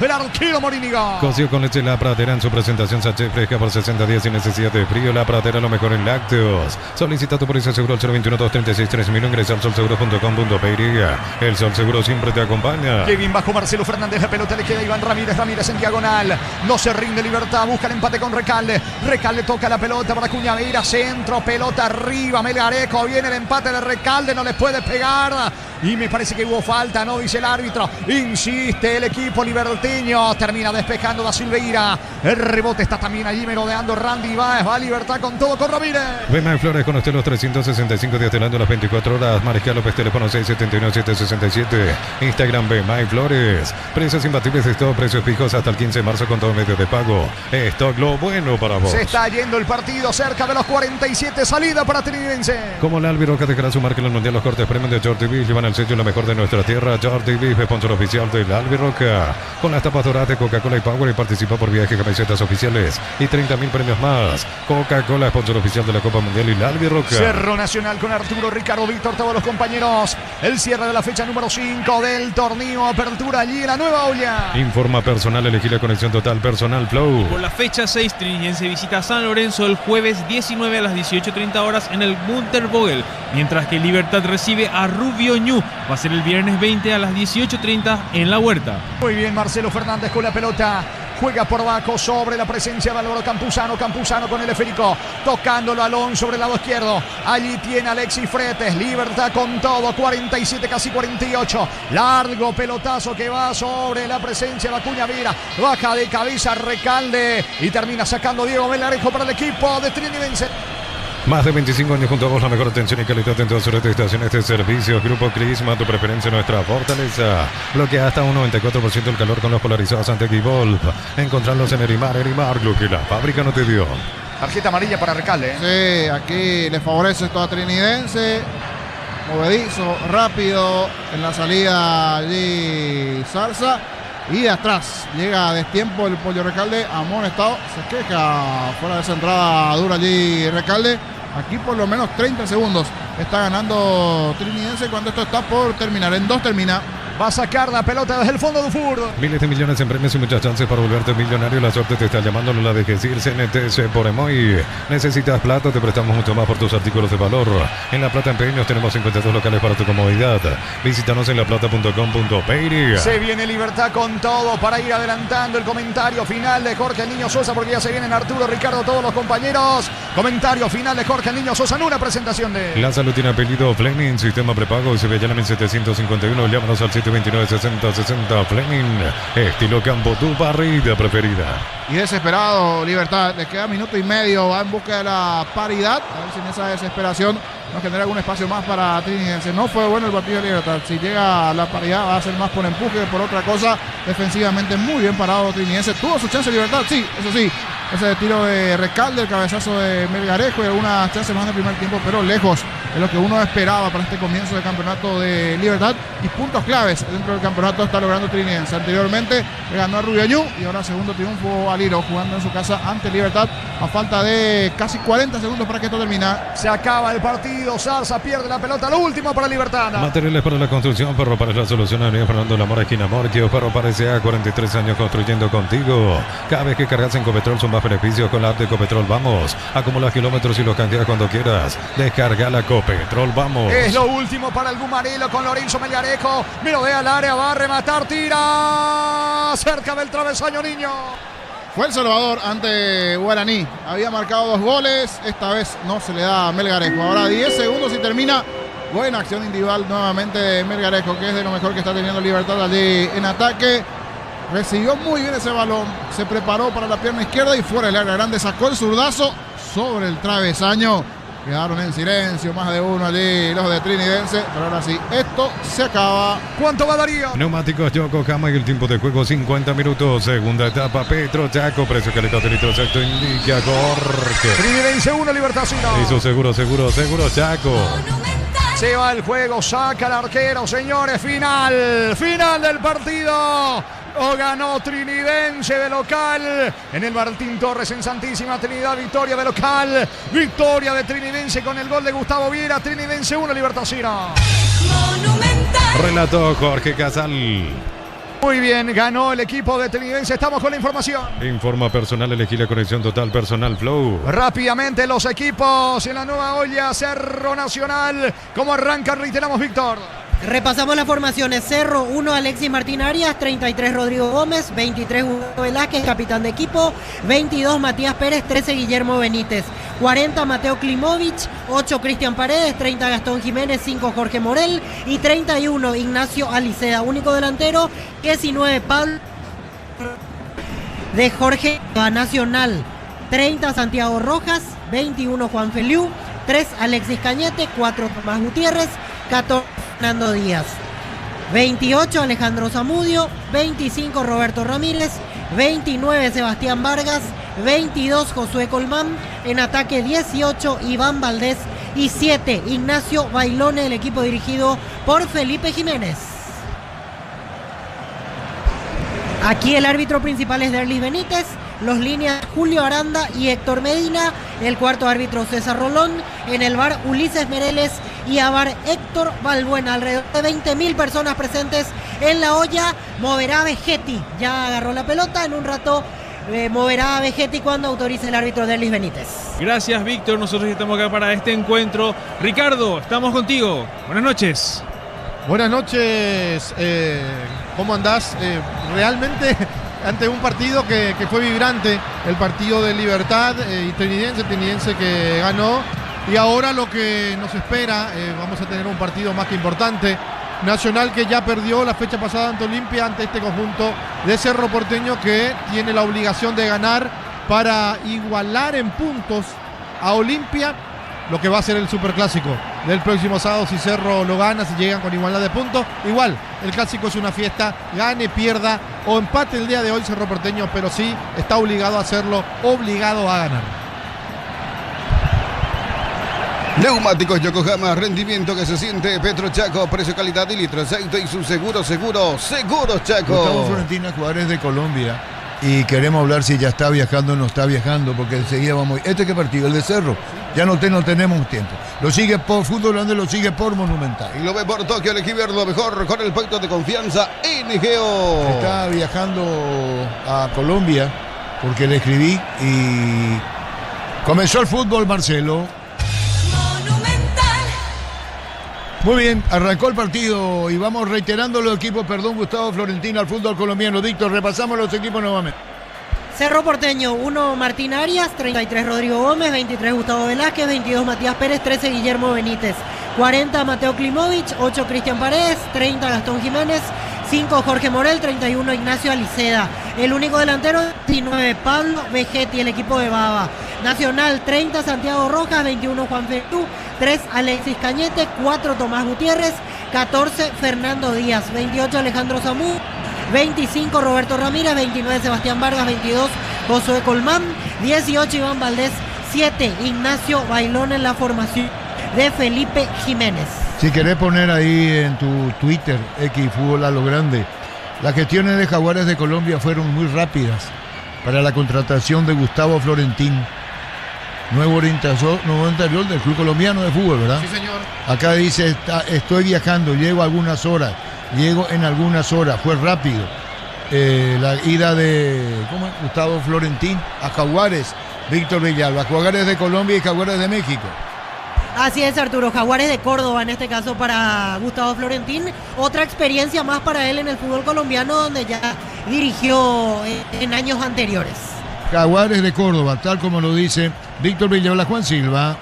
El arquero Morínigo. Cocido con leche La Pradera en su presentación sachet fresca por 60 días sin necesidad de frío. La Pradera, lo mejor en lácteos. Solicita tu póliza seguro al 021-236-3000. Ingresa al solseguro.com.pe. El Sol Seguro siempre te acompaña. Qué bien bajo Marcelo Fernández. La pelota le queda a Iván Ramírez. Ramírez en diagonal. No se rinde Libertad. Busca el empate con Recalde. Recalde toca la pelota para Cuñaveira. Centro, pelota arriba. Melgarejo. Viene el empate de Recalde. No les puede pegar. Y me parece que hubo falta, ¿no? Dice el árbitro. Insiste el equipo liberteño. Termina despejando da Silveira. El rebote está también allí merodeando Randy Báez. Va a Libertad con todo con Ramírez. Ven Flores con usted los 365 días del año, las 24 horas. Mariscal López, teléfono 679-767. Instagram Ven Flores. Precios imbatibles de stock, precios fijos hasta el 15 de marzo con todo medio de pago. Stock, lo bueno para vos. Se está yendo el partido cerca de los 47. Salida para Trinidense. Como la Albiroca dejará su marca en el Mundial, los cortes premios de Jordi Beef llevan el sello lo mejor de nuestra tierra. Jordi Beef, sponsor oficial de la Albiroca. Con las tapas doradas de Coca-Cola y Power, y participa por viaje, camisetas oficiales y 30.000 premios más. Coca-Cola, sponsor oficial de la Copa Mundial y la Albiroca. Cerro Nacional con Arturo, Ricardo, Víctor, todos los compañeros. El cierre de la fecha número 5 del torneo Apertura allí en la Nueva Olla. Informa personal, elegí la conexión total Personal Flow. Por la fecha 6, Trinidense visita San Lorenzo el jueves 19 a las 18:30 horas en el Muntervogel, mientras que Libertad recibe a Rubio Ñu. Va a ser el viernes 20 a las 18:30 en La Huerta. Muy bien, Marcelo Fernández con la pelota. Juega por abajo sobre la presencia de Álvaro Campuzano. Campuzano con el esférico. Tocándolo Alonso sobre el lado izquierdo. Allí tiene Alexis Fretes. Libertad con todo. 47, casi 48. Largo pelotazo que va sobre la presencia de Acuña Vira. Baja de cabeza Recalde. Y termina sacando Diego Melgarejo para el equipo de Trinidense. Más de 25 años junto a vos, la mejor atención y calidad en todas sus estaciones de servicio. Grupo Crisma, tu preferencia, nuestra fortaleza. Bloquea hasta un 94% el calor con los polarizados Antec y Volp. Encontrarlos en Erimar, lo que la fábrica no te dio. Tarjeta amarilla para Recalde. Sí, aquí le favorece esto a Trinidense. Movedizo, rápido en la salida allí Zarza. Y de atrás llega a destiempo el Pollo Recalde, amonestado, se queja fuera de esa entrada dura allí Recalde. Aquí por lo menos 30 segundos está ganando Trinidense cuando esto está por terminar. En 2 termina. Va a sacar la pelota desde el fondo del fútbol. Miles de millones en premios y muchas chances para volverte millonario. La suerte te está llamando, no la dejes ir. CNTS por Emoy. Necesitas plata, te prestamos mucho más por tus artículos de valor. En La Plata Empeños tenemos 52 locales para tu comodidad. Visítanos en laplata.com.pe. Se viene Libertad con todo para ir adelantando el comentario final de Jorge el Niño Sosa, porque ya se vienen Arturo, Ricardo, todos los compañeros. Comentario final de Jorge el Niño Sosa en una presentación de... La Salud tiene apellido Fleming, sistema prepago y se ve ya en 1751. Llámanos al 729-6060 Fleming. Estilo campo, tu parrilla preferida. Y desesperado Libertad, le queda minuto y medio, va en busca de la paridad. A ver si en esa desesperación nos genera algún espacio más para Trinidense. No fue bueno el partido de Libertad. Si llega a la paridad va a ser más por empuje que por otra cosa. Defensivamente muy bien parado Trinidense. Tuvo su chance de Libertad, sí, eso sí. Ese tiro de Recalde, el cabezazo de Melgarejo y algunas chances más en el primer tiempo, pero lejos de lo que uno esperaba para este comienzo de campeonato de Libertad. Y puntos claves dentro del campeonato está logrando Trinidense. Anteriormente le ganó a Rubio Ñu y ahora segundo triunfo a Liro, jugando en su casa ante Libertad a falta de casi 40 segundos para que esto termine. Se acaba el partido, Zarza pierde la pelota, lo último para Libertad. Materiales para la construcción, Perro Pares la solución. Avenida Fernando Lamora, esquina Morquio. Perro Pares a 43 años construyendo contigo. Cada vez que cargas en Copetrol son más beneficios con la app de Copetrol. Vamos, acumula kilómetros y los canjeas cuando quieras. Descarga la Copetrol, vamos. Es lo último para el Bumarelo con Lorenzo Melgarejo. Merodea al área, va a rematar, tira cerca del travesaño Niño. Fue El Salvador ante Guaraní. Había marcado 2 goles. Esta vez no se le da a Melgarejo. Ahora 10 segundos y termina. Buena acción individual nuevamente de Melgarejo, que es de lo mejor que está teniendo Libertad allí en ataque. Recibió muy bien ese balón. Se preparó para la pierna izquierda y fuera del área grande. Sacó el zurdazo sobre el travesaño. Quedaron en silencio, más de uno allí los de Trinidense, pero ahora sí, esto se acaba. ¿Cuánto va Darío? Neumáticos Yokohama y el tiempo de juego 50 minutos. Segunda etapa, Petro Chaco, precio calidad de litro exacto, indica Jorge. Trinidense 1, Libertad 0. Hizo seguro Chaco. Se va el juego, saca el arquero, señores, final del partido. Lo ganó Trinidense de local en el Martín Torres en Santísima Trinidad. Victoria de local, victoria de Trinidense con el gol de Gustavo Viera. Trinidense 1, Libertad 0. Relató Jorge Casal. Muy bien, ganó el equipo de Trinidense. Estamos con la información. Informa personal, elegí la conexión total personal Flow. Rápidamente los equipos en la nueva olla. Cerro Nacional. ¿Cómo arranca? Reiteramos, Víctor. Repasamos las formaciones. Cerro 1, Alexis Martín Arias, 33 Rodrigo Gómez, 23 Hugo Velázquez, capitán de equipo, 22 Matías Pérez, 13 Guillermo Benítez, 40 Mateo Klimovic, 8 Cristian Paredes, 30 Gastón Jiménez, 5 Jorge Morel y 31 Ignacio Aliceda. Único delantero, 19 Pablo de Jorge Nacional, 30 Santiago Rojas, 21 Juan Feliu, 3 Alexis Cañete, 4 Tomás Gutiérrez, 14 Fernando Díaz, 28 Alejandro Zamudio, 25 Roberto Ramírez, 29 Sebastián Vargas, 22 Josué Colmán, en ataque 18 Iván Valdés y 7 Ignacio Bailone, el equipo dirigido por Felipe Jiménez. Aquí el árbitro principal es Derlis Benítez, los líneas Julio Aranda y Héctor Medina, el cuarto árbitro César Rolón, en el VAR Ulises Mereles y a VAR Héctor Balbuena. Alrededor de 20.000 personas presentes en la olla. Moverá Vegetti, ya agarró la pelota, en un rato moverá a Vegetti cuando autorice el árbitro Derlis Benítez. Gracias, Víctor. Nosotros estamos acá para este encuentro. Ricardo, estamos contigo. Buenas noches. Buenas noches. ¿Cómo andás? Realmente ante un partido que fue vibrante, el partido de Libertad y Trinidense que ganó. Y ahora lo que nos espera, vamos a tener un partido más que importante. Nacional, que ya perdió la fecha pasada ante Olimpia, ante este conjunto de Cerro Porteño, que tiene la obligación de ganar para igualar en puntos a Olimpia, lo que va a ser el superclásico del próximo sábado. Si Cerro lo gana, si llegan con igualdad de puntos, igual el clásico es una fiesta, gane, pierda o empate el día de hoy Cerro Porteño, pero sí está obligado a hacerlo, obligado a ganar. Neumáticos Yokohama, rendimiento que se siente. Petro Chaco, precio, calidad y litro aceite y su seguros Chaco. Gustavo Florentina, jugadores de Colombia, y queremos hablar si ya está viajando o no está viajando, porque enseguida vamos. ¿Qué partido? El de Cerro. Ya no tenemos tiempo. Lo sigue por Fútbol Grande, lo sigue por Monumental. Y lo ve por Tokio, el equipo lo mejor con el pacto de confianza NGO. Está viajando a Colombia porque le escribí y comenzó el fútbol, Marcelo. Muy bien, arrancó el partido y vamos reiterando los equipos. Perdón, Gustavo Florentina, al fútbol colombiano. Víctor, repasamos los equipos nuevamente. Cerro Porteño, 1 Martín Arias, 33 Rodrigo Gómez, 23 Gustavo Velázquez, 22 Matías Pérez, 13 Guillermo Benítez, 40 Mateo Klimovic, 8 Cristian Paredes, 30 Gastón Jiménez, 5 Jorge Morel, 31 Ignacio Aliceda. El único delantero, 19 Pablo Vegetti, el equipo de Baba. Nacional, 30 Santiago Rojas, 21 Juan Feliu, 3 Alexis Cañete, 4 Tomás Gutiérrez, 14 Fernando Díaz, 28 Alejandro Zamú, 25 Roberto Ramírez, 29 Sebastián Vargas, 22 Josué Colmán, 18 Iván Valdés, 7 Ignacio Bailón en la formación de Felipe Jiménez. Si querés poner ahí en tu Twitter, X Fútbol a lo grande, las gestiones de Jaguares de Colombia fueron muy rápidas para la contratación de Gustavo Florentín, nuevo orientador del Club Colombiano de Fútbol, ¿verdad? Sí, señor. Acá dice, estoy viajando, llego en algunas horas, fue rápido. La ida de Gustavo Florentín a Jaguares, Víctor Villalba, Jaguares de Colombia y Jaguares de México. Así es, Arturo, Jaguares de Córdoba en este caso para Gustavo Florentín, otra experiencia más para él en el fútbol colombiano, donde ya dirigió en años anteriores. Jaguares de Córdoba, tal como lo dice Víctor Villalba. Juan Silva.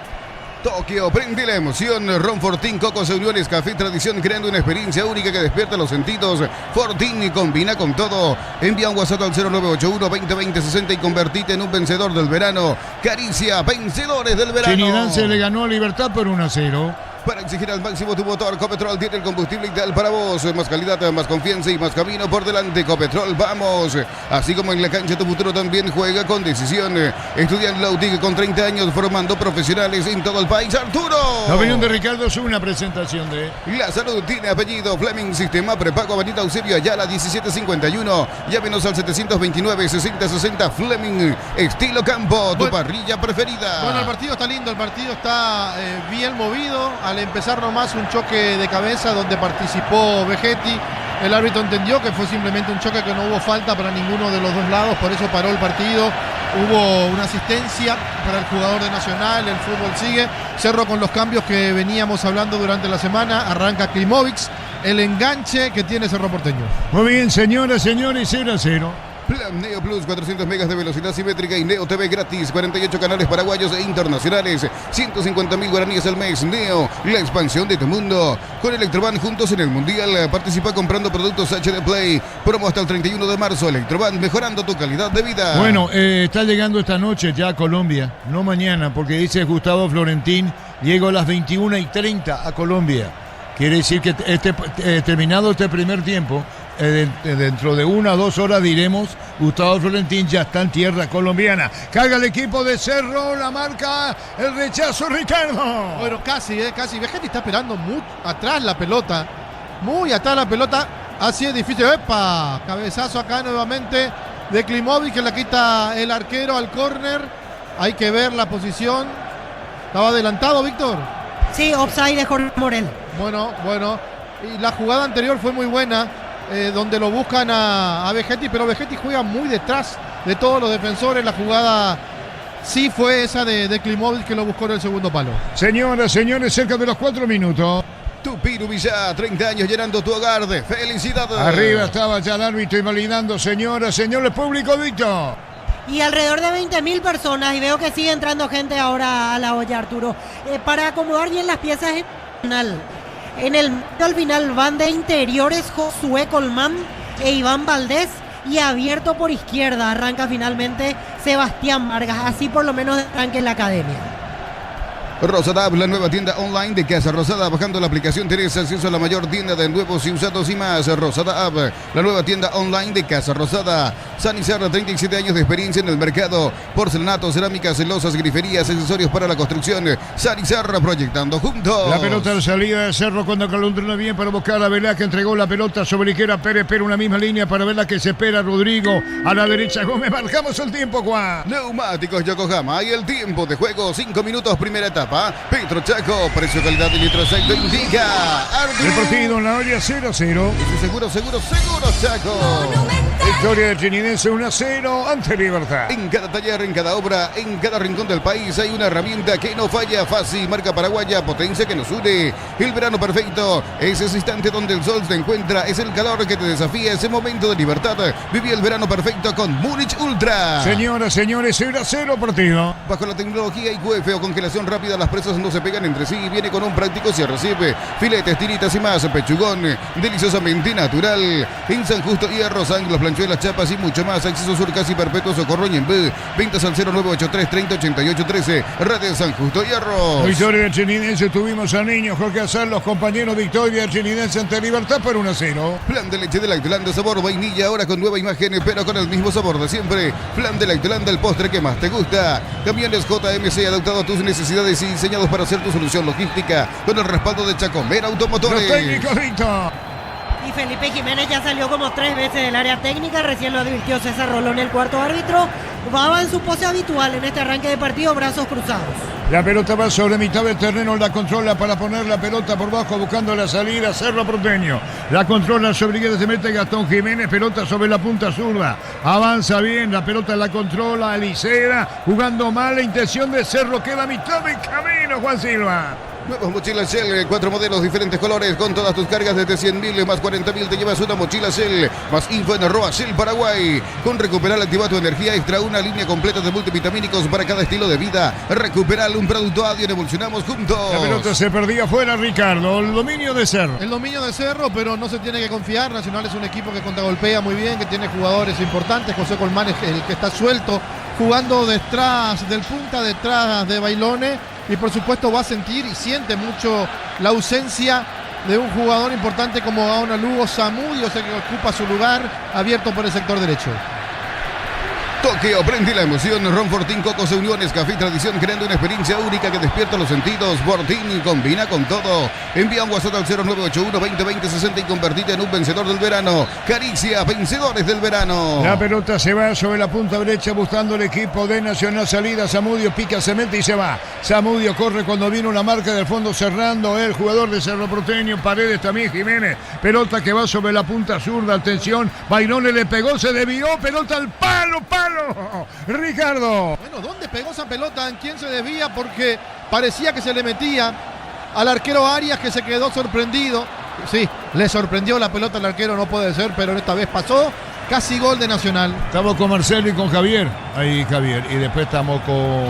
Tokio, prende la emoción. Ron Fortín, Cocos Uniones, Café Tradición, creando una experiencia única que despierta los sentidos. Fortín combina con todo. Envía un WhatsApp al 0981-2020-60 y convertite en un vencedor del verano. Caricia, vencedores del verano. Trinidad se le ganó a Libertad por 1-0. Para exigir al máximo tu motor, Copetrol tiene el combustible ideal para vos. Más calidad, más confianza y más camino por delante. Copetrol, vamos. Así como en la cancha tu futuro también juega con decisión. Estudia en Lautic con 30 años formando profesionales en todo el país. Arturo. La opinión de Ricardo es una presentación de... La salud tiene apellido. Fleming, sistema prepago, Avenida Eusebio Ayala 1751. Llámenos al 729-6060. Fleming, estilo campo, tu parrilla preferida. Bueno, el partido está lindo, el partido está bien movido. Al empezar nomás un choque de cabeza donde participó Vegetti, El árbitro entendió que fue simplemente un choque, que no hubo falta para ninguno de los dos lados, por eso paró el partido. Hubo una asistencia para el jugador de Nacional, el fútbol sigue. Cerro con los cambios que veníamos hablando durante la semana. Arranca Klimovic, el enganche que tiene Cerro Porteño. Muy bien, señoras, señores, 0-0. Plan Neo Plus, 400 megas de velocidad simétrica y Neo TV gratis, 48 canales paraguayos e internacionales, 150.000 guaraníes al mes. Neo, la expansión de tu mundo. Con Electroban juntos en el Mundial. Participa comprando productos HD Play. Promo hasta el 31 de marzo. Electroban, mejorando tu calidad de vida. Bueno, está llegando esta noche ya a Colombia, no mañana, porque dice Gustavo Florentín, llego a las 21:30 a Colombia. Quiere decir que terminado este primer tiempo, dentro de 1 a 2 horas diremos, Gustavo Florentín ya está en tierra colombiana. Carga el equipo de Cerro, la marca, el rechazo, Ricardo. Bueno, casi. Vegetti está esperando muy atrás la pelota. Muy atrás la pelota. Así es difícil. ¡Epa! Cabezazo acá nuevamente de Klimovic, que la quita el arquero al córner. Hay que ver la posición. ¿Estaba adelantado, Víctor? Sí, offside de Jorge Morel. Bueno. Y la jugada anterior fue muy buena, donde lo buscan a Vegetti, pero Vegetti juega muy detrás de todos los defensores. La jugada sí fue esa de Klimovic, que lo buscó en el segundo palo. Señoras, señores, cerca de los 4 minutos. Tupiru Villá, 30 años llenando tu hogar de felicidad. Arriba estaba ya el árbitro invalidando, señoras, señores, público, Víctor. Y alrededor de 20.000 personas, y veo que sigue entrando gente ahora a la olla, Arturo, para acomodar bien las piezas en final. Al final van de interiores Josué Colmán e Iván Valdés, y abierto por izquierda arranca finalmente Sebastián Vargas. Así por lo menos arranca en la academia. Rosada App, la nueva tienda online de Casa Rosada. Bajando la aplicación tenés acceso a la mayor tienda de nuevos y usados y más. Rosada App, la nueva tienda online de Casa Rosada. Sanizar, 37 años de experiencia en el mercado. Porcelanato, cerámicas, celosas, griferías, accesorios para la construcción. Sanizar, proyectando juntos. La pelota de salida de Cerro cuando Calundrona bien para buscar a Velázquez. Entregó la pelota sobre Iquera Pérez, pero una misma línea para verla que se espera Rodrigo. A la derecha Gómez, marcamos el tiempo, Juan. Neumáticos Yokohama y el tiempo de juego, 5 minutos, primera etapa. Petro Chaco, precio, calidad y litro aceite indica. El partido en la olla 0-0. Seguro Chaco. Victoria de Trinidense 1-0 ante Libertad. En cada taller, en cada obra, en cada rincón del país hay una herramienta que no falla. Fácil, marca paraguaya, potencia que nos une. El verano perfecto es ese instante donde el sol te encuentra, es el calor que te desafía, ese momento de libertad. Viví el verano perfecto con Múnich Ultra. Señoras, señores, 0-0 partido. Bajo la tecnología IQF o congelación rápida, las presas no se pegan entre sí. Viene con un práctico cierre, filetes, tiritas y más. Pechugón, deliciosamente natural. En San Justo, Hierros, Anglos, Planchuelas, Chapas y mucho más. Acceso Sur, casi perpetuo, Socorro y Ñembé. Ventas al 0983 30 88 13. Radio San Justo, Hierros. Victoria de Trinidense, tuvimos al niño Jorge Azar, los compañeros. Victoria de Trinidense ante Libertad por 1-0. Plan de leche de Lactolanda, sabor vainilla, ahora con nueva imagen, pero con el mismo sabor de siempre. Plan de Lactolanda, el postre que más te gusta. Camiones JMC, adaptado a tus necesidades y diseñados para hacer tu solución logística, con el respaldo de Chacomer Automotores. Los técnicos, Víctor. Y Felipe Jiménez ya salió como 3 veces del área técnica, recién lo advirtió César Rolón, el cuarto árbitro. Va en su pose habitual en este arranque de partido, brazos cruzados. La pelota va sobre mitad del terreno, la controla para poner la pelota por bajo, buscando la salida, Cerro Porteño. La controla sobre Guedes, se mete Gastón Jiménez, pelota sobre la punta zurda. Avanza bien, la pelota la controla Alicera, jugando mal, la intención de Cerro, queda a mitad del camino, Juan Silva. Nuevas mochilas Shell, 4 modelos, diferentes colores, con todas tus cargas desde 100.000 más 40.000 te llevas una mochila Shell. Más info en @Shell Paraguay. Con Recuperal activa tu energía extra, una línea completa de multivitamínicos para cada estilo de vida. Recuperal, un producto Adion, evolucionamos juntos. La pelota se perdía fuera, Ricardo, el dominio de Cerro. El dominio de Cerro, pero no se tiene que confiar. Nacional es un equipo que contragolpea muy bien, que tiene jugadores importantes. José Colmán es el que está suelto, jugando detrás del punta, detrás de Bailone. Y por supuesto va a sentir y siente mucho la ausencia de un jugador importante como Gaona Lugo. Zamudio sé que ocupa su lugar, abierto por el sector derecho. Coqueo, prende la emoción. Ron Fortín, Cocos Uniones, Café Tradición, creando una experiencia única que despierta los sentidos. Fortín combina con todo. Envía un WhatsApp al 0981-2020-60 y convertite en un vencedor del verano. Caricia, vencedores del verano. La pelota se va sobre la punta derecha buscando el equipo de Nacional. Salida, Zamudio pica, se mete y se va. Zamudio corre cuando vino una marca del fondo cerrando el jugador de Cerro Porteño. Paredes también, Jiménez. Pelota que va sobre la punta zurda. Atención, Bairone le pegó, se desvió. Pelota al palo. Ricardo. Bueno, ¿dónde pegó esa pelota? ¿En quién se desvía? Porque parecía que se le metía al arquero Arias, que se quedó sorprendido. Sí, le sorprendió la pelota al arquero, no puede ser, pero esta vez pasó. Casi gol de Nacional. Estamos con Marcelo y con Javier. Ahí Javier. Y después estamos con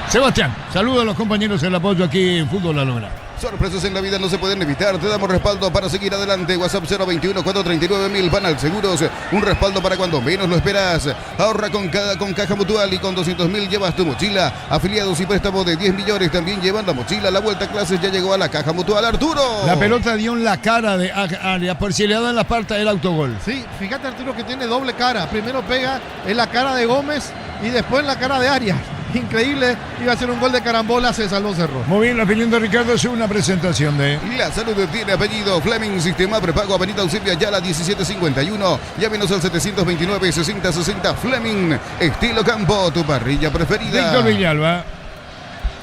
Sebastián. Saludos a los compañeros del apoyo aquí en Fútbol La Luna. Sorpresas en la vida no se pueden evitar. Te damos respaldo para seguir adelante. WhatsApp 021-439-1000. Banal Seguros. Un respaldo para cuando menos lo esperas. Ahorra con Caja Mutual y con 200.000 llevas tu mochila. Afiliados y préstamos de 10 millones también llevan la mochila. La vuelta a clases ya llegó a la Caja Mutual. Arturo. La pelota dio en la cara de Arias. Por si le dan la parte del autogol. Sí, fíjate Arturo que tiene doble cara. Primero pega en la cara de Gómez y después en la cara de Arias. Increíble, iba a ser un gol de carambola, se salvó Cerro. Muy bien, la opinión de Ricardo es una presentación de La Salud tiene apellido Fleming, sistema prepago, Avenida Eusebio Ayala 1751. Llámenos al 729-6060 Fleming, estilo campo, tu parrilla preferida. Víctor Villalba.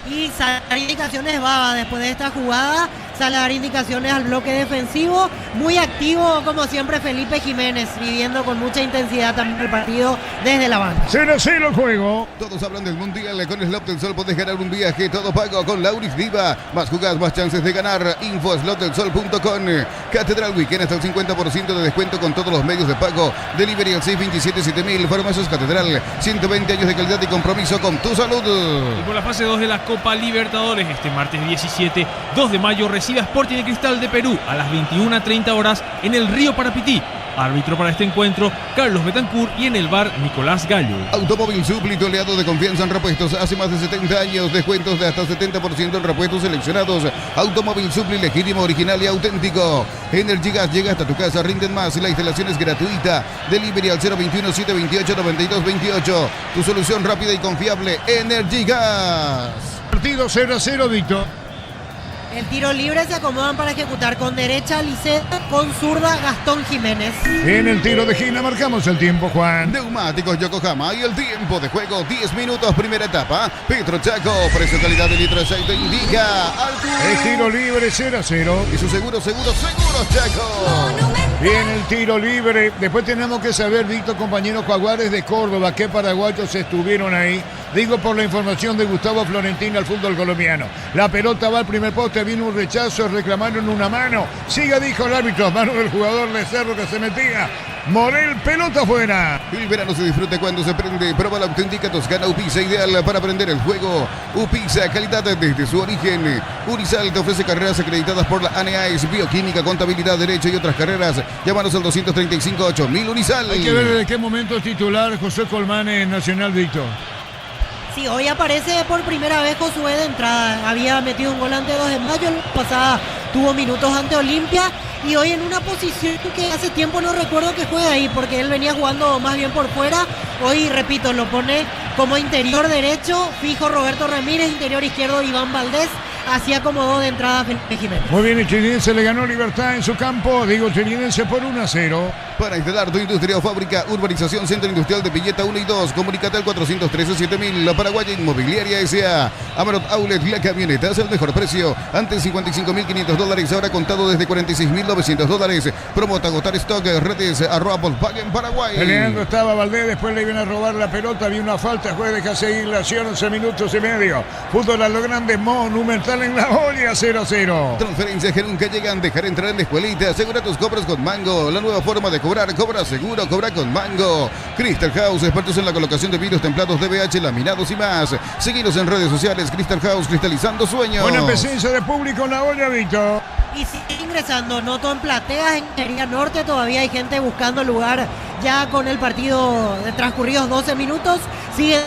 Y sale dar indicaciones Baba después de esta jugada, sale a dar indicaciones al bloque defensivo, muy activo como siempre Felipe Jiménez, viviendo con mucha intensidad también el partido desde la banda. 0-0 el juego. Todos hablan del Mundial, con Slot del Sol podés ganar un viaje, todo pago con Lauris Viva, más jugadas, más chances de ganar, info slotdelsol.com, Catedral Weekend hasta el 50% de descuento con todos los medios de pago, delivery al 627-7000, Farmacias Catedral, 120 años de calidad y compromiso con tu salud. Y por la fase 2 de la Copa Libertadores, este martes 17, 2 de mayo, recibe a Sporting de Cristal de Perú a las 21:30 horas en el Río Parapití. Árbitro para este encuentro, Carlos Betancourt, y en el bar, Nicolás Gallo. Automóvil Supli, tu aliado de confianza en repuestos. Hace más de 70 años, descuentos de hasta 70% en repuestos seleccionados. Automóvil Supli, legítimo, original y auténtico. Energy Gas llega hasta tu casa, rinden más. La instalación es gratuita. Delivery al 021-728-9228. Tu solución rápida y confiable, Energy Gas. Partido 0-0, Víctor. El tiro libre se acomodan para ejecutar con derecha Lisset, con zurda Gastón Jiménez. En el tiro de esquina marcamos el tiempo, Juan. Neumáticos Yokohama y el tiempo de juego 10 minutos, primera etapa. Petro Chaco, precio calidad de litro de aceite indica Arturo. El tiro libre 0-0. Y su seguro Chaco. Bien, el tiro libre. Después tenemos que saber, Víctor, compañeros Jaguares de Córdoba, qué paraguayos estuvieron ahí. Digo por la información de Gustavo Florentín al fútbol colombiano. La pelota va al primer poste, vino un rechazo, reclamaron una mano. Siga, dijo el árbitro, mano del jugador de Cerro que se metía. Morel, pelota afuera. El verano se disfruta cuando se prende. Prueba la auténtica Toscana Upisa, ideal para aprender el juego. Upisa, calidad desde su origen. Unisal te ofrece carreras acreditadas por la ANEAES, bioquímica, contabilidad, derecho y otras carreras. Llámanos al 235-8000 Unisal. Hay que ver desde qué momento es titular José Colmán en Nacional, Víctor. Sí, hoy aparece por primera vez Josué de entrada. Había metido un gol ante 2 de mayo, la pasada tuvo minutos ante Olimpia y hoy en una posición que hace tiempo no recuerdo que juegue ahí porque él venía jugando más bien por fuera. Hoy, repito, lo pone como interior derecho, fijo Roberto Ramírez, interior izquierdo Iván Valdés. Así acomodó de entrada Felipe Jiménez. Muy bien, el Chiridense le ganó Libertad en su campo. Digo, Chiridense por 1-0. Para instalar tu industria o fábrica, urbanización Centro Industrial de Villeta 1 y 2. Comunícate al 413-7000. La Paraguaya Inmobiliaria S.A. Amarot Outlet, la camioneta es el mejor precio. Antes $55.500, ahora contado desde $46.900. Promoto agotar stock, redes @Volkswagen Paraguay. Peleando estaba Valdés, después le iban a robar la pelota. Había una falta, juez deja seguir la acción, 11 minutos y medio. Fútbol a lo grande, monumental en la olla, 0-0. Transferencias que nunca llegan, dejar entrar en la escuelita. Asegura tus compras con Mango. La nueva forma de cobrar, cobra seguro, cobra con Mango. Crystal House, expertos en la colocación de vidrios templados, DBH, laminados y más. Seguinos en redes sociales, Crystal House, cristalizando sueños. Buena presencia de público en la olla, Víctor. Y sigue ingresando, noto en plateas, en Ingeniería Norte, todavía hay gente buscando lugar ya con el partido de transcurridos 12 minutos. Sigue.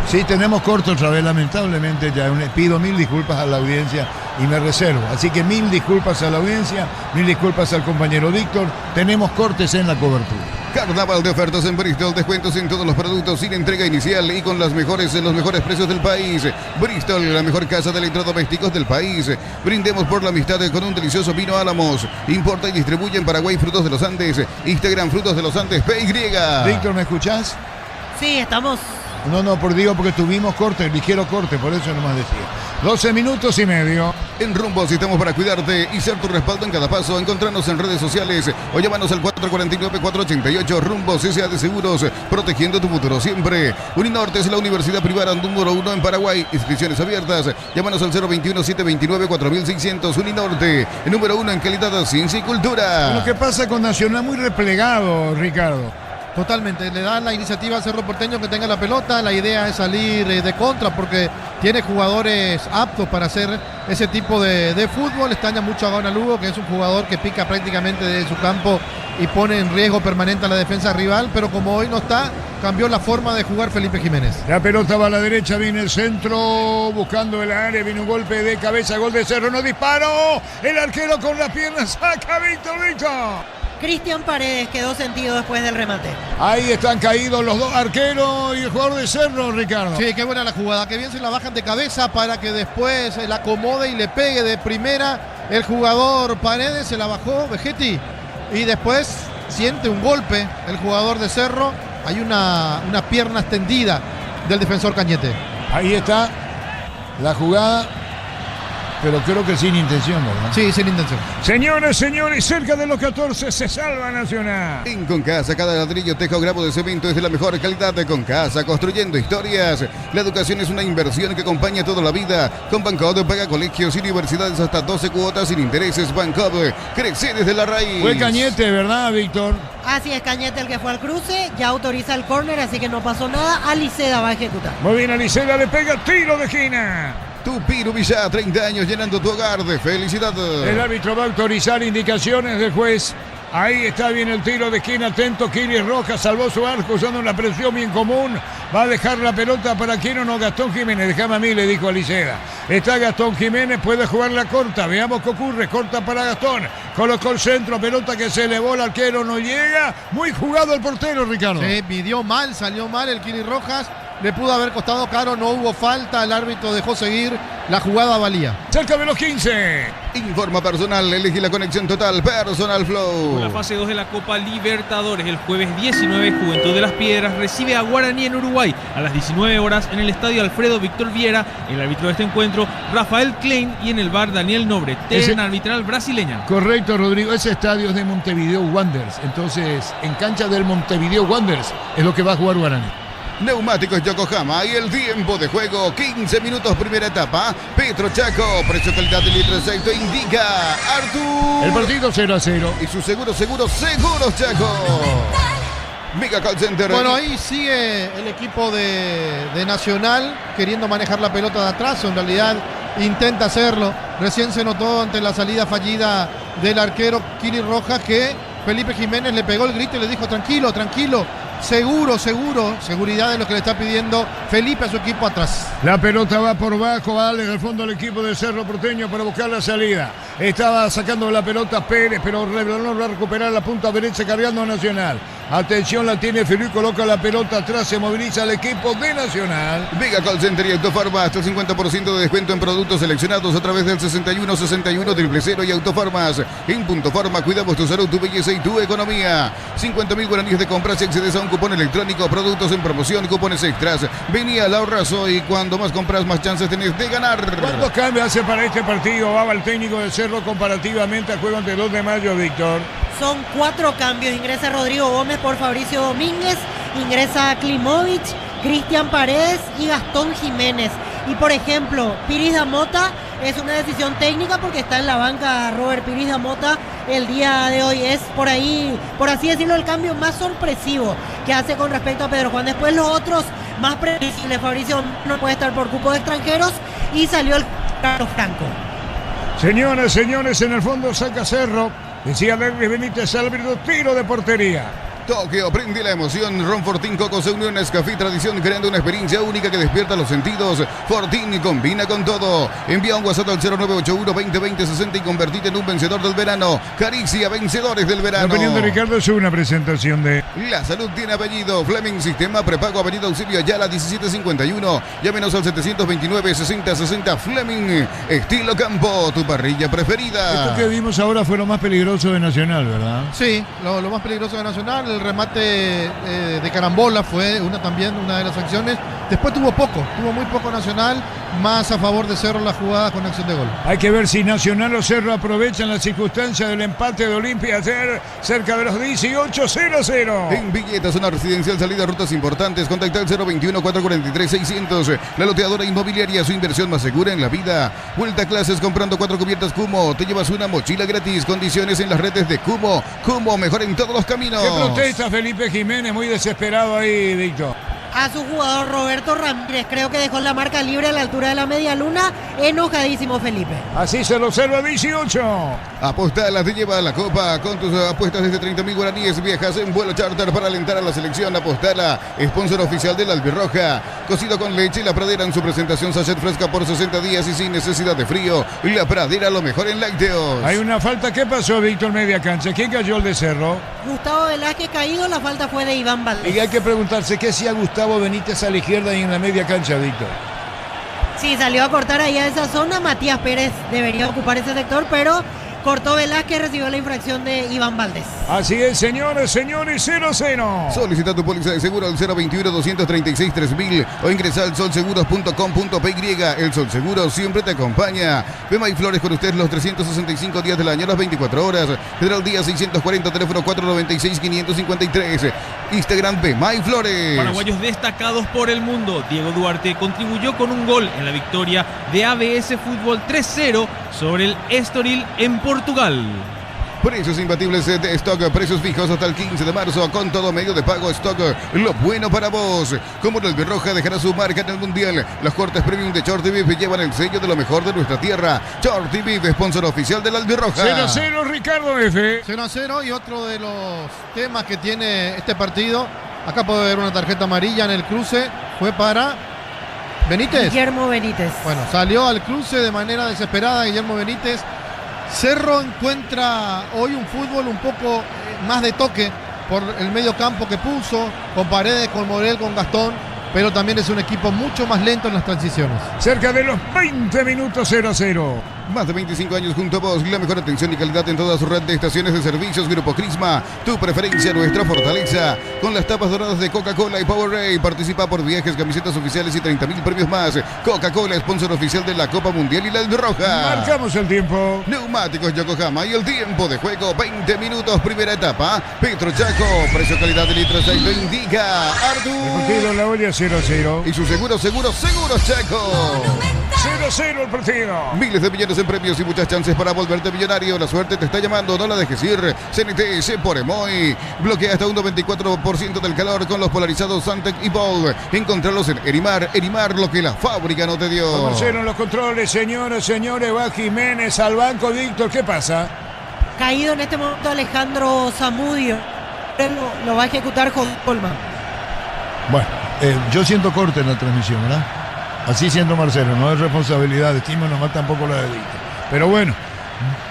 Sí, tenemos corto otra vez, lamentablemente. Ya pido 1000 disculpas a la audiencia y me reservo. Así que 1000 disculpas a la audiencia, 1000 disculpas al compañero Víctor. Tenemos cortes en la cobertura. Carnaval de ofertas en Bristol, descuentos en todos los productos sin entrega inicial y con los mejores precios del país. Bristol, la mejor casa de electrodomésticos del país. Brindemos por la amistad con un delicioso vino Álamos. Importa y distribuye en Paraguay Frutos de los Andes. Instagram Frutos de los Andes PY. Víctor, ¿me escuchás? Sí, estamos. No, porque tuvimos corte, ligero corte, por eso nomás decía. 12 minutos y medio. En Rumbos estamos para cuidarte y ser tu respaldo en cada paso. Encontrarnos en redes sociales o llámanos al 449-488. Rumbos S.A. de Seguros, protegiendo tu futuro siempre. Uninorte es la universidad privada número 1 en Paraguay. Inscripciones abiertas. Llámanos al 021-729-4600. Uninorte, número 1 en calidad, ciencia y cultura. Lo que pasa con Nacional, muy replegado, Ricardo. Totalmente, le dan la iniciativa al Cerro Porteño que tenga la pelota. La idea es salir de contra porque tiene jugadores aptos para hacer ese tipo de fútbol. Extraña mucho a Gaona Lugo, que es un jugador que pica prácticamente de su campo y pone en riesgo permanente a la defensa rival, pero como hoy no está, cambió la forma de jugar Felipe Jiménez. La pelota va a la derecha, viene el centro, buscando el área, viene un golpe de cabeza, gol de Cerro, no disparó, el arquero con las piernas, saca Víctor. Cristian Paredes quedó sentido después del remate. Ahí están caídos los dos arqueros y el jugador de Cerro, Ricardo. Sí, qué buena la jugada, que bien se la bajan de cabeza para que después la acomode y le pegue de primera. El jugador Paredes se la bajó, Vegetti, y después siente un golpe el jugador de Cerro. Hay una pierna extendida del defensor Cañete. Ahí está la jugada, pero creo que sin intención, ¿verdad? Sí, sin intención. Señores, cerca de los 14 se salva Nacional. En Concasa, cada ladrillo, teja o grabo de cemento es de la mejor calidad. De Concasa, construyendo historias. La educación es una inversión que acompaña toda la vida. Con Bancob paga colegios y universidades hasta 12 cuotas sin intereses. Bancob, crece desde la raíz. Fue Cañete, ¿verdad, Víctor? Así es, Cañete el que fue al cruce, ya autoriza el córner, así que no pasó nada. Aliceda va a ejecutar. Muy bien, Aliceda le pega tiro de esquina. Tupiru Villa, 30 años llenando tu hogar de felicidad. El árbitro va a autorizar indicaciones del juez. Ahí está bien el tiro de esquina, atento, Kili Rojas salvó su arco usando una presión bien común. Va a dejar la pelota para quién o no, Gastón Jiménez. Déjame a mí, le dijo Aliceda. Está Gastón Jiménez, puede jugar la corta. Veamos qué ocurre, corta para Gastón. Colocó el centro, pelota que se elevó, el arquero no llega. Muy jugado el portero, Ricardo. Se midió mal, salió mal el Kili Rojas. Le pudo haber costado caro, no hubo falta, el árbitro dejó seguir, la jugada valía. Cerca de los 15. Informa personal, elige la conexión total, Personal Flow. Con la fase 2 de la Copa Libertadores, el jueves 19, Juventud de las Piedras recibe a Guaraní en Uruguay a las 19 horas en el estadio Alfredo Víctor Viera. El árbitro de este encuentro, Rafael Klein, y en el bar Daniel Nobre, terna arbitral brasileña. Correcto, Rodrigo, ese estadio es de Montevideo Wanderers, entonces en cancha del Montevideo Wanderers es lo que va a jugar Guaraní. Neumáticos Yokohama y el tiempo de juego, 15 minutos primera etapa. Petro Chaco, precio calidad de litro aceite, indica Artur. El partido 0-0. Y su seguros Chaco. Mega Call Center. Bueno, ahí sigue el equipo de Nacional queriendo manejar la pelota de atrás, en realidad intenta hacerlo. Recién se notó ante la salida fallida del arquero Kili Rojas que Felipe Jiménez le pegó el grito y le dijo tranquilo, seguridad de lo que le está pidiendo Felipe a su equipo atrás. La pelota va por bajo, vale en el fondo el equipo de Cerro Porteño para buscar la salida. Estaba sacando la pelota Pérez, pero no va a recuperar la punta derecha cargando a Nacional. Atención, la tiene Felipe, coloca la pelota atrás, se moviliza el equipo de Nacional. Mega Call Center y Autofarma, hasta el 50% de descuento en productos seleccionados a través del 61-61-000 y Autofarmas. En Punto Farma cuidamos tu salud, tu belleza y tu economía. 50.000 guaraníes de compras y accedes a un cupón electrónico, productos en promoción, cupones extras. Vení al ahorrazo y cuando más compras, más chances tenés de ganar. ¿Cuántos cambios hace para este partido? Va el técnico de Cerro comparativamente al juego ante 2 de mayo, Víctor. Son 4 cambios. Ingresa Rodrigo Gómez por Fabricio Domínguez. Ingresa Klimovic, Cristian Paredes y Gastón Jiménez. Y por ejemplo, Piris da Mota es una decisión técnica porque está en la banca Robert Piris da Mota el día de hoy. Es por ahí, por así decirlo, el cambio más sorpresivo que hace con respecto a Pedro Juan. Después los otros más previsibles. Fabricio no puede estar por cupo de extranjeros y salió el Carlos Franco. Señores, en el fondo saca Cerro. Decía Derry Benítez, árbitro, tiro de portería. Tokio, prende la emoción. Ron Fortín Coco se unió en Nescafé Tradición, creando una experiencia única que despierta los sentidos. Fortín combina con todo. Envía un WhatsApp al 0981-2020-60 y convertite en un vencedor del verano. Caricia, vencedores del verano. La opinión de Ricardo es una presentación de... La salud tiene apellido. Fleming Sistema Prepago Avenida Auxilio Ayala 1751. Llámenos al 729-6060. Fleming, estilo campo, tu parrilla preferida. Esto que vimos ahora fue lo más peligroso de Nacional, ¿verdad? Sí, lo más peligroso de Nacional, el remate de carambola fue una de las acciones. Después tuvo muy poco Nacional, más a favor de Cerro la jugada con acción de gol. Hay que ver si Nacional o Cerro aprovechan la circunstancia del empate de Olimpia ayer, cerca de los 18-0-0. En Villeta, zona residencial, salida a rutas importantes. Contacta al 021-443-600. La loteadora inmobiliaria, su inversión más segura en la vida. Vuelta a clases comprando 4 cubiertas Cumo. Te llevas una mochila gratis. Condiciones en las redes de Cumo. Cumo, mejor en todos los caminos. ¿Qué protesta Felipe Jiménez? Muy desesperado ahí, Víctor. A su jugador Roberto Ramírez, creo que dejó la marca libre a la altura de la media luna. Enojadísimo Felipe. Así se lo observa 18. Apostala, te lleva a la copa con tus apuestas desde 30.000 guaraníes. Viajas en vuelo charter para alentar a la selección. Apostala, sponsor oficial de la Albirroja. Cocido con leche, La Pradera en su presentación sachet fresca por 60 días y sin necesidad de frío. La Pradera, lo mejor en lácteos. Hay una falta. ¿Qué pasó, Víctor, media cancha? ¿Quién cayó el de Cerro? Gustavo Velázquez caído, la falta fue de Iván Valdés. Y hay que preguntarse qué hacía Gustavo Benítez a la izquierda y en la media cancha, Víctor. Sí, salió a cortar ahí a esa zona. Matías Pérez debería ocupar ese sector, pero cortó Velázquez, recibió la infracción de Iván Valdés. Así es, señores, 0-0. Solicita tu póliza de seguro al 021-236-3000 o ingresa al solseguros.com.py. El Sol Seguro siempre te acompaña. Bemay Flores con usted los 365 días del año, las 24 horas. Federal Día 640, teléfono 496-553. Instagram Bemay Flores. Paraguayos destacados por el mundo. Diego Duarte contribuyó con un gol en la victoria de ABS Fútbol 3-0 sobre el Estoril en Portugal. Precios imbatibles de stock, precios fijos hasta el 15 de marzo con todo medio de pago stock. Lo bueno para vos. Como el Albirroja dejará su marca en el Mundial. Los cortes premium de Shorty Beef llevan el sello de lo mejor de nuestra tierra. Shorty Beef, sponsor oficial del Albirroja. 0-0, Ricardo F. 0-0 y otro de los temas que tiene este partido. Acá puede ver una tarjeta amarilla en el cruce. Fue para Benítez. Guillermo Benítez. Bueno, salió al cruce de manera desesperada Guillermo Benítez. Cerro encuentra hoy un fútbol un poco más de toque por el medio campo que puso, con Paredes, con Morel, con Gastón, pero también es un equipo mucho más lento en las transiciones. Cerca de los 20 minutos, 0-0. Más de 25 años junto a vos, la mejor atención y calidad en toda su red de estaciones de servicios. Grupo Crisma, tu preferencia, nuestra fortaleza. Con las tapas doradas de Coca-Cola y Powerade, participa por viajes, camisetas oficiales y 30.000 premios más. Coca-Cola, sponsor oficial de la Copa Mundial y la Albirroja. Marcamos el tiempo. Neumáticos Yokohama y el tiempo de juego, 20 minutos, primera etapa. Petro Chaco, precio calidad de litros, ahí lo indica Artur. El partido en la olla, 0-0. Y su seguros Chaco. 0-0 el partido. Miles de millones en premios y muchas chances para volverte millonario. La suerte te está llamando, no la dejes ir. CNTS por Emoy. Bloquea hasta un 94% del calor con los polarizados Santec y Ball. Encontralos en Erimar. Erimar, lo que la fábrica no te dio. Marcelo en los controles, señores, va Jiménez al banco. Víctor, ¿qué pasa? Caído en este momento Alejandro Zamudio. Lo va a ejecutar con Colman. Bueno, yo siento corte en la transmisión, ¿verdad? Así siendo Marcelo, no es responsabilidad de Timo, nomás tampoco la de Víctor. Pero bueno,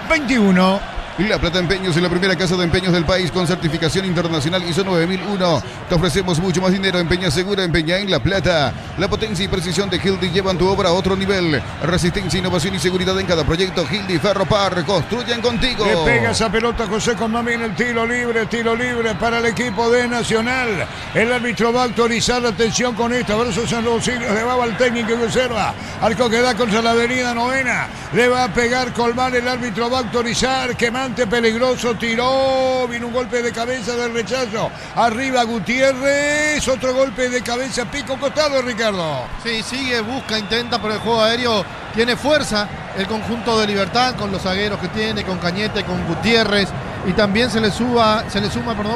21. La Plata Empeños es la primera casa de empeños del país con certificación internacional ISO 9001. Te ofrecemos mucho más dinero. Empeña segura, empeña en La Plata. La potencia y precisión de Hildy llevan tu obra a otro nivel. Resistencia, innovación y seguridad en cada proyecto. Hildy Ferropar, construyen contigo. Le pega esa pelota José Condomí en el tiro libre para el equipo de Nacional. El árbitro va a autorizar la atención con esta. Versos en los auxilios de Baba, el técnico que observa. Arco que da contra la avenida Novena. Le va a pegar Colmán, el árbitro va a autorizar. Quemante peligroso, tiró. Vino un golpe de cabeza del rechazo. Arriba Gutiérrez. Otro golpe de cabeza, pico costado, Ricardo. Sí, sigue, busca, intenta, pero el juego aéreo tiene fuerza. El conjunto de Libertad con los zagueros que tiene, con Cañete, con Gutiérrez. y también se le suma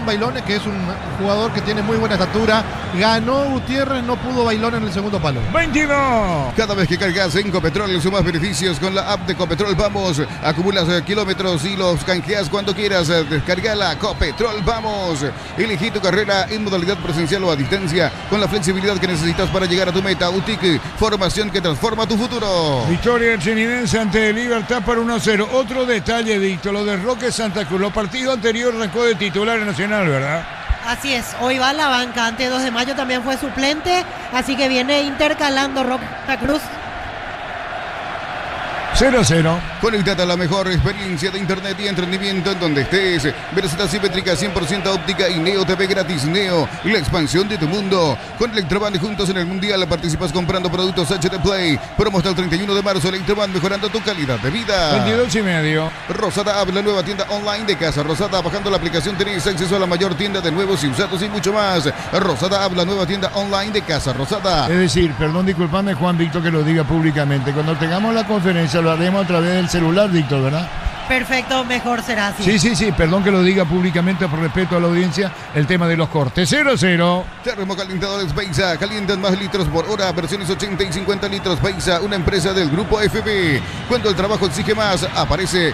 Bailones, que es un jugador que tiene muy buena estatura. Ganó Gutiérrez, no pudo Bailones en el segundo palo. 22. Cada vez que cargas en Copetrol sumas beneficios con la app de Copetrol Vamos. Acumulas kilómetros y los canjeas cuando quieras. Descargala, Copetrol Vamos. Elegí tu carrera en modalidad presencial o a distancia con la flexibilidad que necesitas para llegar a tu meta. UTIC, formación que transforma tu futuro. Victoria del Trinidense ante Libertad por 1-0. Otro detalle, Víctor, lo de Roque Santa Cruz. Los partidos anteriores arrancó de titular en Nacional, ¿verdad? Así es, hoy va a la banca. Antes 2 de mayo también fue suplente, así que viene intercalando Roque Santa Cruz. 0-0. Conectate a la mejor experiencia de internet y entretenimiento en donde estés. Velocidad simétrica 100% óptica y Neo TV gratis. Neo, la expansión de tu mundo. Con Electroband juntos en el Mundial participas comprando productos HD Play. Promo hasta el 31 de marzo. Electroband mejorando tu calidad de vida. 22,5. Rosada App, la nueva tienda online de Casa Rosada. Bajando la aplicación tenés acceso a la mayor tienda de nuevos y usados y mucho más. Rosada App, la nueva tienda online de Casa Rosada. Es decir, perdón, disculpame Juan Víctor que lo diga públicamente. Cuando tengamos la conferencia lo haremos a través del celular, Víctor, ¿verdad? Perfecto, mejor será así. Sí, perdón que lo diga públicamente por respeto a la audiencia, el tema de los cortes. 0-0. Termocalentadores Beisa, calientan más litros por hora, versiones 80 y 50 litros. Beisa, una empresa del grupo FB. Cuando el trabajo exige más, aparece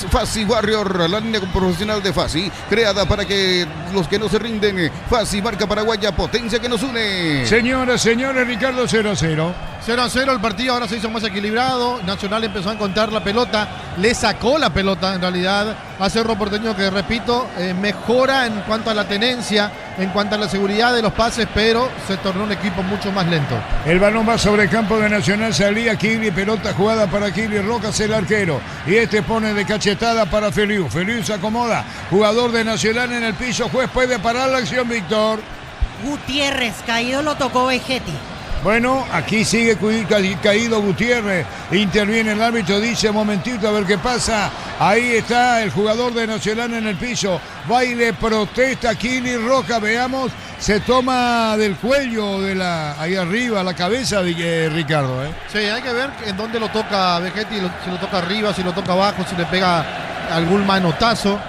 Fasi Warrior, la línea profesional de Fasi, creada para que los que no se rinden. Fasi, marca paraguaya, potencia que nos une. Señoras, señores, Ricardo, 0-0. 0-0 el partido, ahora se hizo más equilibrado. Nacional empezó a encontrar la pelota, le sacó la pelota en realidad a Cerro Porteño, que repito, mejora en cuanto a la tenencia, en cuanto a la seguridad de los pases, pero se tornó un equipo mucho más lento. El balón va sobre el campo de Nacional, salía Kili, pelota jugada para Kili, Rocas el arquero, y este pone de cachetada para Feliu. Feliu se acomoda, jugador de Nacional en el piso, juez puede parar la acción, Víctor. Gutiérrez, caído lo tocó Vegetti. Bueno, aquí sigue caído Gutiérrez, interviene el árbitro, dice momentito a ver qué pasa. Ahí está el jugador de Nacional en el piso, va y le protesta Kili Roca, veamos, se toma del cuello, ahí arriba, la cabeza de Ricardo. Sí, hay que ver en dónde lo toca Vegetti, si lo toca arriba, si lo toca abajo, si le pega algún manotazo.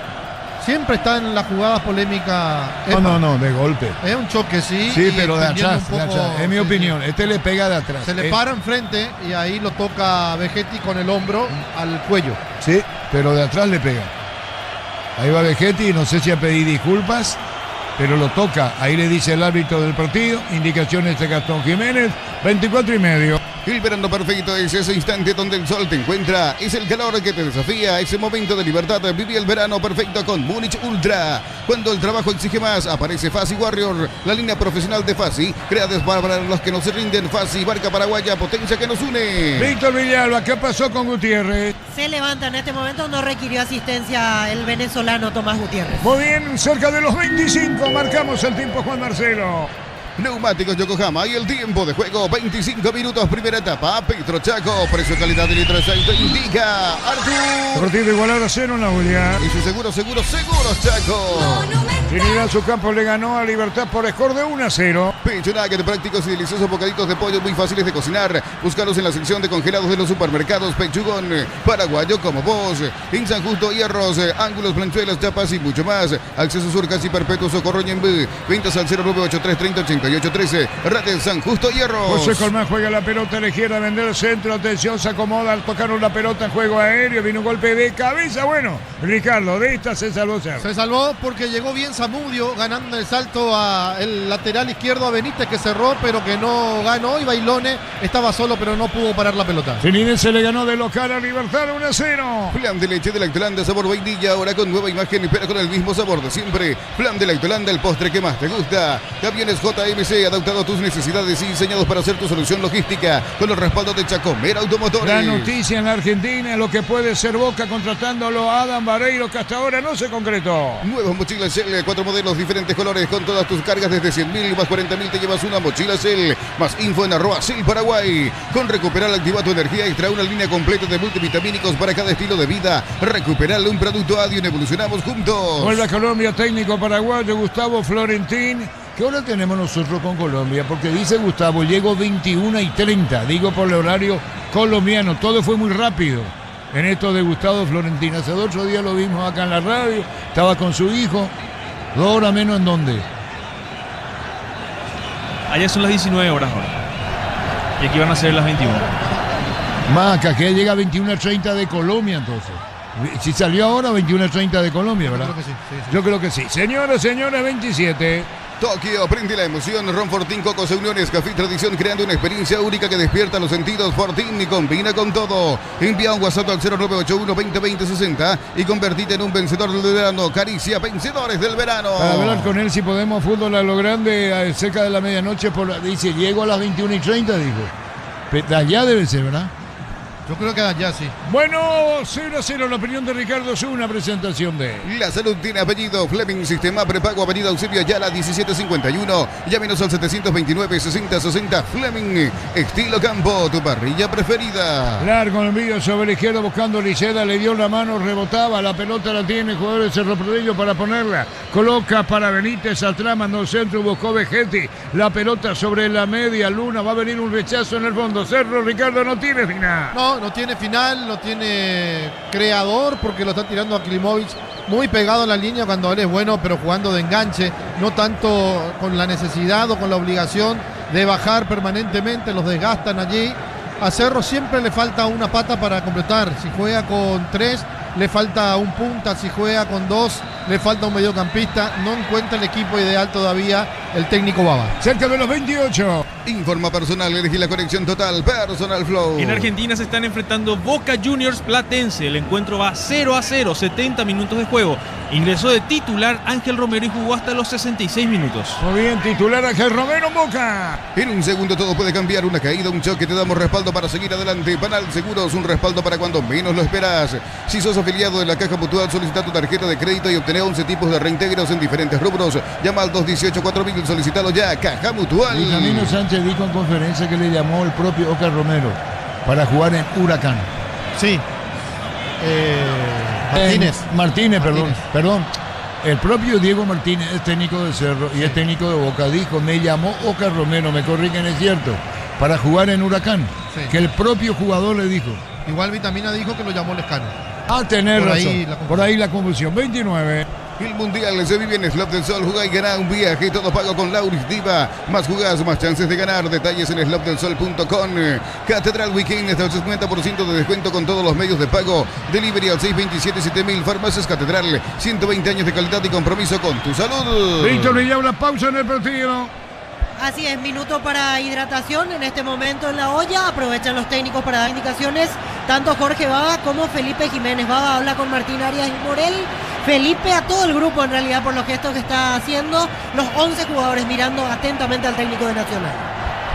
Siempre está en las jugadas polémicas. No, de golpe. Es un choque, sí. Sí, pero de atrás, es mi opinión. Este le pega de atrás. Se le para enfrente y ahí lo toca Vegetti con el hombro al cuello. Sí, pero de atrás le pega. Ahí va Vegetti, no sé si a pedir disculpas, pero lo toca. Ahí le dice el árbitro del partido, indicaciones de Gastón Jiménez, 24,5. El verano perfecto es ese instante donde el sol te encuentra, es el calor que te desafía, ese momento de libertad. Vive el verano perfecto con Múnich Ultra. Cuando el trabajo exige más, aparece Fasi Warrior, la línea profesional de Fasi, creada para los que no se rinden. Fasi, barca paraguaya, potencia que nos une. Víctor Villalba, ¿qué pasó con Gutiérrez? Se levanta en este momento, no requirió asistencia el venezolano Tomás Gutiérrez. Muy bien, cerca de los 25, marcamos el tiempo, Juan Marcelo. Neumáticos Yokohama y el tiempo de juego 25 minutos, primera etapa. Petro Chaco, precio calidad de litro aceite indica Artur. Partido igualar a 0 en la Julia. Y su seguro Chaco. Trinidad su campo le ganó a Libertad por score de 1-0. Pecho nugget, prácticos y deliciosos bocaditos de pollo muy fáciles de cocinar. Búscalos en la sección de congelados de los supermercados. Pechugón, paraguayo como vos. En San Justo, hierros, ángulos, planchuelas, chapas y mucho más. Acceso Sur, casi perpetuo, Socorro Ñembú. Ventas al 0983 30 88 13. Rate San Justo, hierros. José Colmán juega la pelota a la izquierda, vender centro, atención, se acomoda, tocaron la pelota en juego aéreo, vino un golpe de cabeza. Bueno, Ricardo, de esta se salvó. Se salvó porque llegó bien Zamudio, ganando el salto al lateral izquierdo a Benítez, que cerró, pero que no ganó, y Bailone estaba solo, pero no pudo parar la pelota. Fluminense le ganó de local a Libertad 1-0. Plan de leche de Lactolanda, sabor vainilla, ahora con nueva imagen, pero con el mismo sabor de siempre. Plan de Lactolanda, el postre que más te gusta. Camiones JMC, adaptado a tus necesidades y diseñados para hacer tu solución logística, con el respaldo de Chacomera Automotores. La noticia en la Argentina, lo que puede ser Boca contratándolo a Adam Vareiro, que hasta ahora no se concretó. Nuevas mochilas Shell, 4 modelos, diferentes colores, con todas tus cargas desde 100.000 más 40.000 te llevas una mochila Shell. Más info en @Shell Paraguay. Con Recuperal activa tu energía extra, una línea completa de multivitamínicos para cada estilo de vida. Recuperal, un producto Adion, evolucionamos juntos. Vuelve a Colombia, técnico paraguayo Gustavo Florentín. ¿Qué hora tenemos nosotros con Colombia? Porque dice Gustavo, llego 21:30, digo por el horario colombiano, todo fue muy rápido. en esto de Gustavo Florentín. Hace 8 días lo vimos acá en la radio, estaba con su hijo, 2 horas menos en dónde. Allá son las 19 horas ahora. Y aquí van a ser las 21. Maca, que llega a 21:30 de Colombia entonces. Si salió ahora, 21:30 de Colombia, ¿verdad? Yo creo que sí, sí. Yo creo que sí. Señoras, 27. Tokio, prende la emoción. Ron Fortín, Cocos Uniones, Café Tradición, creando una experiencia única que despierta los sentidos. Fortín y combina con todo. Envía un WhatsApp al 0981-2020-60 y convertite en un vencedor del verano. Caricia, vencedores del verano. Para hablar con él si podemos fútbol a lo grande, cerca de la medianoche, dice, llego a las 21:30, dijo. De allá debe ser, ¿verdad? Yo creo que allá sí. Bueno, 0-0 la opinión de Ricardo es una presentación de... La salud tiene apellido. Fleming, Sistema Prepago, Avenida Eusebio Ayala, 1751. Llámenos al 729-6060. Fleming, estilo campo, tu parrilla preferida. Largo envío sobre la izquierda buscando Liceda, le dio la mano, rebotaba, la pelota la tiene el jugador de Cerro Porteño para ponerla. Coloca para Benítez atrás, mandó el centro, buscó Vegetti. La pelota sobre la media luna, va a venir un rechazo en el fondo. Cerro, Ricardo, no tiene final. No tiene final, no tiene creador porque lo está tirando a Klimovic muy pegado a la línea cuando él es bueno, pero jugando de enganche, no tanto con la necesidad o con la obligación de bajar permanentemente, los desgastan allí. A Cerro siempre le falta una pata para completar. Si juega con 3, le falta un punta. Si juega con 2, le falta un mediocampista. No encuentra el equipo ideal todavía el técnico Baba. Cerca de los 28. Informa personal, elegí la conexión total, Personal Flow. En Argentina se están enfrentando Boca Juniors Platense. El encuentro va 0-0, 70 minutos de juego. Ingresó de titular Ángel Romero y jugó hasta los 66 minutos. Muy bien, titular Ángel Romero, Boca. En un segundo todo puede cambiar, una caída, un choque, te damos respaldo para seguir adelante. Panal Seguros, un respaldo para cuando menos lo esperas. Si sos afiliado de la Caja Mutual, solicita tu tarjeta de crédito y obtener 11 tipos de reintegros en diferentes rubros. Llama al 218-4000, solicitalo ya, Caja Mutual. Y Camilo Sánchez dijo en conferencia que le llamó el propio Oscar Romero para jugar en Huracán. Sí. Martínez. Perdón. El propio Diego Martínez es técnico de Cerro y es técnico de Boca. Dijo, me llamó Oscar Romero, me corrigen, es cierto, para jugar en Huracán. Sí. Que el propio jugador le dijo. Igual Vitamina dijo que lo llamó Lescano. Tener razón. Por ahí la confusión. 29. El Mundial se vive en Slot del Sol. Jugá y ganá un viaje. Todo pago con Lauris Diva. Más jugás, más chances de ganar. Detalles en slotdelsol.com. Catedral Weekend hasta el 50% de descuento con todos los medios de pago. Delivery al 627-7000. Farmacias Catedral. 120 años de calidad y compromiso con tu salud. Víctor, le lleva una pausa en el partido. Así es, minuto para hidratación en este momento en la olla. Aprovechan los técnicos para dar indicaciones. Tanto Jorge Baba como Felipe Jiménez. Baba habla con Martín Arias y Morel. Felipe a todo el grupo en realidad por los gestos que está haciendo. Los 11 jugadores mirando atentamente al técnico de Nacional.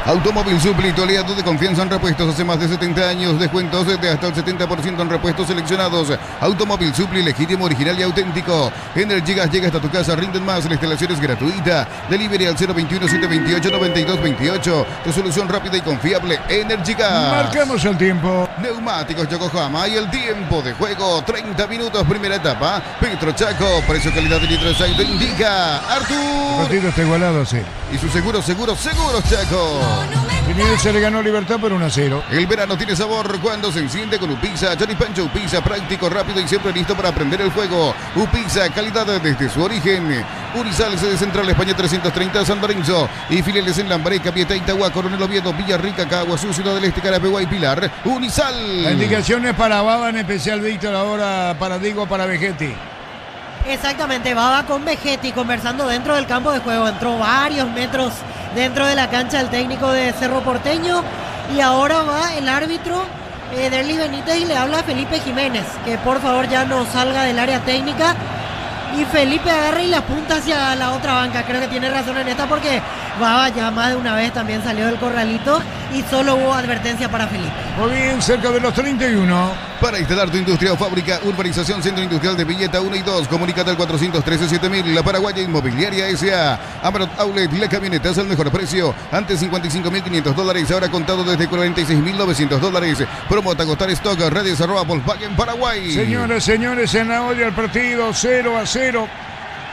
Automóvil Supli, tu aliado de confianza en repuestos. Hace más de 70 años, descuentos de hasta el 70% en repuestos seleccionados. Automóvil Supli, legítimo, original y auténtico. Energigas llega hasta tu casa, rinden más. La instalación es gratuita. Delivery al 021-728-9228. Tu solución rápida y confiable, Energigas. Marcamos el tiempo. Neumáticos Yokohama y el tiempo de juego, 30 minutos, primera etapa. Petro Chaco, precio, calidad de litro aceite indica Artur. El partido está igualado, sí. Y su seguros Chaco. Trinidad se le ganó Libertad por 1-0. El verano tiene sabor cuando se enciende con Upisa. Johnny Pancho Upisa, práctico, rápido y siempre listo para prender el fuego. Upisa, calidad desde su origen. Urizal, sede central, España 330, San Lorenzo. Y filiales en Lambaré, Capieta, Itagua, Coronel Oviedo, Villarrica, Caguazú, Ciudad del Este, Carapeguá y Pilar. Urizal. La indicación es para Baba, en especial Víctor, ahora para Diego, para Vegetti. Exactamente, Baba con Vegetti conversando dentro del campo de juego. Entró varios metros dentro de la cancha el técnico de Cerro Porteño. Y ahora va el árbitro Derlis Benítez y le habla a Felipe Jiménez, que por favor ya no salga del área técnica. Y Felipe agarra y la apunta hacia la otra banca. Creo que tiene razón en esta porque Baba ya más de una vez también salió del corralito y solo hubo advertencia para Felipe. Muy bien, cerca de los 31. Para instalar tu industria o fábrica, Urbanización Centro Industrial de Villeta 1 y 2. Comunícate al 413-7000. La Paraguaya Inmobiliaria S.A. Amarot Outlet, la camioneta al mejor precio. Antes $55.500, ahora contado desde $46.900. Promo hasta agotar stock. Redes @ Volkswagen Paraguay. Señores, en la olla el partido 0-0.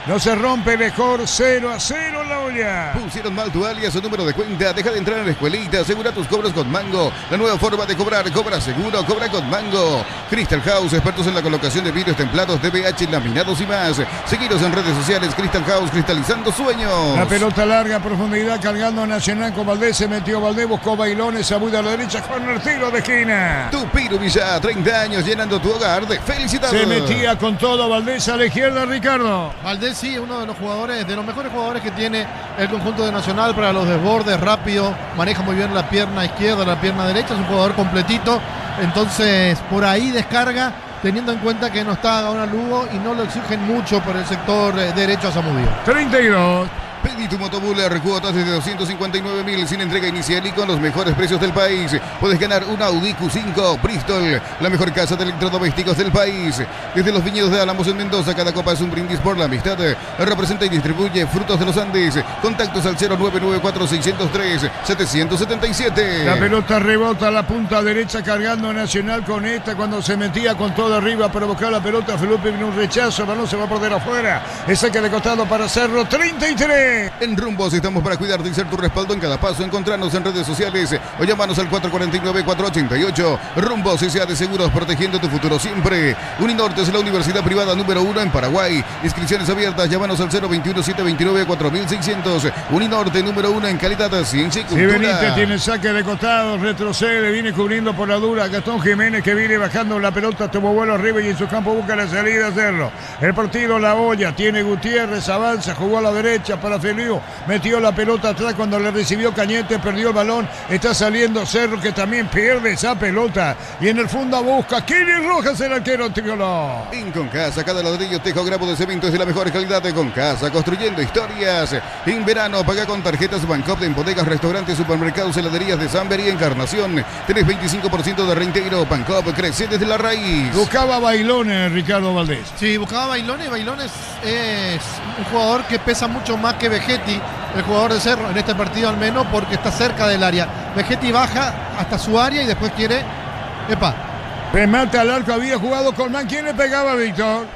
No se rompe, mejor 0-0 la olla. Pusieron mal tu alias o número de cuenta. Deja de entrar en la escuelita. Asegura tus cobros con Mango. La nueva forma de cobrar. Cobra seguro. Cobra con Mango. Crystal House. Expertos en la colocación de vidrios templados, DBH, laminados y más. Seguiros en redes sociales. Crystal House. Cristalizando sueños. La pelota larga, profundidad, cargando a Nacional con Valdés. Se metió Valdés. Buscó Bailones. Sabuda a la derecha con el tiro de esquina. Tupiru Villa. 30 años llenando tu hogar de felicidad. Se metía con todo Valdés a la izquierda, Ricardo. Valdés sí, uno de los jugadores, de los mejores jugadores que tiene el conjunto de Nacional para los desbordes, rápido, maneja muy bien la pierna izquierda, la pierna derecha, es un jugador completito, entonces por ahí descarga, teniendo en cuenta que no está Gaona Lugo y no lo exigen mucho por el sector derecho a Zamudio. 32. Pedí tu Motobuller, cuotas desde 259.000 sin entrega inicial y con los mejores precios del país. Puedes ganar un Audi Q5 Bristol, la mejor casa de electrodomésticos del país. Desde los viñedos de Álamos en Mendoza, cada copa es un brindis por la amistad. Representa y distribuye Frutos de los Andes. Contactos al 0994-603-777. La pelota rebota a la punta derecha, cargando Nacional con esta cuando se metía con todo arriba para buscar la pelota. Felipe vino un rechazo, el balón se va a perder afuera. Es saque de costado para Cerro. 33. En Rumbos estamos para cuidarte y ser tu respaldo en cada paso. Encontrarnos en redes sociales o llámanos al 449-488. Rumbos S.A. de Seguros, protegiendo tu futuro siempre. Uninorte es la universidad privada número 1 en Paraguay. Inscripciones abiertas, llámanos al 021-729-4600. Uninorte número 1 en calidad, ciencia y cultura. Si Benítez tiene saque de costado, retrocede, viene cubriendo por la dura. Gastón Jiménez que viene bajando la pelota, tomó vuelo arriba y en su campo busca la salida a Cerro. El partido La Olla, tiene Gutiérrez, avanza, jugó a la derecha para Feliu, metió la pelota atrás cuando le recibió Cañete, perdió el balón, está saliendo Cerro que también pierde esa pelota y en el fondo busca Kiri Rojas, el arquero tricolor. En Concasa, cada ladrillo, tejo, grabo de cemento es de la mejor calidad de Concasa, construyendo historias. En verano paga con tarjetas Bancop en bodegas, restaurantes, supermercados, heladerías de Samber y Encarnación. Tenés 25% de reintegro. Bancop crece desde la raíz. Buscaba Bailones, Ricardo Valdés. Sí, buscaba Bailones. Bailones es un jugador que pesa mucho más que Vegetti, el jugador de Cerro, en este partido al menos, porque está cerca del área. Vegetti baja hasta su área y después quiere... Remate al arco, había jugado Colmán. ¿Quién le pegaba, Víctor?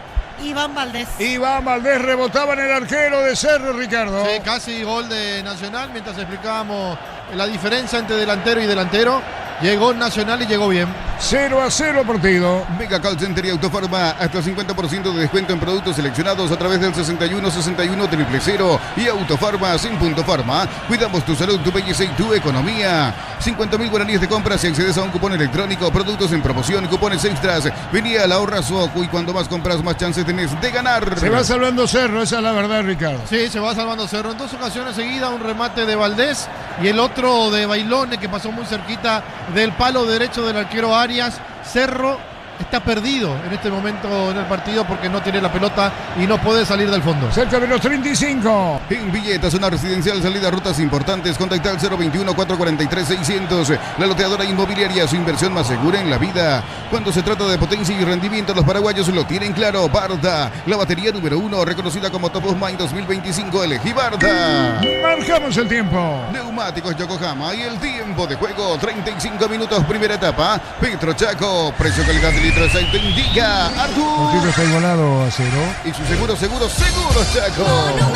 Iván Valdés. Iván Valdés rebotaba en el arquero de Cerro, Ricardo. Sí, casi gol de Nacional, mientras explicábamos la diferencia entre delantero y delantero. Llegó Nacional y llegó bien. 0-0 partido. Mega Call Center y Autofarma, hasta 50% de descuento en productos seleccionados a través del 61-61-000 y Autofarma sin punto farma. Cuidamos tu salud, tu belleza y tu economía. 50.000 guaraníes de compras si accedes a un cupón electrónico, productos en promoción, cupones extras. Vení a la Ahorra Soco y cuando más compras, más chances tenés de ganar. Se va salvando Cerro, esa es la verdad, Ricardo. Sí, se va salvando Cerro. En 2 ocasiones seguidas, un remate de Valdés y el otro de Bailones que pasó muy cerquita del palo derecho del arquero Arias. Cerro está perdido en este momento en el partido porque no tiene la pelota y no puede salir del fondo. Cerca de los 35. En Villeta, zona residencial, salida a rutas importantes. Contacta al 021-443-600. La loteadora inmobiliaria, su inversión más segura en la vida. Cuando se trata de potencia y rendimiento, los paraguayos lo tienen claro. Barda, la batería número 1, reconocida como Top of Mind 2025. Elegí Barda. Marcamos el tiempo. Neumáticos Yokohama y el tiempo de juego, 35 minutos, primera etapa. Petro Chaco, precio, calidad de litro de aceite indica El Artur. tiro está igualado a 0. Y su seguro Chaco.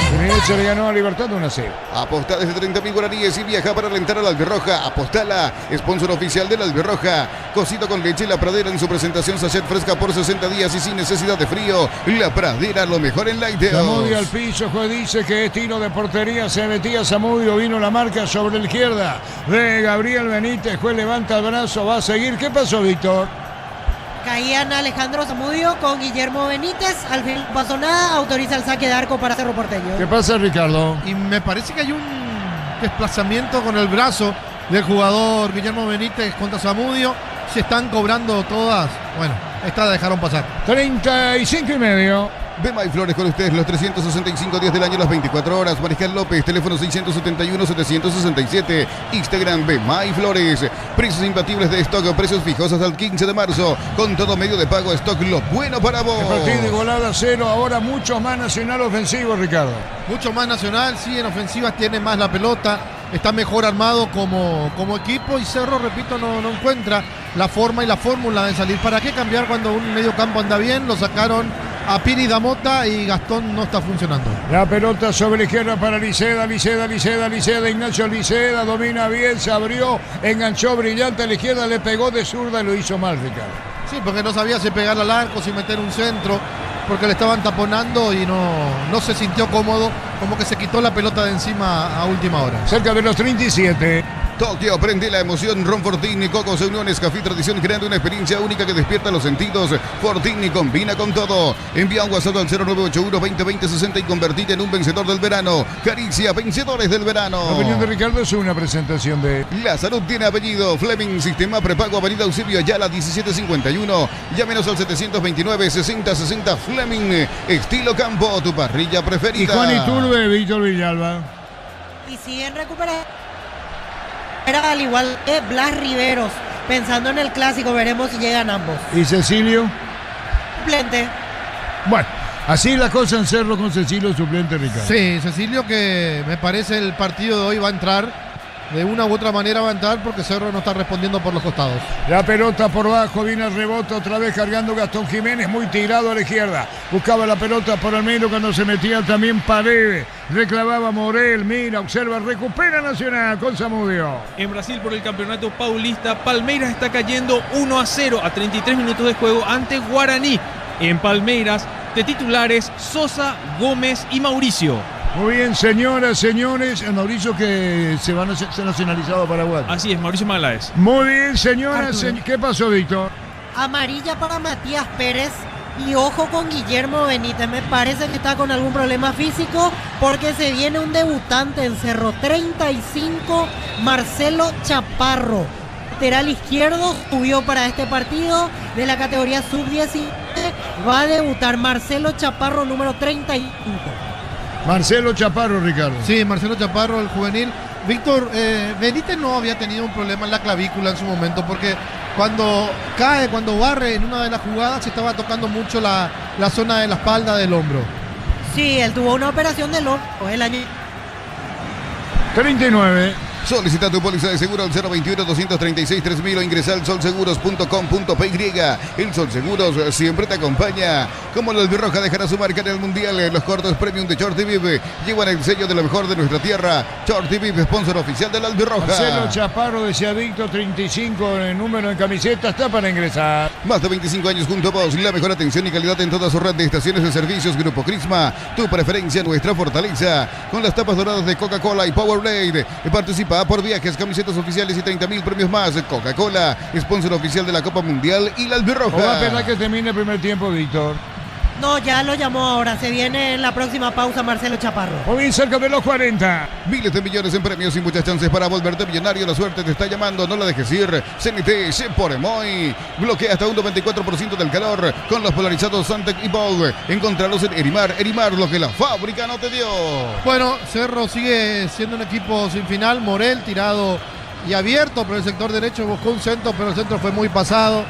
Fluminense le ganó a Libertad 1-0. Apostá desde 30.000 guaraníes y viaja para alentar a la Albirroja. Apostala, sponsor oficial de la Albirroja. Cocido con leche La Pradera en su presentación sachet fresca por 60 días y sin necesidad de frío. La Pradera, lo mejor en lácteos. Zamudio al piso, juez dice que es tiro de portería. Se metía Zamudio, vino la marca sobre la izquierda de Gabriel Benítez. Juez levanta el brazo, va a seguir. ¿Qué pasó, Víctor? Caían Alejandro Zamudio con Guillermo Benítez. Al fin no pasó nada. Autoriza el saque de arco para Cerro Porteño. ¿Qué pasa, Ricardo? Y me parece que hay un desplazamiento con el brazo del jugador Guillermo Benítez contra Zamudio. Se están cobrando todas. Bueno, esta la dejaron pasar. 35,5. Bemay Flores con ustedes los 365 días del año, las 24 horas. Mariscal López, teléfono 671-767. Instagram Bemay Flores. Precios imbatibles de stock, precios fijos hasta el 15 de marzo. Con todo medio de pago, stock, lo bueno para vos. El partido igualado a 0. Ahora mucho más Nacional ofensivo, Ricardo. Mucho más Nacional, sí, en ofensivas tiene más la pelota. Está mejor armado como equipo y Cerro, repito, no encuentra la forma y la fórmula de salir. ¿Para qué cambiar cuando un medio campo anda bien? Lo sacaron a Piri Damota y Gastón no está funcionando. La pelota sobre la izquierda para Liceda, Ignacio Liceda, domina bien, se abrió, enganchó brillante a la izquierda, le pegó de zurda y lo hizo mal, Ricardo. Sí, porque no sabía si pegar al arco, si meter un centro, porque le estaban taponando y no se sintió cómodo, como que se quitó la pelota de encima a última hora. Cerca de los 37. Tokio prende la emoción. Ron Fortini, Coco se unió en Café Tradición, creando una experiencia única que despierta los sentidos. Fortini combina con todo. Envía un WhatsApp al 0981-2020-60 y convertite en un vencedor del verano. Caricia, vencedores del verano. La opinión de Ricardo es una presentación de... La salud tiene apellido. Fleming, Sistema Prepago, Avenida Eusebio Ayala, 1751. Llámenos al 729-6060 Fleming. Estilo campo, tu parrilla preferida. Y Juan Iturbe, Víctor Villalba. Y siguen recuperando. Era al igual que Blas Riveros. Pensando en el clásico, veremos si llegan ambos. ¿Y Cecilio? Suplente. Bueno, así la cosa en Cerro con Cecilio, suplente, Ricardo. Sí, Cecilio, que me parece el partido de hoy va a entrar. De una u otra manera va a entrar porque Cerro no está respondiendo por los costados. La pelota por bajo, viene el rebote otra vez cargando Gastón Jiménez, muy tirado a la izquierda. Buscaba la pelota por el medio cuando se metía también Paredes. Reclamaba Morel, mira, observa, recupera Nacional con Zamudio. En Brasil, por el campeonato paulista, Palmeiras está cayendo 1-0 a 33 minutos de juego ante Guaraní. En Palmeiras, de titulares Sosa, Gómez y Mauricio. Muy bien, señoras, señores. El Mauricio que se ha nacionalizado Paraguay. Así es, Mauricio Magaláes. Muy bien, señoras. ¿Qué pasó, Víctor? Amarilla para Matías Pérez. Y ojo con Guillermo Benítez. Me parece que está con algún problema físico porque se viene un debutante en Cerro. 35, Marcelo Chaparro. Lateral izquierdo, subió para este partido de la categoría sub-17. Va a debutar Marcelo Chaparro, número 35. Marcelo Chaparro, Ricardo. Sí, Marcelo Chaparro, el juvenil. Víctor, Benítez no había tenido un problema en la clavícula en su momento porque cuando cae, cuando barre en una de las jugadas se estaba tocando mucho la zona de la espalda del hombro. Sí, él tuvo una operación del hombro el año 39. Solicita tu póliza de seguro al 021-236-3000 o ingresa al solseguros.com.py. El Sol Seguros siempre te acompaña. Como la albirroja dejará su marca en el Mundial, los cortos premium de Short TV llevan el sello de lo mejor de nuestra tierra. Short TV, sponsor oficial de la albirroja. Marcelo Chaparro, decía Víctor, 35 en el número en camiseta, está para ingresar. Más de 25 años junto a vos, la mejor atención y calidad en toda su red de estaciones de servicios. Grupo Crisma, tu preferencia, nuestra fortaleza. Con las tapas doradas de Coca-Cola y Powerade. Participa por viajes, camisetas oficiales y 30.000 premios más. Coca-Cola, sponsor oficial de la Copa Mundial y la albirroja. ¿O va a esperar que termine el primer tiempo, Víctor? No, ya lo llamó ahora. Se viene en la próxima pausa Marcelo Chaparro. Muy bien, cerca de los 40. Miles de millones en premios y muchas chances para volverte millonario. La suerte te está llamando, no la dejes ir. CNT, se por Emoy. Bloquea hasta un 94% del calor con los polarizados Santec y Bold. Encontralos en Erimar. Erimar, lo que la fábrica no te dio. Bueno, Cerro sigue siendo un equipo sin final. Morel tirado y abierto por el sector derecho. Buscó un centro, pero el centro fue muy pasado.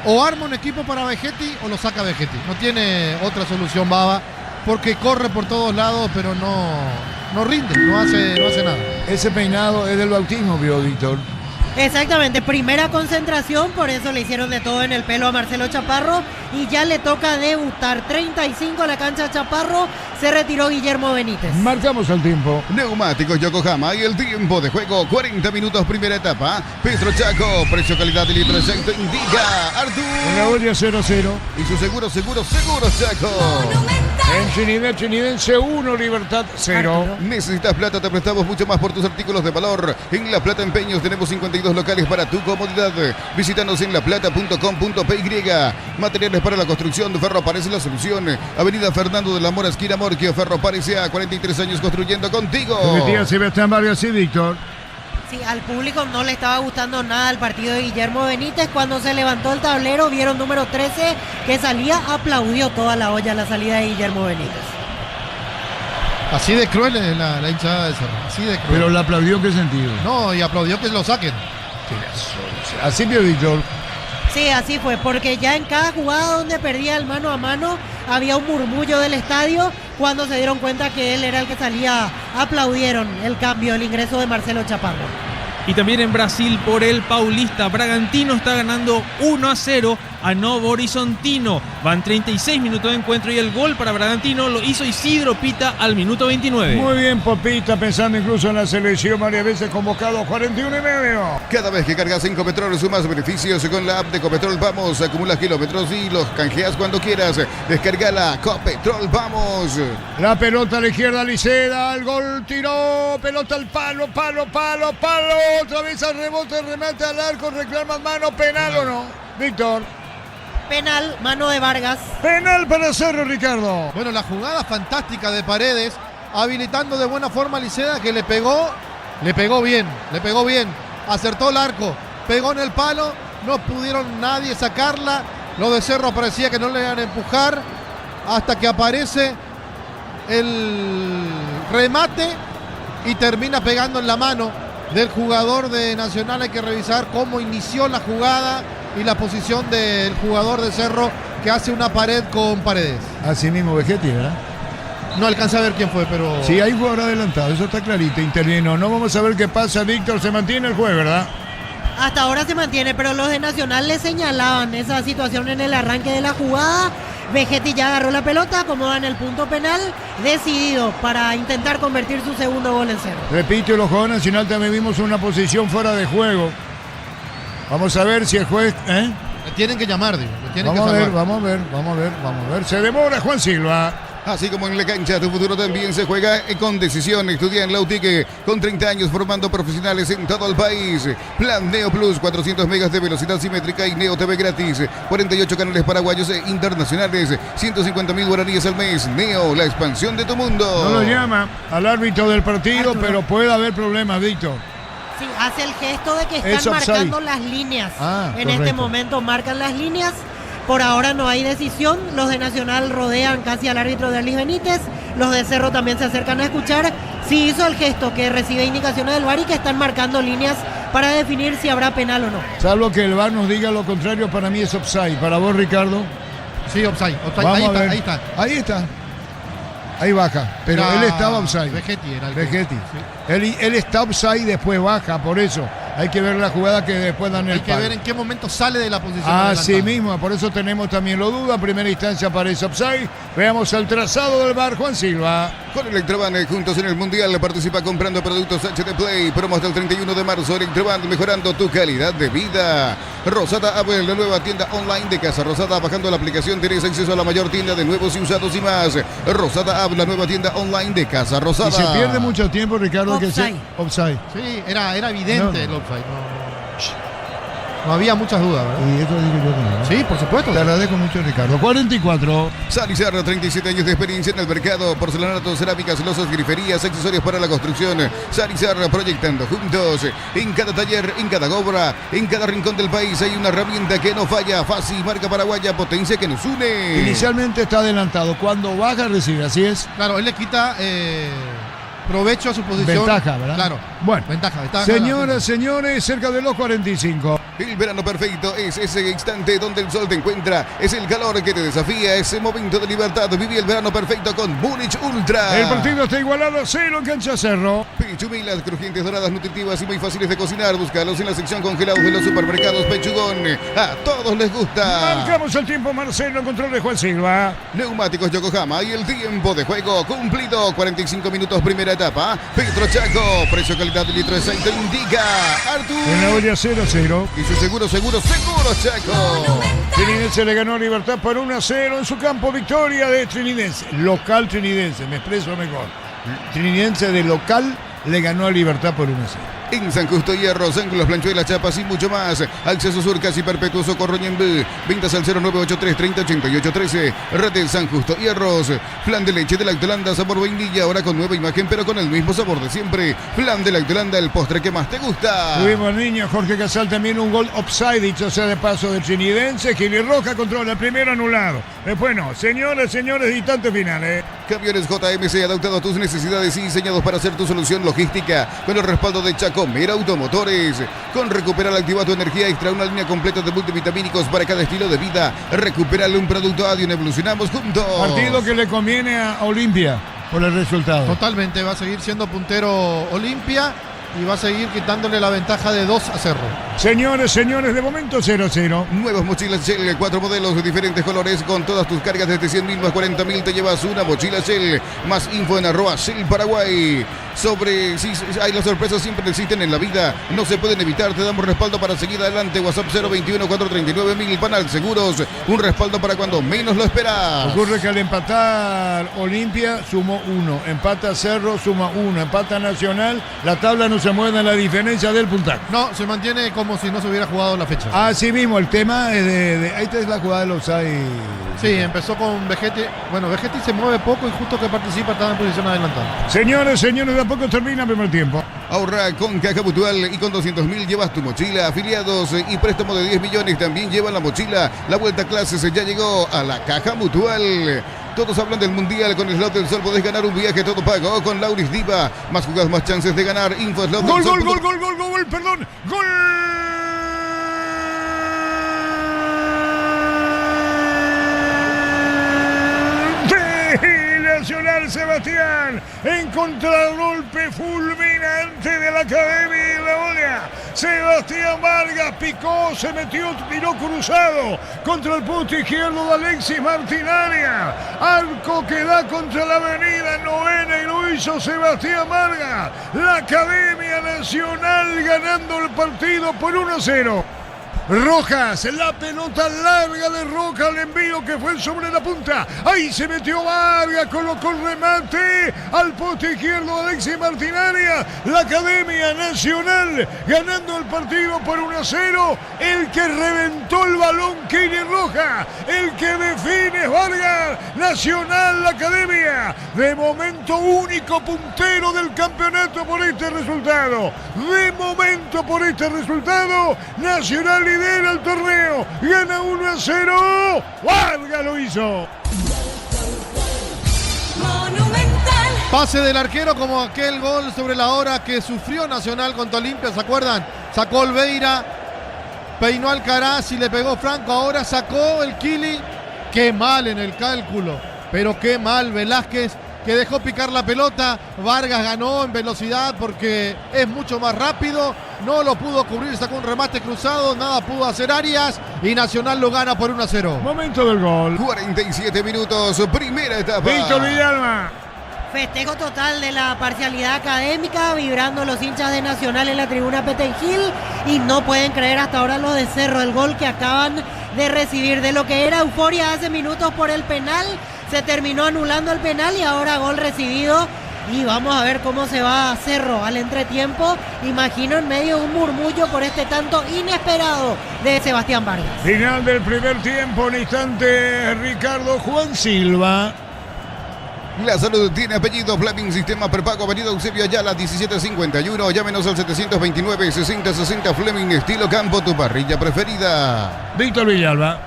O arma un equipo para Vegetti o lo saca Vegetti. No tiene otra solución Bava, porque corre por todos lados, pero no rinde, no hace nada. Ese peinado es del bautismo, vio Víctor. Exactamente, primera concentración, por eso le hicieron de todo en el pelo a Marcelo Chaparro y ya le toca debutar. 35 a la cancha Chaparro, se retiró Guillermo Benítez. Marcamos el tiempo. Neumáticos Yokohama y el tiempo de juego, 40 minutos primera etapa. Petro Chaco, precio, calidad y litro exacto indica Artur. En la olla 0-0. Y su seguro Chaco. En Chinidense 1, Libertad 0. Necesitas plata, te prestamos mucho más por tus artículos de valor. En La Plata Empeños tenemos 52 locales para tu comodidad. Visítanos en laplata.com.py. Materiales para la construcción, Ferro parece la solución. Avenida Fernando de la Mora, esquina Morquio. Ferro parece a 43 años construyendo contigo. Repetía Sebastián Barrio, así, Víctor. Sí, al público no le estaba gustando nada el partido de Guillermo Benítez. Cuando se levantó el tablero, vieron número 13 que salía, aplaudió toda la olla la salida de Guillermo Benítez. Así de cruel es la hinchada de Cerro, así de cruel. Pero la aplaudió, ¿en qué sentido? No, y aplaudió que lo saquen. Así vio Víctor. Sí, así fue, porque ya en cada jugada donde perdía el mano a mano había un murmullo del estadio. Cuando se dieron cuenta que él era el que salía, aplaudieron el cambio, el ingreso de Marcelo Chaparro. Y también en Brasil, por el Paulista, Bragantino está ganando 1-0 a Novo Horizontino. Van 36 minutos de encuentro y el gol para Bragantino lo hizo Isidro Pita al minuto 29. Muy bien, Popita, pensando incluso en la selección, varias veces convocado, 41 y medio. Cada vez que cargas en Copetrol sumas beneficios con la app de Copetrol Vamos. Acumulas kilómetros y los canjeas cuando quieras. Descargala, Copetrol Vamos. La pelota a la izquierda, Liceda, el gol, tiró, pelota al palo, otra vez al rebote, remate al arco, reclama mano, penal o no, Víctor. Penal, mano de Vargas. Penal para Cerro, Ricardo. Bueno, la jugada fantástica de Paredes, habilitando de buena forma a Liceda, que le pegó bien, acertó el arco, pegó en el palo, no pudieron nadie sacarla, lo de Cerro parecía que no le iban a empujar, hasta que aparece el remate y termina pegando en la mano del jugador de Nacional. Hay que revisar cómo inició la jugada y la posición del jugador de Cerro, que hace una pared con Paredes. Así mismo Vegetti, ¿verdad? No alcanza a ver quién fue, pero... Sí, hay jugador adelantado, eso está clarito, intervino. No vamos a ver qué pasa, Víctor, se mantiene el juez, ¿verdad? Hasta ahora se mantiene, pero los de Nacional le señalaban esa situación en el arranque de la jugada. Vegetti ya agarró la pelota, acomoda en el punto penal, decidido para intentar convertir su segundo gol en Cerro. Repito, los jugadores Nacional también vimos una posición fuera de juego. Vamos a ver si el juez... Le tienen que llamar, digo. Vamos a ver. Se demora Juan Silva. Así como en la cancha, tu futuro también se juega con decisión. Estudia en la UTIC con 30 años formando profesionales en todo el país. Plan Neo Plus, 400 megas de velocidad simétrica y Neo TV gratis. 48 canales paraguayos e internacionales. 150.000 guaraníes al mes. Neo, la expansión de tu mundo. No lo llama al árbitro del partido, Arturo. Pero puede haber problemas, Víctor. Sí, hace el gesto de que Es están offside. marcando las líneas. En Correcto. este momento marcan las líneas. Por ahora no hay decisión. Los de Nacional rodean casi al árbitro de Arlis Benítez. Los de Cerro también se acercan a escuchar. Sí hizo el gesto que recibe indicaciones del VAR y que están marcando líneas para definir si habrá penal o no. Salvo que el VAR nos diga lo contrario, para mí es offside. Para vos, Ricardo. Sí, offside. Vamos a ver. Ahí está. Ahí baja. Pero Era él estaba offside. Vegetti era el que- Vegetti. Sí. Él está offside y después baja, por eso. Hay que ver la jugada que después dan el Hay que palo. ver en qué momento sale de la posición Así adelantada. mismo, por eso tenemos también lo duda. Primera instancia parece offside. Veamos el trazado del VAR, Juan Silva. Con Electroban, juntos en el Mundial, participa comprando productos HD Play. Promo hasta el 31 de marzo. Electroban, mejorando tu calidad de vida. Rosada App, la nueva tienda online de Casa Rosada. Bajando la aplicación tienes acceso a la mayor tienda de nuevos y usados y más. Rosada App, la nueva tienda online de Casa Rosada. Y se pierde mucho tiempo, Ricardo, que se... Offside. Offside. Sí, era evidente No. el offside. No había muchas dudas, ¿verdad? Y eso digo yo también. Sí, por supuesto. Te agradezco mucho, Ricardo. 44. Salizar, 37 años de experiencia en el mercado. Porcelanatos, cerámicas, losas, griferías, accesorios para la construcción. Salizar, proyectando juntos. En cada taller, en cada obra, en cada rincón del país hay una herramienta que no falla. Fácil, marca paraguaya, potencia que nos une. Inicialmente está adelantado. Cuando baja, recibe. Así es. Claro, él le quita provecho a su posición. Ventaja, ¿verdad? Claro. Bueno. Ventaja. Señoras, señores, cerca de los 45. El verano perfecto es ese instante donde el sol te encuentra, es el calor que te desafía, ese momento de libertad. Viví el verano perfecto con Múnich Ultra. El partido está igualado a 0 en cancha Cerro. Pechumilas, crujientes, doradas, nutritivas y muy fáciles de cocinar. Búscalos en la sección congelados de los supermercados Pechugón. A todos les gusta. Marcamos el tiempo, Marcelo, control de Juan Silva. Neumáticos Yokohama y el tiempo de juego cumplido. 45 minutos primera etapa. Petro Chaco, precio calidad de litro de aceite indica En la Artur. olla 0-0. Y su seguro Chaco. Trinidense le ganó a Libertad por 1-0 en su campo. Victoria de Trinidense. Local Trinidense, me expreso mejor. Trinidense de local le ganó a Libertad por 1-0. En San Justo Hierros, ángulos, planchuelas, chapas y mucho más. Acceso Sur, casi perpetuo, Socorro Ñembú. Ventas al 0983 30 88 13. Red de San Justo Hierros. Flan de leche de Lactolanda, sabor vainilla, ahora con nueva imagen, pero con el mismo sabor de siempre. Flan de Lactolanda, el postre que más te gusta. Tuvimos niño Jorge Casal también un gol offside, dicho sea de paso de Trinidense. Gili Roja controla el primero anulado. Después no. Señores, instante final. Camiones JMC adaptado a tus necesidades y diseñados para ser tu solución logística. Con el respaldo de Chacomer Automotores. Con Recuperal activa tu energía extra, una línea completa de multivitamínicos para cada estilo de vida. Recuperale un producto Adion, evolucionamos juntos. Partido que le conviene a Olimpia por el resultado. Totalmente, va a seguir siendo puntero Olimpia y va a seguir quitándole la ventaja de 2-0. Señores, de momento 0-0. Nuevas mochilas Shell, 4 modelos de diferentes colores con todas tus cargas desde 100.000 más 40.000 te llevas una mochila Shell. Más info en @Shell Paraguay. Sobre si hay las sorpresas siempre existen en la vida, no se pueden evitar, te damos respaldo para seguir adelante. WhatsApp 021-439-1000. Panal Seguros, un respaldo para cuando menos lo esperas. Ocurre que al empatar Olimpia sumó 1, empata Cerro suma 1, empata Nacional, la tabla no se mueve en la diferencia del puntaje. No, se mantiene como si no se hubiera jugado la fecha. Así mismo, el tema es ahí está la jugada de los hay. Sí, empezó con Vegetti. Bueno, Vegetti se mueve poco y justo que participa estaba en posición adelantada. Señores, de a poco termina el primer tiempo. Ahorra con Caja Mutual y con 200.000 llevas tu mochila. Afiliados y préstamo de 10 millones también llevan la mochila. La vuelta a clases ya llegó a la Caja Mutual. Todos hablan del Mundial. Con Slot del Sol podés ganar un viaje todo pago. Con Lauris Diva, más jugás, más chances de ganar. Info Slot del Sol. Gol. Nacional Sebastián en contragolpe fulminante de la Academia de la Olla. Sebastián Vargas picó, se metió, tiró cruzado contra el poste izquierdo de Alexis Martinaria. Arco que da contra la avenida Novena y lo hizo Sebastián Vargas. La Academia Nacional ganando el partido por 1-0. Rojas, la pelota larga de Rojas, el envío que fue sobre la punta. Ahí se metió Vargas, colocó el remate al poste izquierdo de Alexis Martinaria. La Academia Nacional ganando el partido por 1-0. El que reventó el balón, Kini Rojas. El que define Vargas. Nacional, la Academia. De momento único puntero del campeonato por este resultado. Nacional lidera el torneo, gana 1-0, Vargas lo hizo. Monumental. Pase del arquero como aquel gol sobre la hora que sufrió Nacional contra Olimpia, ¿se acuerdan? Sacó Olveira, peinó Alcaraz y le pegó Franco, ahora sacó el Kili. Qué mal en el cálculo, pero qué mal Velázquez, que dejó picar la pelota. Vargas ganó en velocidad porque es mucho más rápido, no lo pudo cubrir, sacó un remate cruzado, nada pudo hacer Arias y Nacional lo gana por 1-0. Momento del gol. 47 minutos, primera etapa. Víctor Villalba. Festejo total de la parcialidad académica, vibrando los hinchas de Nacional en la tribuna Petengil y no pueden creer hasta ahora los de Cerro, el gol que acaban de recibir. De lo que era euforia hace minutos por el penal, se terminó anulando el penal y ahora gol recibido. Y vamos a ver cómo se va Cerro al entretiempo. Imagino en medio de un murmullo por este tanto inesperado de Sebastián Vargas. Final del primer tiempo, un instante, Ricardo Juan Silva. La Salud tiene apellido Fleming, sistema prepago, avenida Eusebio Ayala 1751, llámenos al 729-6060 Fleming, estilo campo, tu parrilla preferida. Víctor Villalba.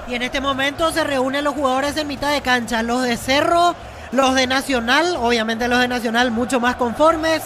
Y en este momento se reúnen los jugadores en mitad de cancha, los de Cerro, los de Nacional, obviamente los de Nacional mucho más conformes,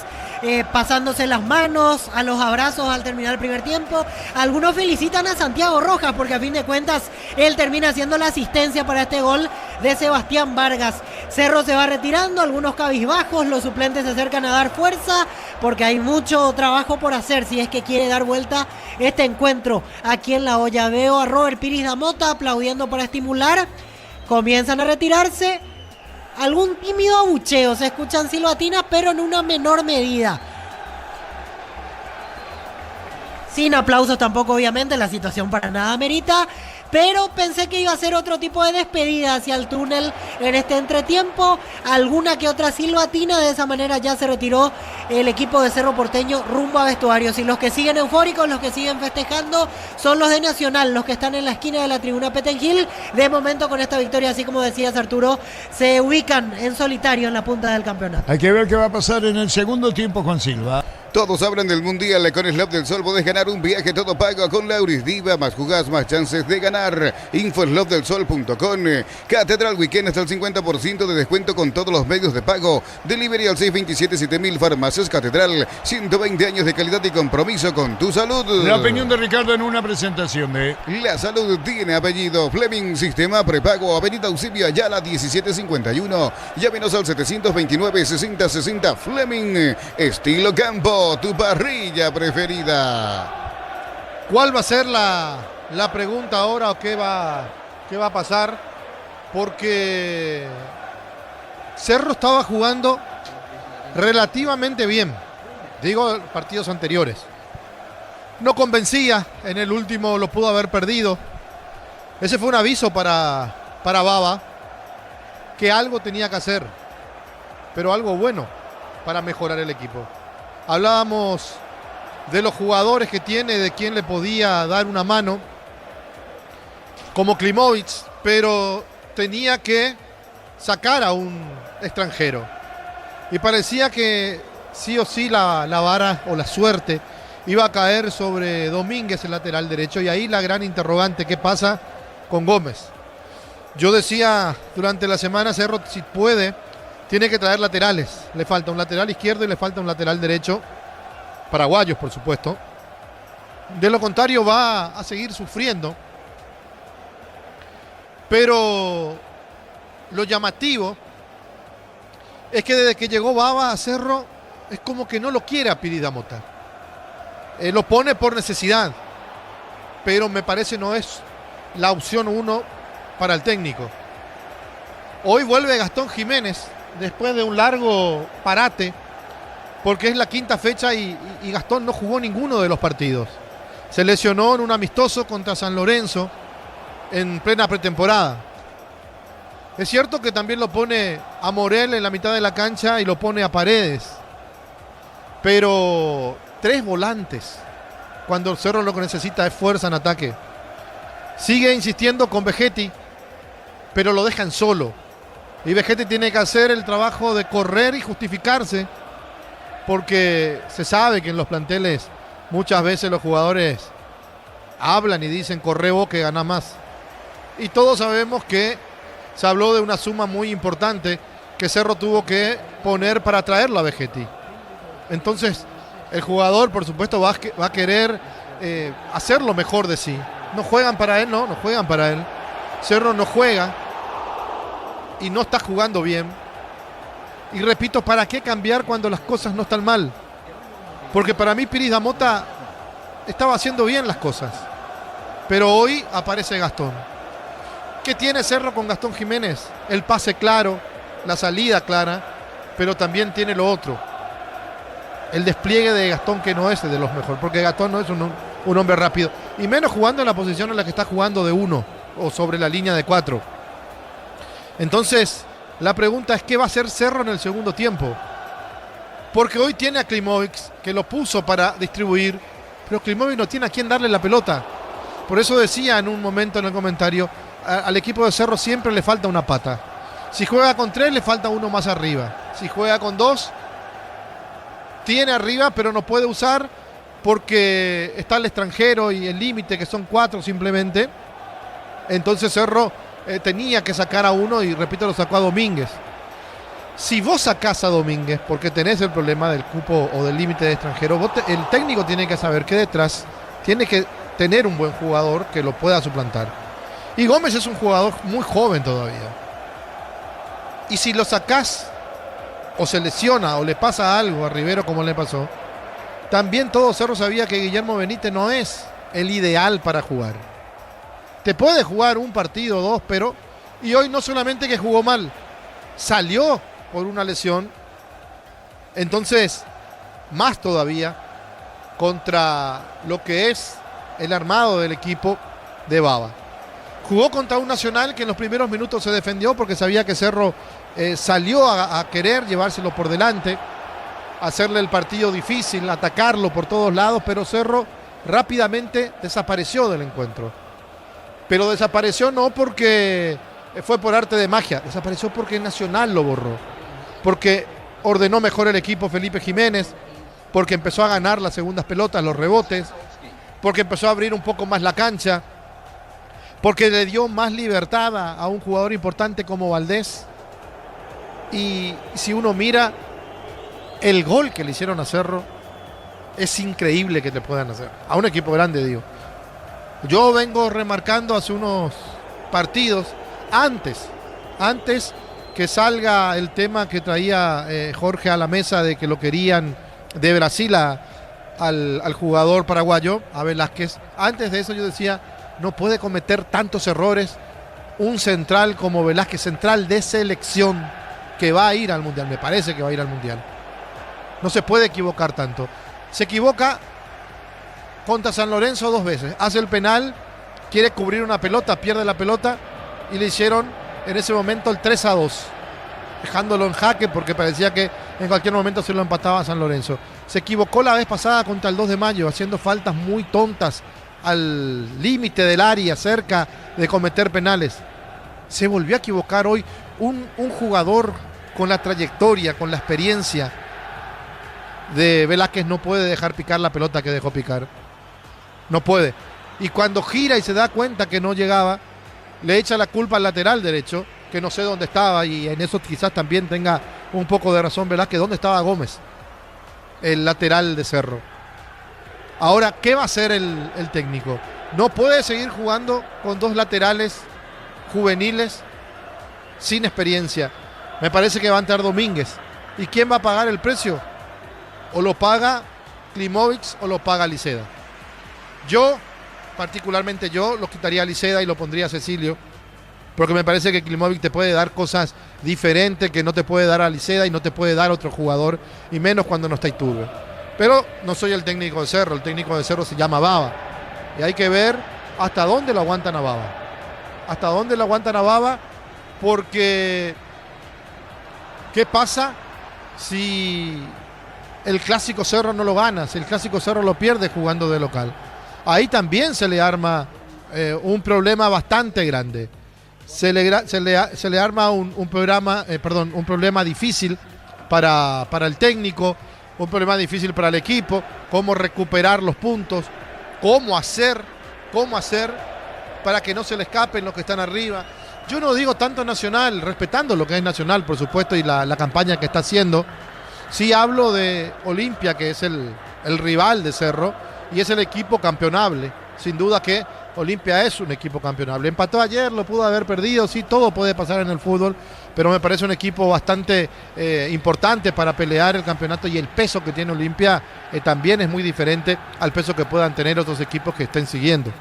pasándose las manos, a los abrazos al terminar el primer tiempo. Algunos felicitan a Santiago Rojas porque a fin de cuentas él termina haciendo la asistencia para este gol de Sebastián Vargas. Cerro se va retirando, algunos cabizbajos, los suplentes se acercan a dar fuerza porque hay mucho trabajo por hacer si es que quiere dar vuelta este encuentro aquí en La Olla. Veo a Robert Piris Damota aplaudiendo para estimular, comienzan a retirarse. Algún tímido abucheo, se escuchan silbatinas, pero en una menor medida. Sin aplausos tampoco, obviamente, la situación para nada amerita. Pero pensé que iba a ser otro tipo de despedida hacia el túnel en este entretiempo. Alguna que otra silbatina, de esa manera ya se retiró el equipo de Cerro Porteño rumbo a vestuarios. Y los que siguen eufóricos, los que siguen festejando, son los de Nacional, los que están en la esquina de la tribuna Petengil. De momento con esta victoria, así como decías Arturo, se ubican en solitario en la punta del campeonato. Hay que ver qué va a pasar en el segundo tiempo, Juan Silva. Todos hablan del Mundial. Con Slot del Sol podés ganar un viaje todo pago con Lauris Diva. Más jugás, más chances de ganar. Info slotdelsol.com. Catedral Weekend hasta el 50% de descuento con todos los medios de pago. Delivery al 627-7000. Farmacias Catedral. 120 años de calidad y compromiso con tu salud. La opinión de Ricardo en una presentación de... La Salud tiene apellido Fleming, sistema prepago, avenida Eusebio Ayala 1751. Llámenos al 729-6060 Fleming, estilo campo, tu parrilla preferida. ¿Cuál va a ser la pregunta ahora o qué va a pasar? Porque Cerro estaba jugando relativamente bien, digo partidos anteriores. No convencía, en el último lo pudo haber perdido. Ese fue un aviso para Baba, que algo tenía que hacer, pero algo bueno para mejorar el equipo. Hablábamos de los jugadores que tiene, de quién le podía dar una mano, como Klimovic, pero tenía que sacar a un extranjero. Y parecía que sí o sí la vara o la suerte iba a caer sobre Domínguez, el lateral derecho, y ahí la gran interrogante, ¿qué pasa con Gómez? Yo decía durante la semana, Cerro, si puede, tiene que traer laterales. Le falta un lateral izquierdo y le falta un lateral derecho. Paraguayos, por supuesto. De lo contrario, va a seguir sufriendo. Pero lo llamativo es que desde que llegó Baba a Cerro, es como que no lo quiere a Piri Damota. Lo pone por necesidad, pero me parece no es la opción 1 para el técnico. Hoy vuelve Gastón Jiménez después de un largo parate, porque es la quinta fecha y Gastón no jugó ninguno de los partidos. Se lesionó en un amistoso contra San Lorenzo en plena pretemporada. Es cierto que también lo pone a Morel en la mitad de la cancha y lo pone a Paredes, pero 3 volantes cuando el Cerro lo que necesita es fuerza en ataque. Sigue insistiendo con Vegetti, pero lo dejan solo. Y Vegetti tiene que hacer el trabajo de correr y justificarse, porque se sabe que en los planteles muchas veces los jugadores hablan y dicen corre vos que gana más. Y todos sabemos que se habló de una suma muy importante que Cerro tuvo que poner para traerlo a Vegetti. Entonces el jugador, por supuesto, va a querer hacer lo mejor de sí. No juegan para él, no juegan para él. Cerro no juega y no está jugando bien. Y repito, ¿para qué cambiar cuando las cosas no están mal? Porque para mí Piri Damota estaba haciendo bien las cosas. Pero hoy aparece Gastón. ¿Qué tiene Cerro con Gastón Jiménez? El pase claro, la salida clara, pero también tiene lo otro. El despliegue de Gastón, que no es de los mejores, porque Gastón no es un hombre rápido. Y menos jugando en la posición en la que está jugando de 1 o sobre la línea de 4. Entonces, la pregunta es ¿qué va a hacer Cerro en el segundo tiempo? Porque hoy tiene a Klimovic, que lo puso para distribuir, pero Klimovic no tiene a quién darle la pelota. Por eso decía en un momento en el comentario, al equipo de Cerro siempre le falta una pata. Si juega con 3, le falta uno más arriba. Si juega con 2, tiene arriba, pero no puede usar porque está el extranjero y el límite, que son 4 simplemente. Entonces Cerro tenía que sacar a uno y, repito, lo sacó a Domínguez. Si vos sacás a Domínguez porque tenés el problema del cupo o del límite de extranjero, el técnico tiene que saber que detrás tiene que tener un buen jugador que lo pueda suplantar. Y Gómez es un jugador muy joven todavía. Y si lo sacás o se lesiona o le pasa algo a Rivero como le pasó, también todo Cerro sabía que Guillermo Benítez no es el ideal para jugar. Te puede jugar un partido o 2, pero... Y hoy no solamente que jugó mal, salió por una lesión. Entonces, más todavía contra lo que es el armado del equipo de Baba. Jugó contra un Nacional que en los primeros minutos se defendió porque sabía que Cerro salió a querer llevárselo por delante, hacerle el partido difícil, atacarlo por todos lados, pero Cerro rápidamente desapareció del encuentro. Pero desapareció no porque fue por arte de magia, desapareció porque Nacional lo borró, porque ordenó mejor el equipo Felipe Jiménez, porque empezó a ganar las segundas pelotas, los rebotes, porque empezó a abrir un poco más la cancha, porque le dio más libertad a un jugador importante como Valdés. Y si uno mira el gol que le hicieron a Cerro, es increíble que te puedan hacer. A un equipo grande, digo. Yo vengo remarcando hace unos partidos, antes que salga el tema que traía Jorge a la mesa de que lo querían de Brasil a al jugador paraguayo, a Velázquez. Antes de eso yo decía, no puede cometer tantos errores un central como Velázquez, central de selección que va a ir al Mundial, me parece que va a ir al Mundial. No se puede equivocar tanto. Se equivoca contra San Lorenzo 2 veces. Hace el penal, quiere cubrir una pelota, pierde la pelota y le hicieron en ese momento el 3-2, dejándolo en jaque porque parecía que en cualquier momento se lo empataba San Lorenzo. Se equivocó la vez pasada contra el 2 de mayo, haciendo faltas muy tontas al límite del área, cerca de cometer penales. Se volvió a equivocar hoy. Un jugador con la trayectoria, con la experiencia de Velázquez no puede dejar picar la pelota que dejó picar. No puede. Y cuando gira y se da cuenta que no llegaba, le echa la culpa al lateral derecho, que no sé dónde estaba, y en eso quizás también tenga un poco de razón Velázquez. ¿Dónde estaba Gómez? El lateral de Cerro. Ahora, ¿qué va a hacer el técnico? No puede seguir jugando con 2 laterales juveniles sin experiencia. Me parece que va a entrar Domínguez. ¿Y quién va a pagar el precio? O lo paga Klimovic o lo paga Liceda. Yo, particularmente yo, lo quitaría a Liceda y lo pondría a Cecilio, porque me parece que Klimovic te puede dar cosas diferentes que no te puede dar a Liceda y no te puede dar otro jugador, y menos cuando no está Iturbe. Pero no soy el técnico de Cerro, el técnico de Cerro se llama Bava, y hay que ver hasta dónde lo aguantan a Bava. Hasta dónde lo aguantan a Bava, porque ¿qué pasa si el clásico Cerro no lo gana? Si el clásico Cerro lo pierde jugando de local. Ahí también se le arma un problema bastante grande. Se le arma un problema difícil para el técnico, un problema difícil para el equipo, cómo recuperar los puntos, cómo hacer para que no se le escapen los que están arriba. Yo no digo tanto Nacional, respetando lo que es Nacional, por supuesto, y la campaña que está haciendo. Sí hablo de Olimpia, que es el rival de Cerro, y es el equipo campeonable. Sin duda que Olimpia es un equipo campeonable. Empató ayer, lo pudo haber perdido, sí, todo puede pasar en el fútbol, pero me parece un equipo bastante importante para pelear el campeonato, y el peso que tiene Olimpia también es muy diferente al peso que puedan tener otros equipos que estén siguiendo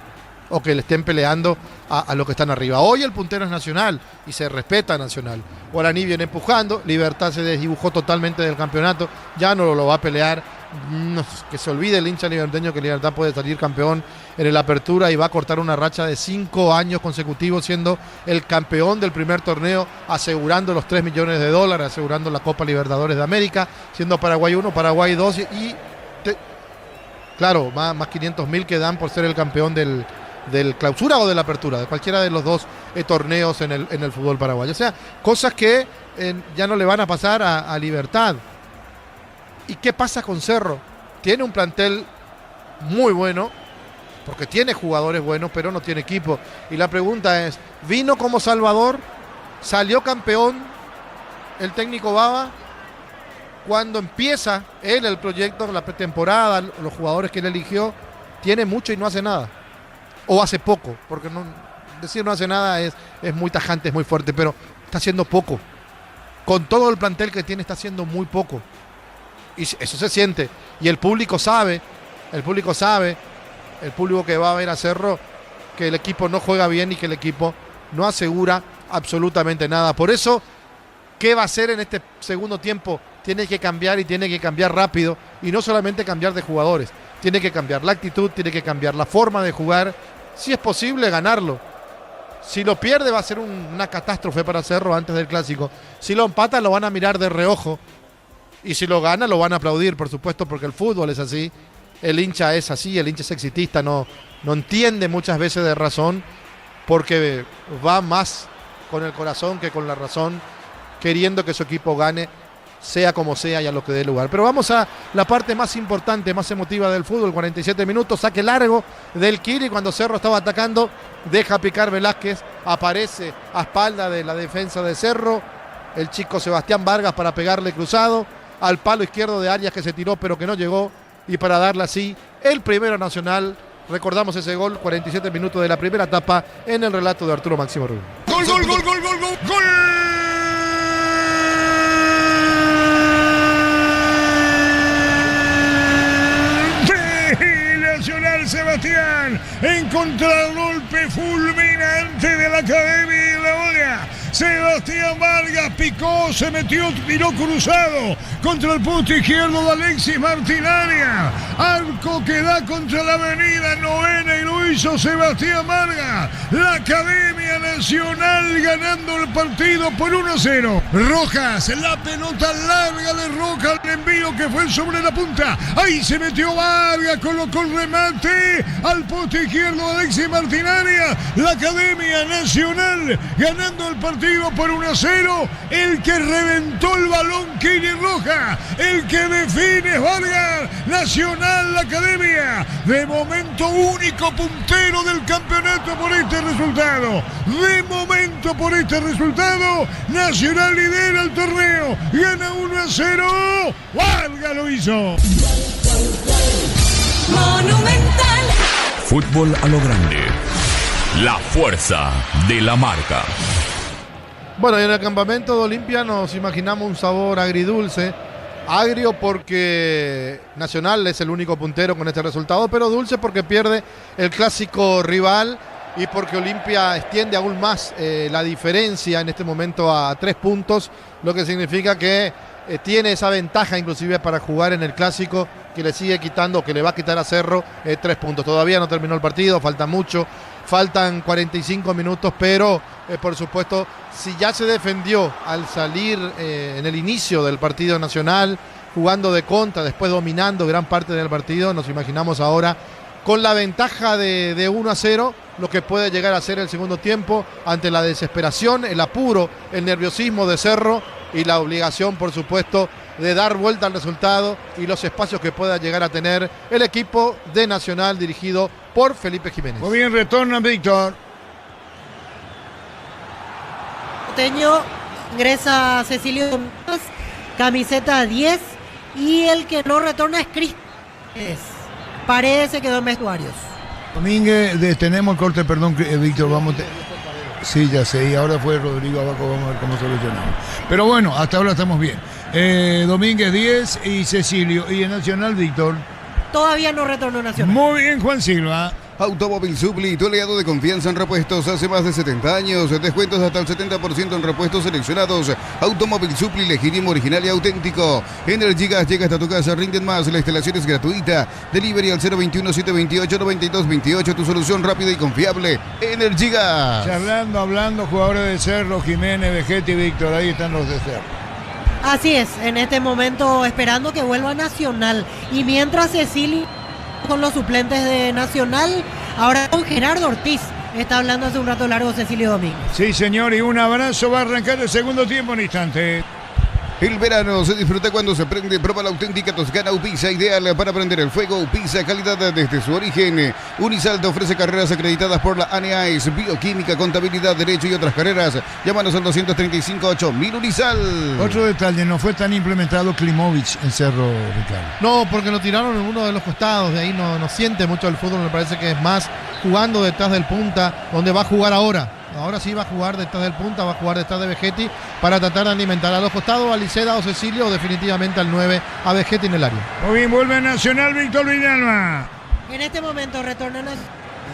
o que le estén peleando a los que están arriba. Hoy el puntero es Nacional y se respeta a Nacional. Guaraní viene empujando, Libertad se desdibujó totalmente del campeonato, ya no lo va a pelear. No, que se olvide el hincha liberteño que Libertad puede salir campeón en el Apertura y va a cortar una racha de 5 años consecutivos siendo el campeón del primer torneo, asegurando los $3 millones, asegurando la Copa Libertadores de América, siendo Paraguay 1, Paraguay 2 y claro, más 500.000 que dan por ser el campeón del Clausura o de la Apertura, de cualquiera de los dos torneos en el fútbol paraguayo. O sea, cosas que ya no le van a pasar a Libertad. ¿Y qué pasa con Cerro? Tiene un plantel muy bueno, porque tiene jugadores buenos, pero no tiene equipo. Y la pregunta es, ¿vino como Salvador? ¿Salió campeón el técnico Bava? Cuando empieza él el proyecto, la pretemporada, los jugadores que él eligió, tiene mucho y no hace nada. O hace poco, porque decir no hace nada es muy tajante, es muy fuerte, pero está haciendo poco. Con todo el plantel que tiene está haciendo muy poco. Y eso se siente. Y el público sabe, el público que va a ver a Cerro, que el equipo no juega bien y que el equipo no asegura absolutamente nada. Por eso, ¿qué va a hacer en este segundo tiempo? Tiene que cambiar y tiene que cambiar rápido. Y no solamente cambiar de jugadores. Tiene que cambiar la actitud, tiene que cambiar la forma de jugar. Si es posible, ganarlo. Si lo pierde va a ser una catástrofe para Cerro antes del clásico. Si lo empata lo van a mirar de reojo. Y si lo gana lo van a aplaudir, por supuesto, porque el fútbol es así. El hincha es así, el hincha es exitista, no entiende muchas veces de razón, porque va más con el corazón que con la razón, queriendo que su equipo gane, sea como sea y a lo que dé lugar. Pero vamos a la parte más importante, más emotiva del fútbol. 47 minutos, saque largo del Kiri cuando Cerro estaba atacando, deja picar Velázquez, aparece a espalda de la defensa de Cerro, el chico Sebastián Vargas para pegarle cruzado al palo izquierdo de Arias, que se tiró pero que no llegó, y para darle así el primero Nacional. Recordamos ese gol, 47 minutos de la primera etapa, en el relato de Arturo Máximo Rubio. ¡Gol, gol, gol, gol, gol, gol! ¡Gol! Nacional en contragolpe fulminante de la Academia de la Olla. Sebastián Vargas picó, se metió, tiró cruzado contra el poste izquierdo de Alexis Martinaria. Arco que da contra la avenida Novena y lo hizo Sebastián Vargas. La Academia Nacional ganando el partido por 1-0. Rojas, la pelota larga de Rojas, el envío que fue sobre la punta. Ahí se metió Vargas, colocó el remate al poste izquierdo de Alexis Martinaria. La Academia Nacional ganando el partido por 1-0. El que reventó el balón, Kini Roja. El que define es Vargas. Nacional, la Academia. De momento único puntero del campeonato por este resultado. De momento por este resultado, Nacional lidera el torneo. Gana 1-0. Vargas lo hizo. Monumental. Fútbol a lo grande. La fuerza de la marca. Bueno, y en el campamento de Olimpia nos imaginamos un sabor agridulce. Agrio porque Nacional es el único puntero con este resultado, pero dulce porque pierde el clásico rival y porque Olimpia extiende aún más la diferencia en este momento a 3 puntos, lo que significa que tiene esa ventaja inclusive para jugar en el clásico, que le sigue quitando, que le va a quitar a Cerro 3 puntos. Todavía no terminó el partido, falta mucho, faltan 45 minutos, pero por supuesto, si ya se defendió al salir en el inicio del partido Nacional, jugando de contra, después dominando gran parte del partido, nos imaginamos ahora con la ventaja de 1-0, lo que puede llegar a ser el segundo tiempo ante la desesperación, el apuro, el nerviosismo de Cerro y la obligación, por supuesto, de dar vuelta al resultado y los espacios que pueda llegar a tener el equipo de Nacional dirigido por Felipe Jiménez. Muy bien, retorna Víctor. Porteño, ingresa Cecilio Domínguez, camiseta 10, y el que no retorna es Cristian. Paredes se quedó en vestuarios. Domínguez, tenemos el corte, perdón, Víctor, vamos. Sí, ya sé, y ahora fue Rodrigo abajo, vamos a ver cómo solucionamos. Pero bueno, hasta ahora estamos bien. Domínguez 10 y Cecilio. Y en Nacional, Víctor. Todavía no retornó Nacional. Muy bien, Juan Silva. Automóvil Supli, tu aliado de confianza en repuestos hace más de 70 años. Descuentos hasta el 70% en repuestos seleccionados. Automóvil Supli, legítimo, original y auténtico. Energigas llega hasta tu casa, rinden más. La instalación es gratuita. Delivery al 021-728-9228. Tu solución rápida y confiable. Energigas. Hablando, jugadores de Cerro, Jiménez, Vegetti, Víctor. Ahí están los de Cerro. Así es, en este momento esperando que vuelva Nacional. Y mientras Cecilio con los suplentes de Nacional, ahora con Gerardo Ortiz. Está hablando hace un rato largo Cecilio Domínguez. Sí, señor, y un abrazo. Va a arrancar el segundo tiempo en instante. El verano se disfruta cuando se prende. Prueba la auténtica Toscana Upisa, ideal para prender el fuego. Upisa, calidad desde su origen. Unisal te ofrece carreras acreditadas por la ANEAES, bioquímica, contabilidad, derecho y otras carreras. Llámanos al 235-8000 Unisal. Otro detalle, no fue tan implementado Klimovic en Cerro, Ricardo. No, porque lo tiraron en uno de los costados, de ahí no siente mucho el fútbol, me parece que es más jugando detrás del punta, donde va a jugar ahora. Ahora sí va a jugar detrás del punta, va a jugar detrás de Vegetti para tratar de alimentar a los costados, a Liceda o Cecilio, o definitivamente al 9 a Vegetti en el área. Muy bien, vuelve Nacional, Víctor Villalba. En este momento retornan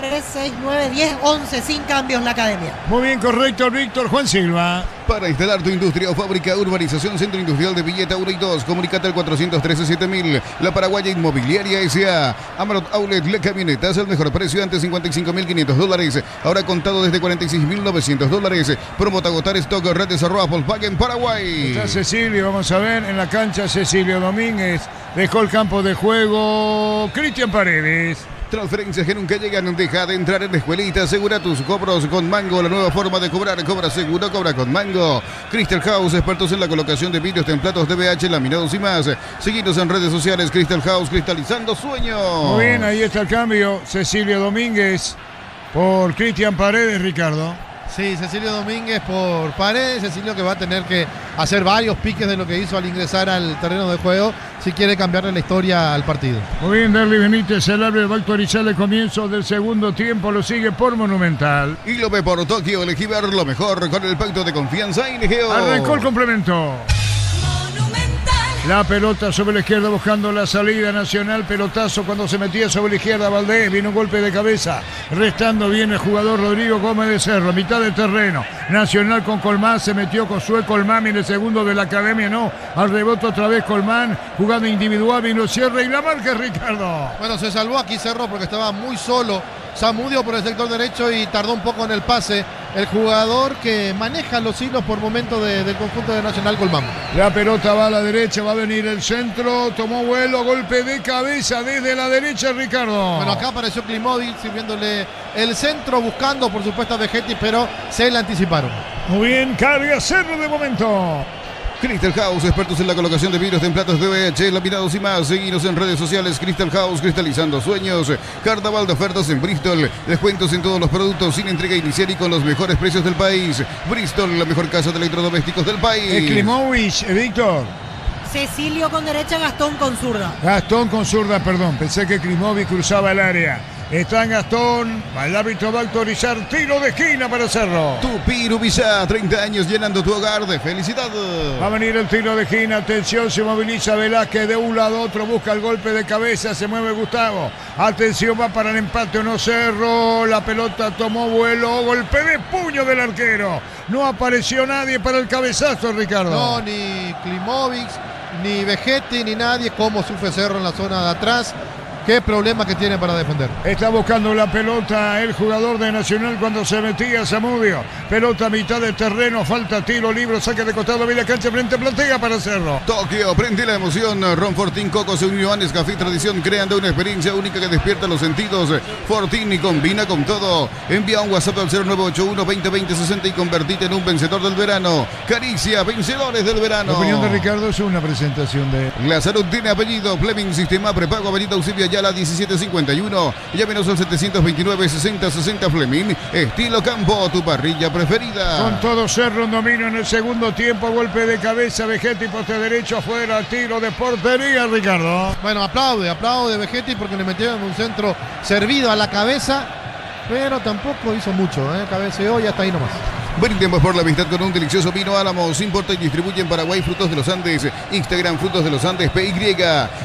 3, 6, 9, 10, 11, sin cambios la Academia. Muy bien, correcto, Víctor. Juan Silva. Para instalar tu industria o fábrica, urbanización Centro Industrial de Villeta 1 y 2, comunícate al 413-7000. La Paraguaya Inmobiliaria S.A. Amarot Outlet, la camioneta, el mejor precio antes $55.500. Ahora contado desde $46.900. Promote agotar stock, redes @ Volkswagen Paraguay. Está Cecilio, vamos a ver, en la cancha Cecilio Domínguez. Dejó el campo de juego Cristian Paredes. Transferencias que nunca llegan, deja de entrar en la escuelita, asegura tus cobros con Mango, la nueva forma de cobrar, cobra seguro, cobra con Mango. Crystal House, expertos en la colocación de vidrios, templados, DBH, laminados y más. Seguinos en redes sociales, Crystal House, cristalizando sueños. Muy bien, ahí está el cambio, Cecilio Domínguez por Cristian Paredes, Ricardo. Sí, Cecilio Domínguez por Paredes. Cecilio que va a tener que hacer varios piques de lo que hizo al ingresar al terreno de juego si quiere cambiarle la historia al partido. Muy bien, Derly Benítez, el árbitro va a actualizar el comienzo del segundo tiempo, lo sigue por Monumental. Y lo ve por Tokio, elegí ver lo mejor con el pacto de confianza y Legeo. Arrancó el complemento. La pelota sobre la izquierda buscando la salida. Nacional, pelotazo cuando se metía sobre la izquierda Valdés, vino un golpe de cabeza, restando bien el jugador Rodrigo Gómez de Cerro, mitad del terreno. Nacional con Colmán, se metió con Josué Colmán, en el segundo de la academia, no, al rebote otra vez Colmán, jugada individual, vino Sierra y la marca Ricardo. Bueno, se salvó aquí Cerro porque estaba muy solo Zamudio por el sector derecho y tardó un poco en el pase. El jugador que maneja los hilos por momento del conjunto de Nacional, Colmán. La pelota va a la derecha, va a venir el centro, tomó vuelo, golpe de cabeza desde la derecha Ricardo. Bueno, acá apareció Klimovic sirviéndole el centro, buscando por supuesto a Vegetti, pero se le anticiparon. Muy bien, carga Cerro de momento. Crystal House, expertos en la colocación de vidrios templados de VH, laminados y más. Seguinos en redes sociales. Crystal House, cristalizando sueños. Carnaval de ofertas en Bristol. Descuentos en todos los productos sin entrega inicial y con los mejores precios del país. Bristol, la mejor casa de electrodomésticos del país. Klimovic, Víctor. Cecilio con derecha, Gastón con zurda. Gastón con zurda, perdón. Pensé que Klimovic cruzaba el área. Está en Gastón. El árbitro va a autorizar tiro de esquina para Cerro. Tupiru Villa, 30 años llenando tu hogar de felicidad. Va a venir el tiro de esquina. Atención, se moviliza Velázquez de un lado a otro. Busca el golpe de cabeza. Se mueve Gustavo. Atención, va para el empate o no Cerro. La pelota tomó vuelo. Golpe de puño del arquero. No apareció nadie para el cabezazo, Ricardo. No, ni Klimovic, ni Vegetti, ni nadie. Como sufre Cerro en la zona de atrás. Qué problema que tiene para defender. Está buscando la pelota el jugador de Nacional cuando se metía Zamudio. Pelota a mitad del terreno, falta tiro libre, saque de costado, media cancha, frente plantea para Cerro. Tokio, prende la emoción. Ron Fortín, Coco se unió a Nescafé Tradición, creando una experiencia única que despierta los sentidos. Fortín y combina con todo. Envía un WhatsApp al 0981-2020-60 y convertite en un vencedor del verano. Caricia, vencedores del verano. La opinión de Ricardo es una presentación de... La salud tiene apellido. Fleming, Sistema Prepago, Avenida Eusebio Ayala 1751. Llámenos al 729-6060 Fleming. Estilo Campo, tu parrilla preferida. Con todo Cerro, un dominio en el segundo tiempo. Golpe de cabeza, Vegetti, poste derecho afuera. Tiro de portería, Ricardo. Bueno, aplaude Vegetti porque le metieron un centro servido a la cabeza, pero tampoco hizo mucho, cabeceó y hasta ahí nomás. Brindemos por la amistad con un delicioso vino Álamos. Importa y distribuye en Paraguay Frutos de los Andes. Instagram Frutos de los Andes PY.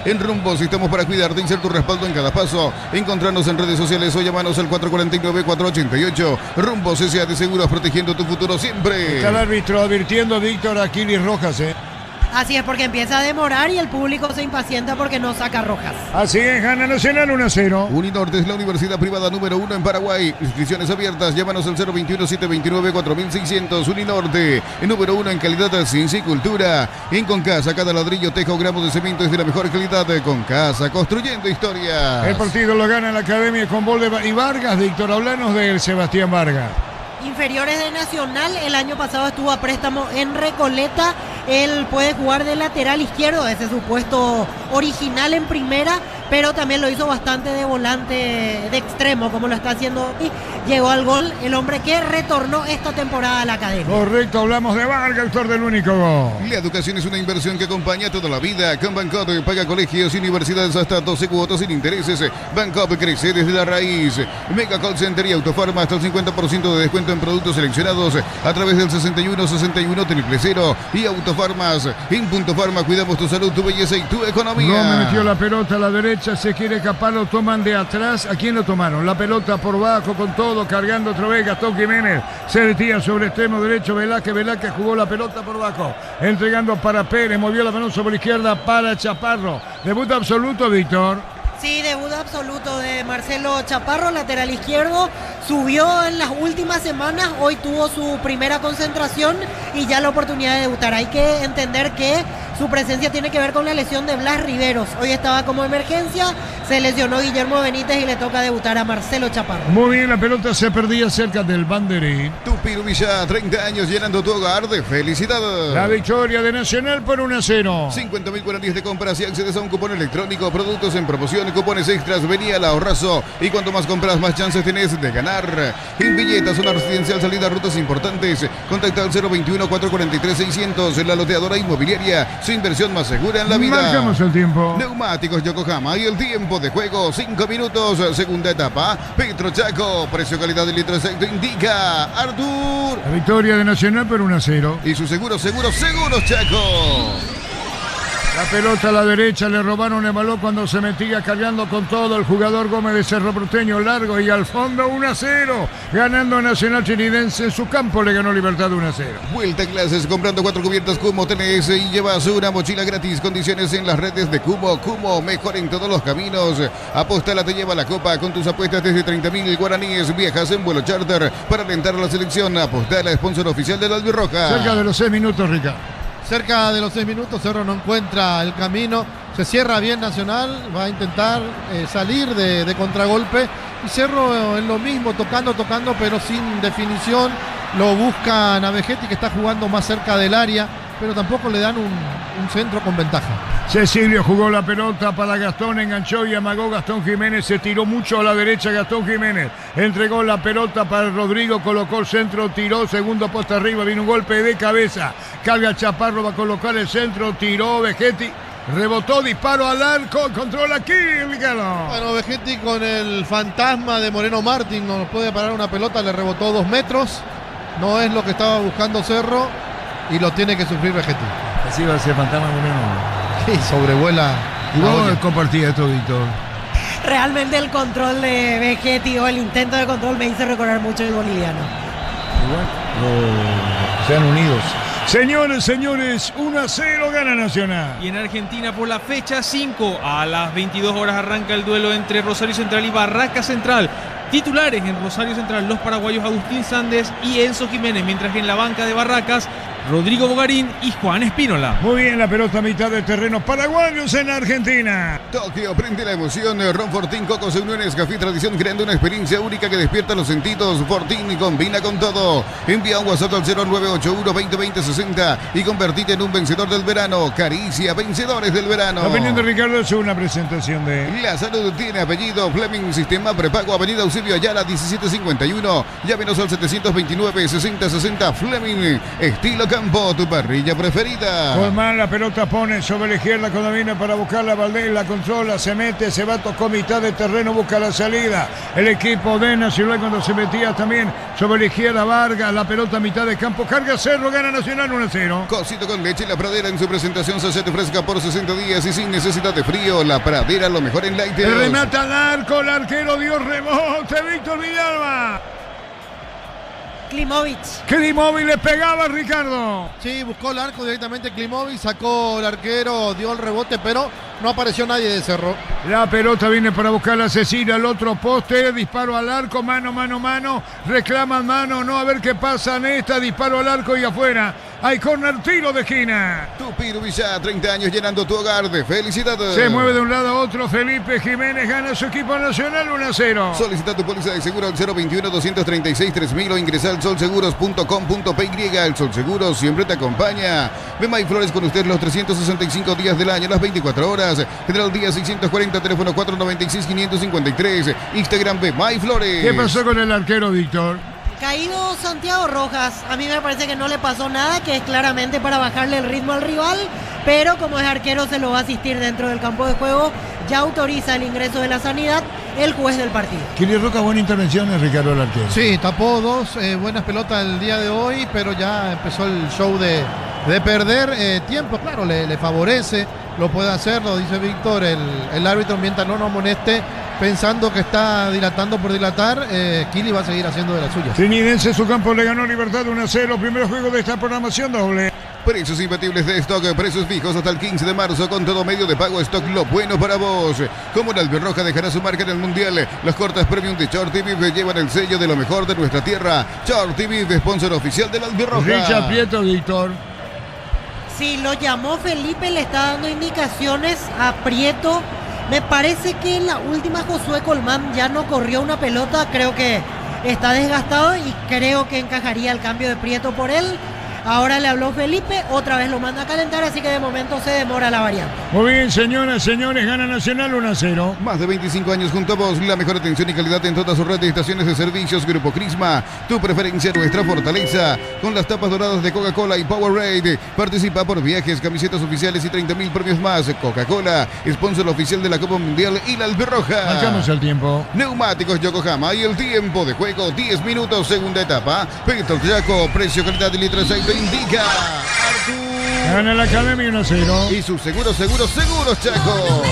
En Rumbos estamos para cuidarte y ser tu respaldo en cada paso. Encontrarnos en redes sociales o llamanos al 449-488. Rumbos S.A. de Seguros, protegiendo tu futuro siempre. Está el árbitro advirtiendo a Víctor Aquiles Rojas, Así es, porque empieza a demorar y el público se impacienta porque no saca rojas. Así es, gana Nacional 1-0. Uninorte es la universidad privada número 1 en Paraguay. Inscripciones abiertas. Llámanos al 021-729-4600. Uninorte, el número 1 en calidad, ciencia y cultura. En Concasa, cada ladrillo, teja o gramo de cemento es de la mejor calidad. Concasa, construyendo historia. El partido lo gana la Academia con gol de Vargas. Víctor, hablanos de Sebastián Vargas. Inferiores de Nacional, el año pasado estuvo a préstamo en Recoleta. Él puede jugar de lateral izquierdo, ese es su puesto original en primera, pero también lo hizo bastante de volante de extremo, como lo está haciendo hoy. Llegó al gol el hombre que retornó esta temporada a la Academia. Correcto, hablamos de Vargas, autor del único gol. La educación es una inversión que acompaña toda la vida. Con Bancop paga colegios y universidades hasta 12 cuotas sin intereses. Bancop crece desde la raíz. Mega Call Center y Autofarma hasta el 50% de descuento en productos seleccionados a través del 61-61-000 y Autofarmas. En Punto Farma cuidamos tu salud, tu belleza y tu economía. No me metió la pelota a la derecha, se quiere escapar, lo toman de atrás. ¿A quién lo tomaron? La pelota por bajo con todo, cargando otra vez Gastón Jiménez. Se retira sobre extremo derecho Velázquez jugó la pelota por bajo, entregando para Pérez, movió la mano sobre la izquierda para Chaparro. Debut absoluto, Víctor. Sí, debut absoluto de Marcelo Chaparro, lateral izquierdo. Subió en las últimas semanas, hoy tuvo su primera concentración y ya la oportunidad de debutar. Hay que entender que su presencia tiene que ver con la lesión de Blas Riveros. Hoy estaba como emergencia, se lesionó Guillermo Benítez y le toca debutar a Marcelo Chaparro. Muy bien, la pelota se perdía cerca del banderín. Tupiru Villa, 30 años llenando tu hogar de felicidad. La victoria de Nacional por 1-0. 50.000 guaraníes de compras y accedes a un cupón electrónico, productos en promoción, cupones extras, venía al ahorrazo. Y cuanto más compras, más chances tenés de ganar. En Villeta, zona residencial, salida a rutas importantes. Contacta al 021-443-600. La loteadora inmobiliaria, su inversión más segura en la vida. Marcamos el tiempo. Neumáticos Yokohama y el tiempo de juego, 5 minutos. Segunda etapa, Petro Chaco. Precio, calidad del litro exacto indica Artur. La victoria de Nacional por 1-0. Y su seguros Chaco. La pelota a la derecha, le robaron el balón cuando se metía cargando con todo el jugador Gómez de Cerro Porteño, largo y al fondo 1-0, ganando a Nacional Trinidense en su campo, le ganó Libertad 1-0. Vuelta a clases comprando 4 cubiertas Cumo Tenés y llevas una mochila gratis. Condiciones en las redes de Cumo. Cumo, mejor en todos los caminos. Apostala, te lleva la copa con tus apuestas desde 30.000 guaraníes. Viajas en vuelo charter para alentar a la selección. Apostala, sponsor oficial de la Albirroja. Cerca de los 6 minutos, Ricardo. Cerca de los 6 minutos, Cerro no encuentra el camino. Se cierra bien Nacional, va a intentar salir de contragolpe. Y Cerro en lo mismo, tocando, pero sin definición. Lo busca Navegetti, que está jugando más cerca del área, pero tampoco le dan un centro con ventaja. Cecilio jugó la pelota para Gastón, enganchó y amagó Gastón Jiménez, se tiró mucho a la derecha Gastón Jiménez, entregó la pelota para Rodrigo, colocó el centro, tiró, segundo poste arriba, vino un golpe de cabeza, carga Chaparro, va a colocar el centro, tiró Vegetti, rebotó, disparo al arco, controla aquí, Ricardo. Bueno, Vegetti con el fantasma de Moreno Martín, no puede parar una pelota, le rebotó 2 metros, no es lo que estaba buscando Cerro y lo tiene que sufrir Vegetti. Así va a ser fantasma Moreno. Y sobrevuela. Y vos compartís esto, Víctor. Realmente el control de Vegetti o el intento de control me hizo recordar mucho el boliviano. Igual, sean unidos. Señores, 1-0 gana Nacional. Y en Argentina por la fecha 5 a las 22 horas arranca el duelo entre Rosario Central y Barracas Central. Titulares en Rosario Central los paraguayos Agustín Sández y Enzo Jiménez, mientras que en la banca de Barracas Rodrigo Bogarín y Juan Espínola. Muy bien, la pelota a mitad de terreno, paraguayos en Argentina. Tokio prende la emoción. Ron Fortín, Cocos Uniones, Café Tradición, creando una experiencia única que despierta los sentidos. Fortín combina con todo. Envía un WhatsApp al 0981-2020-60 y convertite en un vencedor del verano. Caricia, vencedores del verano. La opinión de Ricardo es una presentación de... La salud tiene apellido. Fleming, sistema prepago, avenida Eusebio Ayala, 1751. Llámenos al 729-6060. Fleming, estilo campo, tu parrilla preferida. Colmán, la pelota pone sobre la izquierda cuando viene para buscar la Valdés, la controla, se mete, se va, tocó mitad de terreno, busca la salida. El equipo de Nacional cuando se metía también sobre la izquierda Vargas, la pelota a mitad de campo, carga Cerro, gana Nacional 1-0. Cosito con leche, la Pradera en su presentación sachet fresca por 60 días y sin necesidad de frío. La Pradera, lo mejor en lácteos. El remata al arco, el arquero dio rebote, Víctor Villalba. Klimovic le pegaba a Ricardo. Sí, buscó el arco directamente Klimovic, sacó el arquero, dio el rebote, pero no apareció nadie de Cerro. La pelota viene para buscar a Cecilia, al otro poste, disparo al arco, mano, reclaman mano, no, a ver qué pasa en esta, disparo al arco y afuera. Hay corner, tiro de esquina. Tupir Villa, 30 años llenando tu hogar de felicidad. Se mueve de un lado a otro, Felipe Jiménez gana su equipo Nacional 1-0. Solicita tu póliza de seguro al 021-236-3000 o ingresa al solseguros.com.py. El Sol Seguros siempre te acompaña. Ve Flores con usted los 365 días del año, las 24 horas. General Día 640, teléfono 496-553. Instagram Ve Flores. ¿Qué pasó con el arquero, Víctor? Caído Santiago Rojas, a mí me parece que no le pasó nada, que es claramente para bajarle el ritmo al rival, pero como es arquero se lo va a asistir dentro del campo de juego, ya autoriza el ingreso de la sanidad el juez del partido. Kili Roca, buena intervención en Ricardo el arquero. Sí, tapó 2 buenas pelotas el día de hoy, pero ya empezó el show de perder tiempo, claro, le favorece, lo puede hacer, lo dice Víctor, el árbitro mientras no nos amoneste, pensando que está dilatando por dilatar, Kili va a seguir haciendo de las suyas. Trinidense su campo le ganó Libertad 1-0, primer juego de esta programación doble. Precios imbatibles de stock, precios fijos hasta el 15 de marzo con todo medio de pago stock, lo bueno para vos. Como la Albirroja dejará su marca en el Mundial, los cortes premium de Short TV llevan el sello de lo mejor de nuestra tierra. Short TV, sponsor oficial de la Albirroja. Richard Prieto, Víctor. Sí, lo llamó Felipe, le está dando indicaciones a Prieto. Me parece que en la última Josué Colmán ya no corrió una pelota, creo que está desgastado y creo que encajaría el cambio de Prieto por él. Ahora le habló Felipe, otra vez lo manda a calentar, así que de momento se demora la variante. Muy bien, señoras, señores, gana Nacional 1-0. Más de 25 años junto a vos, la mejor atención y calidad en toda su red de estaciones de servicios. Grupo Crisma, tu preferencia, nuestra fortaleza. Con las tapas doradas de Coca-Cola y Powerade. Participa por viajes, camisetas oficiales y 30.000 premios más. Coca-Cola, sponsor oficial de la Copa Mundial y la Albirroja. Marcamos el tiempo. Neumáticos Yokohama y el tiempo de juego, 10 minutos, segunda etapa. Petro Yaco, precio, calidad y litro de aceite indica. Gana la Academia 1-0. Y sus seguros, Chaco.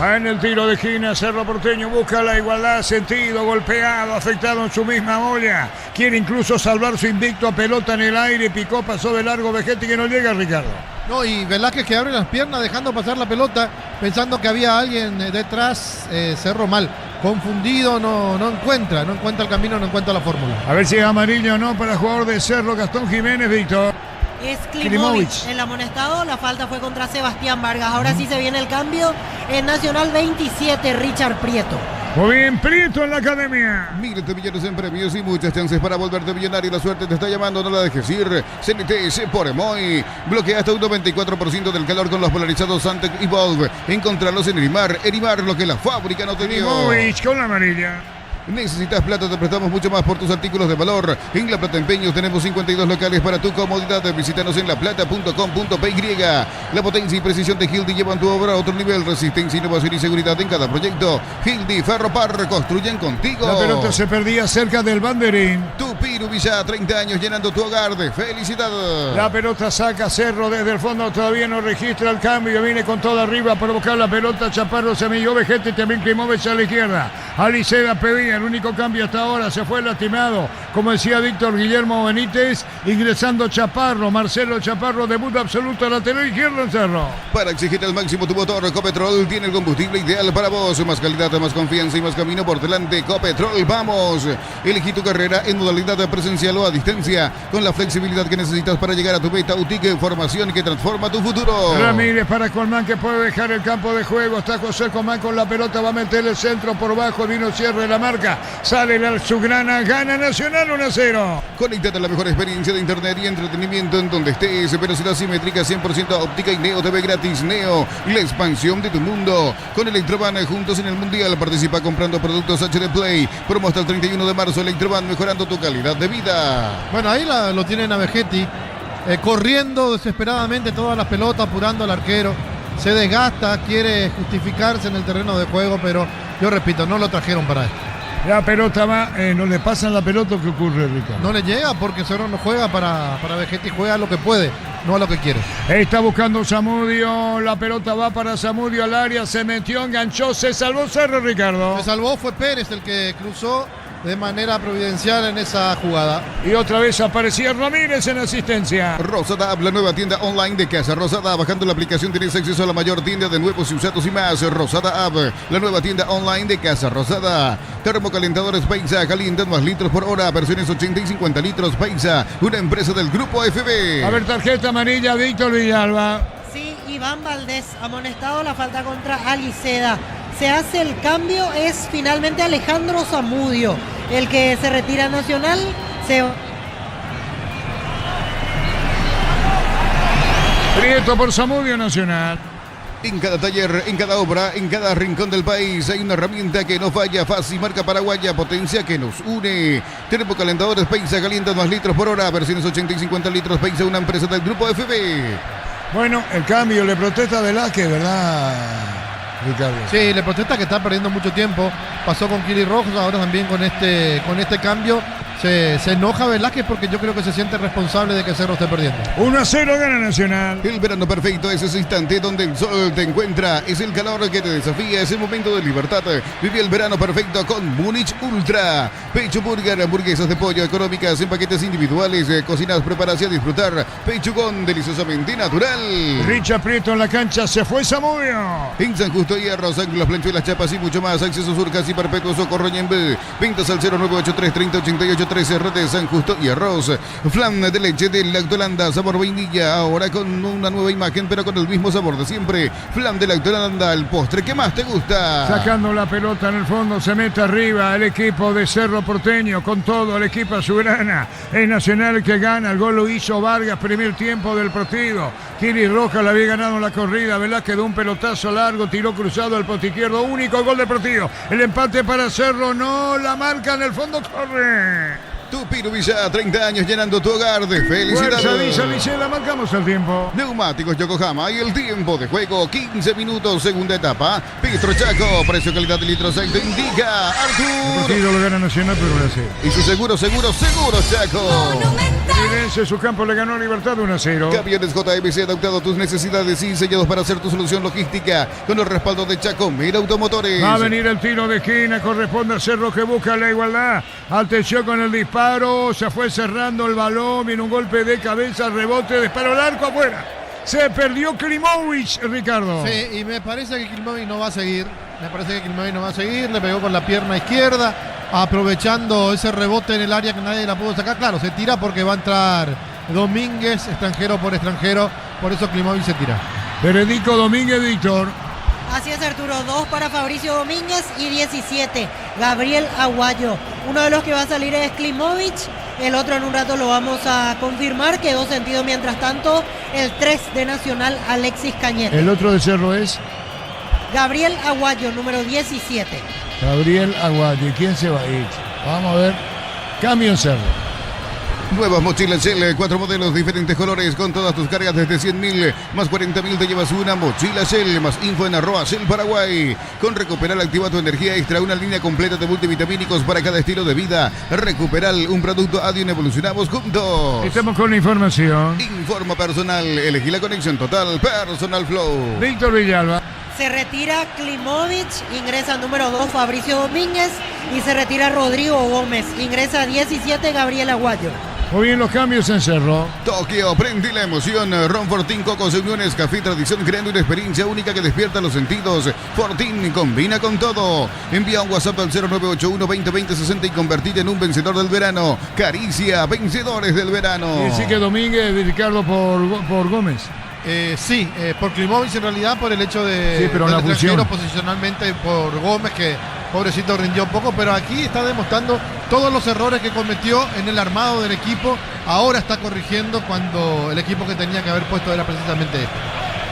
Va en el tiro de esquina, Cerro Porteño busca la igualdad, sentido, golpeado, afectado en su misma olla. Quiere incluso salvar su invicto a pelota en el aire, picó, pasó de largo Vegetti que no llega, Ricardo. No, y Velázquez que abre las piernas dejando pasar la pelota, pensando que había alguien detrás, Cerro mal. Confundido, no encuentra el camino, no encuentra la fórmula. A ver si es amarillo o no para el jugador de Cerro, Gastón Jiménez, Víctor. Es Klimovic el amonestado, la falta fue contra Sebastián Vargas. Ahora sí se viene el cambio. En Nacional 27, Richard Prieto. Muy bien, Prieto en la Academia. Miles de millones en premios y muchas chances para volverte millonario. La suerte te está llamando, no la dejes ir. CNTS por Emoy. Bloquea hasta un 94% del calor con los polarizados Santec Evolve. Encontralos en Erimar. Erimar, lo que la fábrica no te dio. Klimovic con la amarilla. Necesitas plata, te prestamos mucho más por tus artículos de valor. En La Plata Empeños tenemos 52 locales para tu comodidad. Visítanos en laplata.com.py. La potencia y precisión de Hildy llevan tu obra a otro nivel. Resistencia, innovación y seguridad en cada proyecto. Hildy Ferropar, construyen contigo. La pelota se perdía cerca del banderín. Tupiru Villa, 30 años llenando tu hogar de felicidad. La pelota saca Cerro desde el fondo, todavía no registra el cambio. Viene con toda arriba a provocar la pelota. Chaparro se milló Vegetti, también Klimovic a la izquierda. Aliceda pedía. El único cambio hasta ahora, se fue lastimado, como decía Víctor Guillermo Benítez, ingresando Chaparro, Marcelo Chaparro, debut absoluto lateral izquierdo en Cerro. Para exigir al máximo tu motor, Copetrol tiene el combustible ideal para vos, más calidad, más confianza y más camino por delante. Copetrol, vamos, elegí tu carrera en modalidad presencial o a distancia, con la flexibilidad que necesitas para llegar a tu meta. UTIC, formación que transforma tu futuro. Ramírez para Colmán, que puede dejar el campo de juego, está José Colmán con la pelota, va a meter el centro por bajo, vino cierre la marca. Sale la Azulgrana, gana Nacional 1-0. Conéctate a la mejor experiencia de internet y entretenimiento en donde estés. Velocidad simétrica 100% óptica y Neo TV gratis. Neo, la expansión de tu mundo. Con Electroban juntos en el Mundial. Participa comprando productos HD Play. Promo hasta el 31 de marzo. Electroban mejorando tu calidad de vida. Bueno, ahí lo tienen a Vegetti. Corriendo desesperadamente todas las pelotas, apurando al arquero. Se desgasta, quiere justificarse en el terreno de juego, pero yo repito, no lo trajeron para esto. La pelota va, no le pasan la pelota, ¿qué ocurre, Ricardo? No le llega porque Cerro no juega para Vegetti, juega lo que puede, no a lo que quiere. Está buscando Zamudio, la pelota va para Zamudio al área, se metió, enganchó, se salvó Cerro, Ricardo. Se salvó, fue Pérez el que cruzó de manera providencial en esa jugada. Y otra vez aparecía Ramírez en asistencia. Rosada App, la nueva tienda online de Casa Rosada. Bajando la aplicación tienes acceso a la mayor tienda de nuevos y usados y más. Rosada App, la nueva tienda online de Casa Rosada. Termocalentadores Paisa, calientan más litros por hora. Versiones 80 y 50 litros Paisa, una empresa del Grupo FB. A ver, tarjeta amarilla, Víctor Villalba. Sí, Iván Valdés, amonestado, la falta contra Aliceda. Se hace el cambio, es finalmente Alejandro Zamudio el que se retira Nacional. Prieto por Zamudio, Nacional. En cada taller, en cada obra, en cada rincón del país hay una herramienta que no falla. Fácil, marca paraguaya, potencia que nos une. Termocalentadores Paisa, calientan más litros por hora. Versiones 80 y 50 litros Paisa, una empresa del Grupo FB. Bueno, el cambio le protesta a Velázquez, ¿verdad, Ricardo? Sí, le protesta que está perdiendo mucho tiempo. Pasó con Kili Rojas, ahora también con este cambio. Se enoja Velázquez porque yo creo que se siente responsable de que Cerro esté perdiendo. 1-0 gana Nacional. El verano perfecto es ese instante donde el sol te encuentra. Es el calor que te desafía, es el momento de libertad. Vive el verano perfecto con Múnich Ultra. Pecho Burger, hamburguesas de pollo económicas en paquetes individuales. Cocinas preparadas y a disfrutar. Pechugón deliciosamente natural. Richard Prieto en la cancha, se fue Zamudio. En San Justo y Arroz, Ángulos, Planchuelas, Chapas y mucho más. Acceso Surcas y Perpetuo Socorro Ñembe. Ventas al 0983 3088 13 de San Justo y Arroz. Flan de leche de Lactolanda, sabor vainilla, ahora con una nueva imagen, pero con el mismo sabor de siempre. Flan de Lactolanda, el postre que más te gusta. Sacando la pelota en el fondo, se mete arriba el equipo de Cerro Porteño, con todo el equipo azulgrana. Es Nacional que gana, el gol lo hizo Vargas, primer tiempo del partido. Kiri Rojas le había ganado la corrida, Velázquez de un pelotazo largo, tiró cruzado al poste izquierdo, único gol del partido. El empate para Cerro, no, la marca en el fondo, corre. Tupino Villa, 30 años llenando tu hogar de felicidad. Fuerza, dice Liceda, marcamos el tiempo. Neumáticos Yokohama y el tiempo de juego, 15 minutos, segunda etapa. Petro Chaco, precio calidad de litro aceite indica El Arturo. partido lo gana Nacional, pero lo hace. Y su seguro Chaco. Fluminense, su campo le ganó a Libertad 1-0. Camiones JMC adaptado a tus necesidades y diseñados para hacer tu solución logística con el respaldo de Chaco Mira Automotores. Va a venir el tiro de esquina, corresponde a Cerro que busca la igualdad. Atención con el disparo, se fue cerrando el balón, viene un golpe de cabeza, rebote, disparo al arco afuera. Se perdió Klimovic, Ricardo. Sí, y me parece que Klimovic no va a seguir. Le pegó con la pierna izquierda, aprovechando ese rebote en el área que nadie la pudo sacar. Claro, se tira porque va a entrar Domínguez, extranjero por extranjero. Por eso Klimovic se tira. Federico Domínguez, Víctor. Así es, Arturo. 2 para Fabricio Domínguez y 17 Gabriel Aguayo. Uno de los que va a salir es Klimovic. El otro en un rato lo vamos a confirmar. Quedó sentido mientras tanto el 3 de Nacional, Alexis Cañete. El otro de Cerro es Gabriel Aguayo, número 17. Gabriel Aguayo. ¿Y quién se va a ir? Vamos a ver. Cambio en Cerro. Nuevas mochilas Shell, 4 modelos, diferentes colores, con todas tus cargas desde 100.000, más 40.000 te llevas una mochila Shell, más info en @Shell Paraguay. Con Recuperal activa tu energía extra, una línea completa de multivitamínicos para cada estilo de vida. Recuperal, un producto Adion, evolucionamos juntos. Estamos con la información. Informa personal, elegí la conexión total, Personal Flow. Víctor Villalba. Se retira Klimovic, ingresa número 2 Fabricio Domínguez y se retira Rodrigo Gómez. Ingresa 17 Gabriel Aguayo. Muy bien los cambios en Cerro. Tokio, prende la emoción. Ron Fortín, Cocos Uniones, Café Tradición, creando una experiencia única que despierta los sentidos. Fortín combina con todo. Envía un WhatsApp al 0981-2020-60 y convertite en un vencedor del verano. Caricia, vencedores del verano. Y decir que Domínguez, Ricardo, por Gómez. Sí, por Klimovic en realidad, por el hecho de Sí, pero del la extranjero, fusión. posicionalmente por Gómez, que pobrecito rindió poco, pero aquí está demostrando todos los errores que cometió en el armado del equipo. Ahora está corrigiendo cuando el equipo que tenía que haber puesto era precisamente este.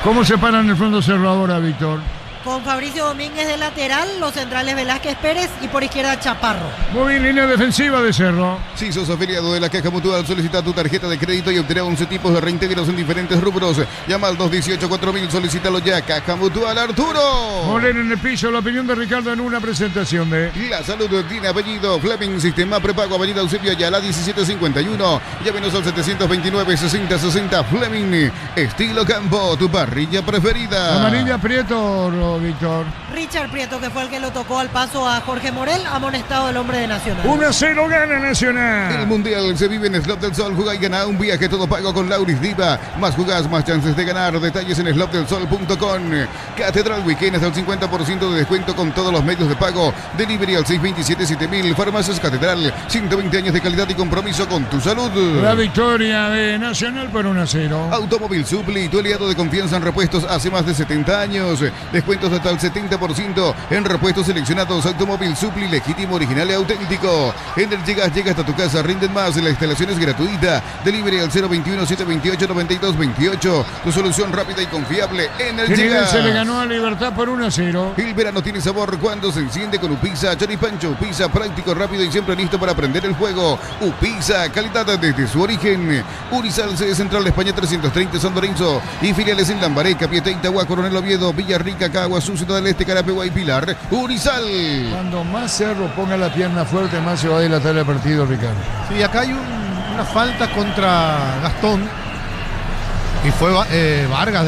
¿Cómo se paran el fondo Cerro ahora, Víctor? Con Fabricio Domínguez de lateral, los centrales Velázquez Pérez y por izquierda Chaparro. Muy bien, línea defensiva de Cerro. Si sos afiliado de la Caja Mutual, solicita tu tarjeta de crédito y obtendrá 11 tipos de reintegros en diferentes rubros. Llama al 218-4000, solicítalo ya. Caja Mutual Arturo. Moreno en el piso, la opinión de Ricardo en una presentación de La salud tiene apellido. Fleming, sistema prepago, avenida Eusebio Ayala 1751. Llámenos al 729-6060. Fleming, estilo campo, tu parrilla preferida. amarilla Prieto, Víctor. Richard Prieto, que fue el que lo tocó al paso a Jorge Morel, amonestado el hombre de Nacional. 1-0 gana Nacional. El Mundial se vive en Slot del Sol. Juega y gana un viaje todo pago con Lauris Diva. Más jugás, más chances de ganar. Detalles en slotdelsol.com. Catedral Weekend hasta el 50% de descuento con todos los medios de pago. Delivery al 627-7000. Farmacias Catedral. 120 años de calidad y compromiso con tu salud. La victoria de Nacional por 1-0. Automóvil Supli, tu aliado de confianza en repuestos hace más de 70 años. Descuentos hasta el 70% en repuestos seleccionados. Automóvil Supli, legítimo, original y auténtico. Energigas llega hasta tu casa, rinden más. La instalación es gratuita. Delivery al 021-728-9228. Tu solución rápida y confiable. Energigas. Se le ganó a Libertad por 1-0. El verano tiene sabor cuando se enciende con Upisa. Choripancho, Upisa, práctico, rápido y siempre listo para aprender el juego. Upisa, calidad desde su origen. Urizal, sede central de España 330 San Lorenzo. Y filiales en Lambaré, Capiatá, Itagua, Coronel Oviedo, Villarrica, Caguazú, Ciudad del Este, Carapegua y Pilar. Urizal. Cuando más Cerro ponga la pierna fuerte, más se va a dilatar el partido, Ricardo. Sí, acá hay una falta contra Gastón. Y fue Vargas,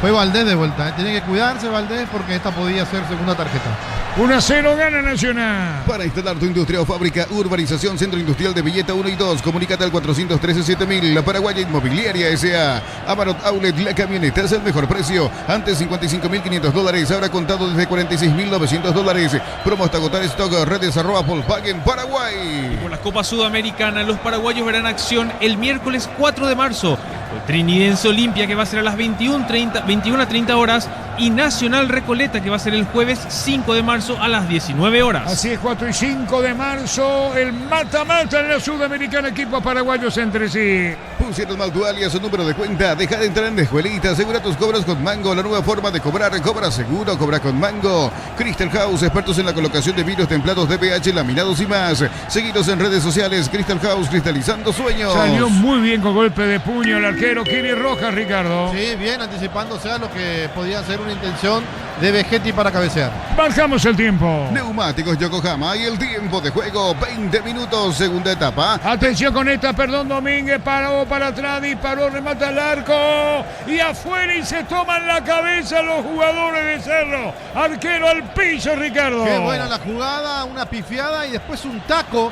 fue Valdés de vuelta. Tiene que cuidarse Valdés porque esta podía ser segunda tarjeta. 1-0 gana Nacional. Para instalar tu industria o fábrica, Urbanización Centro Industrial de Villeta 1 y 2. Comunícate al 413-7000. La Paraguaya Inmobiliaria S.A. Amarot Outlet, la camioneta es el mejor precio. Antes $55.500, ahora contado desde $46.900. Promo hasta agotar stock. Redes @Volkswagen Paraguay. Por la Copa Sudamericana, los paraguayos verán acción el miércoles 4 de marzo. El Trinidense Olimpia, que va a ser a las 21:30 horas, y Nacional Recoleta, que va a ser el jueves 5 de marzo a las 19 horas. Así es, 4 y 5 de marzo, el mata-mata en la Sudamericana, equipos paraguayos entre sí. Funciones Maltualia, su número de cuenta. Deja de entrar en la escuelita. Asegura tus cobros con Mango. La nueva forma de cobrar. Cobra seguro, cobra con Mango. Crystal House, expertos en la colocación de vidrios templados, DPH, laminados y más. Seguidos en redes sociales. Crystal House, cristalizando sueños. Salió muy bien con golpe de puño el arquero Kiri Rojas, Ricardo. Sí, bien, anticipándose a lo que podía ser una intención de Vegetti para cabecear. Bajamos el tiempo. Neumáticos Yokohama y el tiempo de juego, 20 minutos, segunda etapa. Atención con esta, perdón, Domínguez paró para atrás, disparó, remata al arco y afuera y se toman la cabeza los jugadores de Cerro. Arquero al piso, Ricardo. Qué buena la jugada, una pifiada y después un taco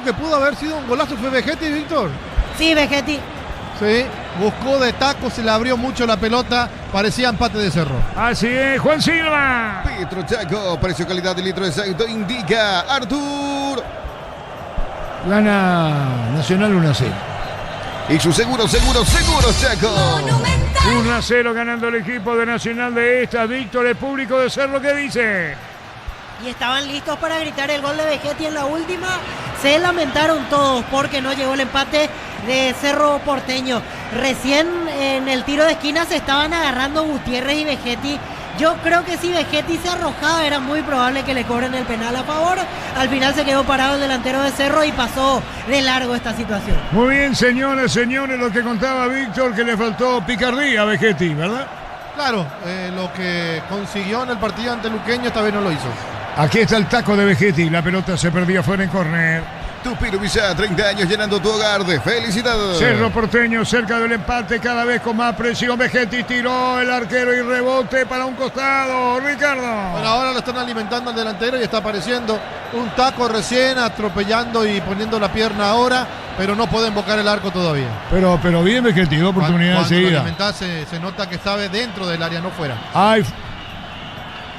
que pudo haber sido un golazo. ¿Fue Vegetti, Víctor? Sí, Vegetti. Sí, buscó de taco, se le abrió mucho la pelota, parecía empate de Cerro. Así es, Juan Silva. Petro Chaco, precio calidad de litro exacto, indica Artur. Gana Nacional 1-0. Y su seguro Chaco. 1-0 ganando el equipo de Nacional de esta. Víctor, el público de Cerro, ¿qué dice? Y estaban listos para gritar el gol de Vegetti en la última. Se lamentaron todos porque no llegó el empate de Cerro Porteño. Recién en el tiro de esquina se estaban agarrando Gutiérrez y Vegetti. Yo creo que si Vegetti se arrojaba era muy probable que le cobren el penal a favor. Al final se quedó parado el delantero de Cerro y pasó de largo esta situación. Muy bien, señores, lo que contaba Víctor, que le faltó picardía a Vegetti, ¿verdad? Claro, lo que consiguió en el partido ante Luqueño esta vez no lo hizo. Aquí está el taco de Vegetti, la pelota se perdía fuera en córner. Tupiro Villa, 30 años llenando tu hogar de felicidad. Cerro Porteño cerca del empate, cada vez con más presión. Vegetti tiró el arquero y rebote para un costado, Ricardo. Bueno, ahora lo están alimentando al delantero y está apareciendo un taco recién, atropellando y poniendo la pierna ahora, pero no puede invocar el arco todavía. Pero bien Vegetti, dos oportunidades Cuando lo seguidas. alimentás, se nota que estaba dentro del área, no fuera. Ay,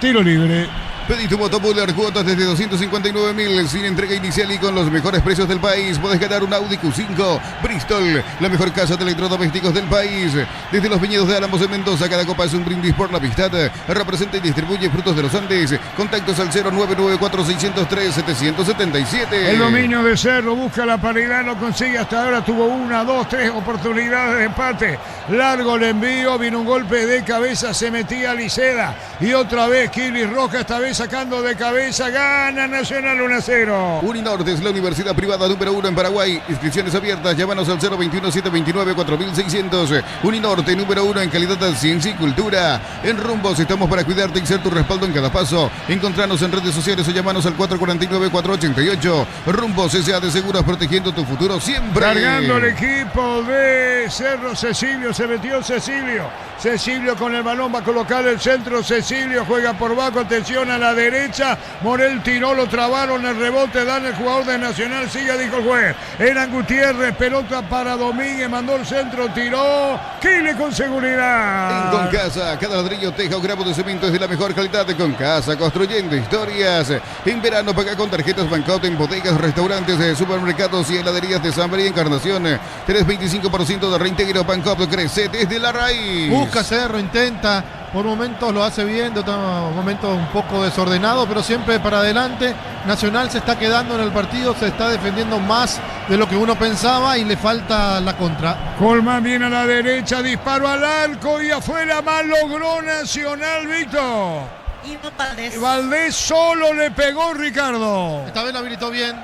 tiro libre. Pedí tu Motopolar, cuotas desde 259.000 sin entrega inicial y con los mejores precios del país. Puedes ganar un Audi Q5 Bristol, la mejor casa de electrodomésticos del país. Desde los viñedos de Álamos en Mendoza, cada copa es un brindis por la amistad. Representa y distribuye Frutos de los Andes. Contactos al 0994-603-777. El dominio de Cerro busca la paridad, lo consigue hasta ahora. Tuvo 1, 2, 3 oportunidades de empate. Largo el envío, vino un golpe de cabeza, se metía Liceda. Y otra vez Kili Rojas, esta vez sacando de cabeza, gana Nacional 1-0. Uninorte es la universidad privada número 1 en Paraguay. Inscripciones abiertas, llámanos al 021-729-4600. Uninorte, número 1 en calidad de ciencia y cultura. En Rumbos estamos para cuidarte y ser tu respaldo en cada paso. Encontranos en redes sociales o llámanos al 449-488. Rumbos S.A. de Seguros, protegiendo tu futuro siempre. Cargando el equipo de Cerro, Cecilio, se metió Cecilio con el balón, va a colocar el centro. Cecilio juega por bajo, atención a la derecha. Morel tiró, lo trabaron, el rebote, dan el jugador de Nacional, sigue, dijo el juez. Eran Gutiérrez, pelota para Domínguez, mandó el centro, tiró. Kile con seguridad. En Concasa, cada ladrillo, teja o grabo de cemento es de la mejor calidad de Concasa, construyendo historias. En verano paga con tarjetas Bancout en bodegas, restaurantes, supermercados y heladerías de San María Encarnación. Tenés 25% de reintegro. Bancout, crece desde la raíz. Busca Cerro, intenta, por momentos lo hace bien, de otros momentos un poco desordenado, pero siempre para adelante. Nacional se está quedando en el partido, se está defendiendo más de lo que uno pensaba y le falta la contra. Colmán viene a la derecha, disparo al arco y afuera, más logró Nacional, Víctor. Y Valdés. Valdés solo le pegó, Ricardo. Esta vez lo habilitó bien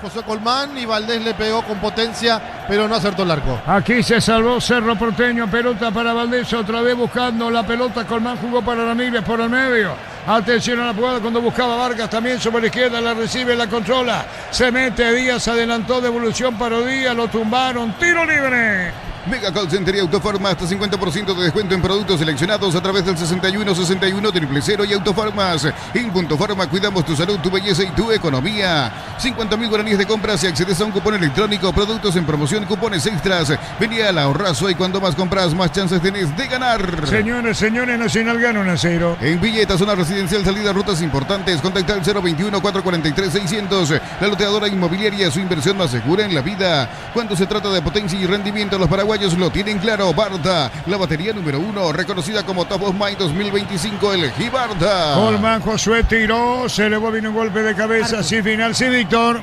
José Colmán, y Valdés le pegó con potencia, pero no acertó el arco. Aquí se salvó Cerro Porteño, pelota para Valdés, otra vez buscando la pelota. Colmán jugó para Ramírez por el medio. Atención a la jugada cuando buscaba Vargas, también sobre la izquierda, la recibe, la controla. Se mete Díaz, adelantó, devolución para Díaz, lo tumbaron, tiro libre. Mega Call Center y Autofarma, hasta 50% de descuento en productos seleccionados a través del 6161-000 y Autofarmas. En Punto Farma cuidamos tu salud, tu belleza y tu economía. 50.000 guaraníes de compras si accedes a un cupón electrónico, productos en promoción, cupones extras. Vení al ahorrazo y cuando más compras, más chances tenés de ganar. Señores, Nacional gana 1-0. En Villeta, zona residencial, salida, rutas importantes. Contacta al 021-443-600. La loteadora inmobiliaria, su inversión más segura en la vida. Cuando se trata de potencia y rendimiento, los paraguayos lo tienen claro. Barta, la batería número 1, reconocida como Top of Mind 2025, elegí Barta. Colmán, Josué tiró, se elevó, vino un golpe de cabeza, sí, final, sí, Víctor.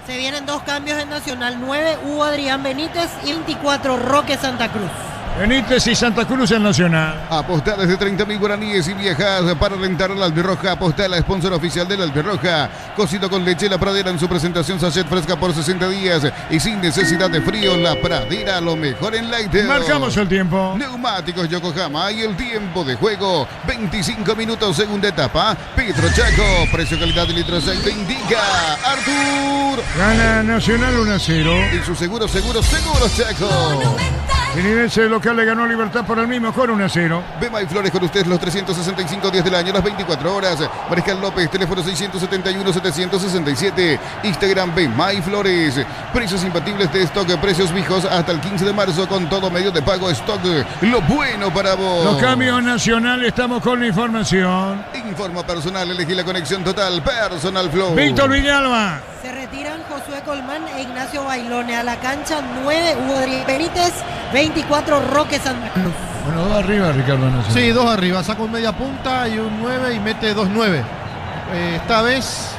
Se vienen 2 cambios en Nacional. 9, Hugo Adrián Benítez y 24, Roque Santa Cruz. Benítez y Santa Cruz en Nacional. Apostar desde 30.000 guaraníes y viajas para rentar a la Albirroja. Apostar la sponsor oficial de la Albirroja. Cocido con leche La Pradera en su presentación sachet fresca por 60 días y sin necesidad de frío. La Pradera, lo mejor en lácteos. Marcamos el tiempo. Neumáticos Yokohama y el tiempo de juego. 25 minutos, segunda etapa. Petro Chaco. Precio, calidad de litro de aceite indica Artur. Gana Nacional 1-0. Y su seguro Chaco. Trinidad local le ganó Libertad por el mismo con 1-0. Bema y Flores con ustedes los 365 días del año, las 24 horas. Mariscal López, teléfono 671-767. Instagram Bema y Flores. Precios imbatibles de stock, precios fijos hasta el 15 de marzo con todo medio de pago. Stock, lo bueno para vos. Los cambios Nacional, estamos con la información. Informa personal, elegí la conexión total. Personal Flow. Víctor Villalba. Se retiran Josué Colmán e Ignacio Bailone. A la cancha 9, Hugo Adrián Benítez, 24, Roque Santa Cruz. Bueno, 2 arriba, Ricardo Nacional. Sí, 2 arriba. Saca un media punta y un 9 y mete 2-9. Esta vez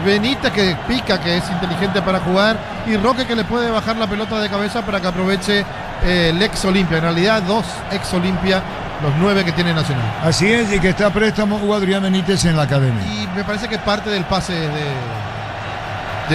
Benítez que pica, que es inteligente para jugar, y Roque que le puede bajar la pelota de cabeza para que aproveche el ex Olimpia. En realidad 2 ex Olimpia, los 9 que tiene Nacional. Así es, y que está a préstamo Hugo Adrián Benítez en la academia. Y me parece que parte del pase de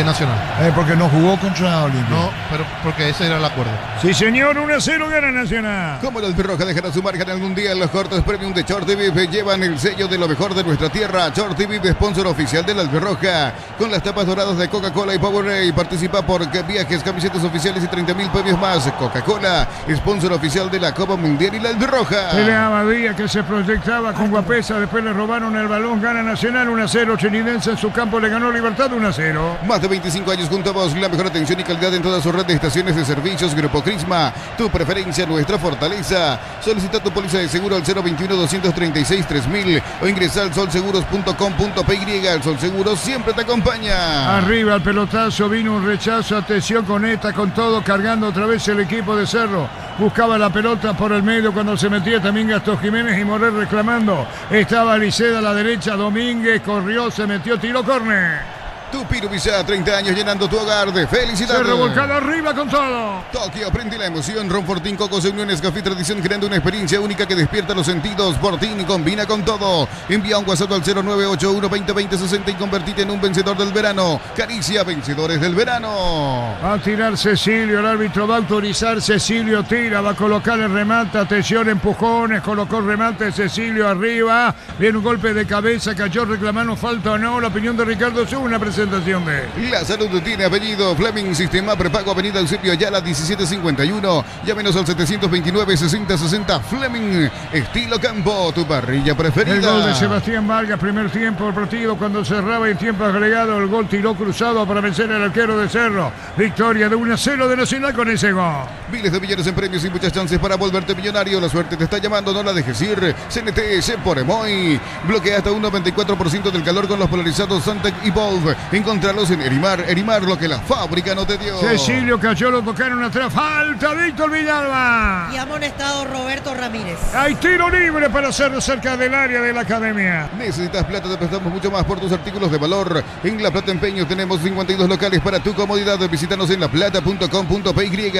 Nacional. Porque no jugó contra Olimpia. No, pero porque ese era el acuerdo. Sí, señor, 1-0 gana Nacional. Como la Albirroja dejará su marca en algún día en los cortes premium de Short TV, llevan el sello de lo mejor de nuestra tierra. Short TV, sponsor oficial de la Albirroja, con las tapas doradas de Coca-Cola y Powerade. Participa por viajes, camisetas oficiales y 30.000 premios más. Coca-Cola, sponsor oficial de la Copa Mundial y la Albirroja. Pelea Abadía que se proyectaba con Guapesa, después le robaron el balón, gana Nacional 1-0. Trinidense en su campo le ganó Libertad 1-0. Más de 25 años junto a vos, la mejor atención y calidad en toda su red de estaciones de servicios. Grupo Crisma, tu preferencia, nuestra fortaleza. Solicita tu póliza de seguro al 021-236-3000 o ingresa al solseguros.com.py. El Sol Seguros siempre te acompaña. Arriba el pelotazo, vino un rechazo, atención con esta, con todo, cargando otra vez el equipo de Cerro. Buscaba la pelota por el medio cuando se metía también Gastón Jiménez y Morel reclamando. Estaba Liceda a la derecha, Domínguez corrió, se metió, tiró córner. Tu Pirubizá, 30 años llenando tu hogar de felicidad. Se revolcado arriba con todo. Tokio, prende la emoción. Ron Fortín, Cocos e Uniones, Café Tradición, creando una experiencia única que despierta los sentidos. Fortín combina con todo. Envía un WhatsApp al 0981-2020-60 y convertite en un vencedor del verano. Caricia, vencedores del verano. Va a tirar Cecilio, el árbitro va a autorizar. Cecilio tira, va a colocar el remate. Atención, empujones, colocó el remate. Cecilio arriba. Viene un golpe de cabeza, cayó reclamando falta o no. La opinión de Ricardo Su, una presentación de La Salud tiene apellido Fleming, sistema prepago, avenida Eusebio Ayala 1751, llámenos al 729-6060. Fleming, estilo campo, tu parrilla preferida. El gol de Sebastián Vargas, primer tiempo del partido, cuando cerraba el tiempo agregado, el gol tiró cruzado para vencer al arquero de Cerro. Victoria de 1-0 de Nacional con ese gol. Miles de millones en premios y muchas chances para volverte millonario. La suerte te está llamando, no la dejes ir. CNT por Emoy. Bloquea hasta un 94% del calor con los polarizados Santec y Volv. Encontralos en Erimar. Erimar, lo que la fábrica no te dio. Cecilio cayó, lo tocaron atrás. Falta, Víctor Villalba. Y amonestado Roberto Ramírez. Hay tiro libre para hacerlo cerca del área de la academia. Necesitas plata, te prestamos mucho más por tus artículos de valor. En La Plata Empeños tenemos 52 locales para tu comodidad. Visítanos en laplata.com.py.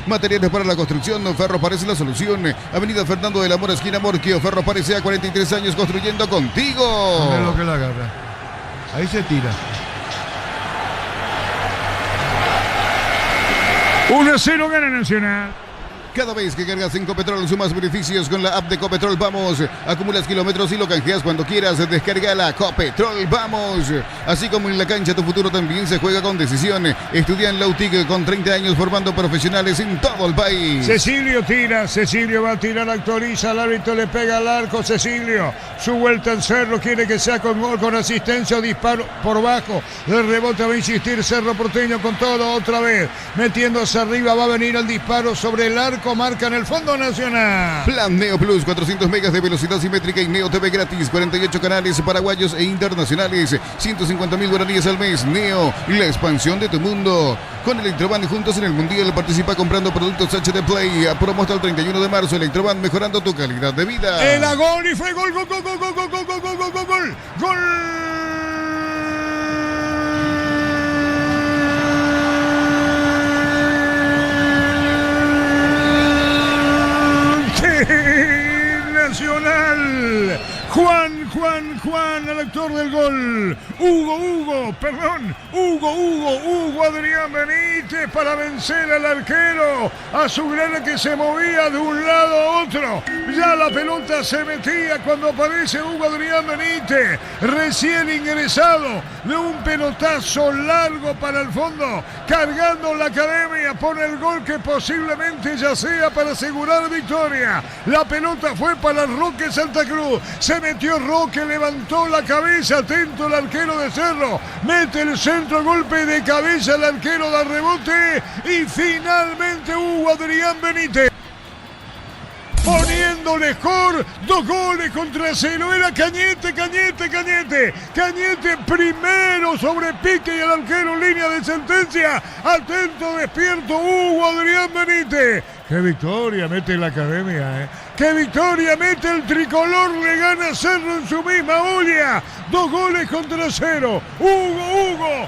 Materiales para la construcción. Ferro parece la solución. Avenida Fernando del Amor, esquina Morquio. Ferro parece a 43 años construyendo contigo. Mira lo que la agarra. Ahí se tira. 1-0 gana Nacional. Cada vez que cargas en Copetrol sumas beneficios con la app de Copetrol Vamos. Acumulas kilómetros y lo canjeas cuando quieras. Descarga la Copetrol Vamos. Así como en la cancha, tu futuro también se juega con decisión. Estudia en la UTIC con 30 años formando profesionales en todo el país. Cecilio tira, Cecilio va a tirar, actualiza, el árbitro le pega al arco. Cecilio, su vuelta en Cerro, quiere que sea con gol, con asistencia o disparo por bajo. El rebote va a insistir Cerro Porteño con todo otra vez. Metiéndose arriba, va a venir el disparo sobre el arco. Marca en el Fondo Nacional. Plan Neo Plus, 400 megas de velocidad simétrica y Neo TV gratis, 48 canales paraguayos e internacionales, 150.000 guaraníes al mes. Neo, la expansión de tu mundo. Con Electroban juntos en el Mundial, participa comprando productos HD Play. Promo hasta el 31 de marzo. Electroban mejorando tu calidad de vida. El gol y fue gol, gol, gol, gol, gol, gol, gol, gol, gol, gol, gol, gol. Juan, el actor del gol. Hugo Adrián Benítez para vencer al arquero. Azulgrana que se movía de un lado a otro. Ya la pelota se metía cuando aparece Hugo Adrián Benítez, recién ingresado de un pelotazo largo para el fondo, cargando la academia por el gol que posiblemente ya sea para asegurar victoria. La pelota fue para Roque Santa Cruz, se metió Roque, levantó la cabeza, atento el arquero de Cerro, mete el centro, golpe de cabeza, el arquero da rebote y finalmente Hugo Adrián Benítez poniéndole score, 2 goles contra 0. Era Cañete primero sobre Pique y el arquero en línea de sentencia. Atento, despierto Hugo Adrián Benítez. Qué victoria mete la academia, ¿eh? Qué victoria mete el tricolor, le gana Cerro en su misma olla. 2 goles contra 0. Hugo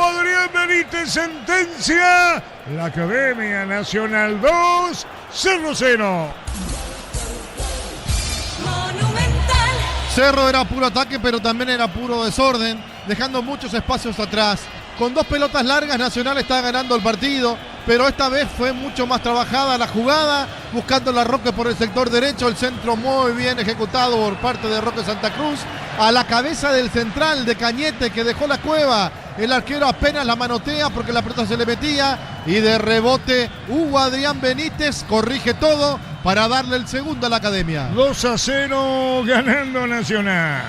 Adrián Benítez, sentencia. La Academia Nacional 2, Cerro 0. Cerro era puro ataque, pero también era puro desorden, dejando muchos espacios atrás. Con 2 pelotas largas, Nacional está ganando el partido, pero esta vez fue mucho más trabajada la jugada, buscando la Roque por el sector derecho, el centro muy bien ejecutado por parte de Roque Santa Cruz, a la cabeza del central de Cañete que dejó la cueva. El arquero apenas la manotea porque la pelota se le metía y de rebote Hugo Adrián Benítez corrige todo para darle el segundo a la academia. 2-0 ganando Nacional.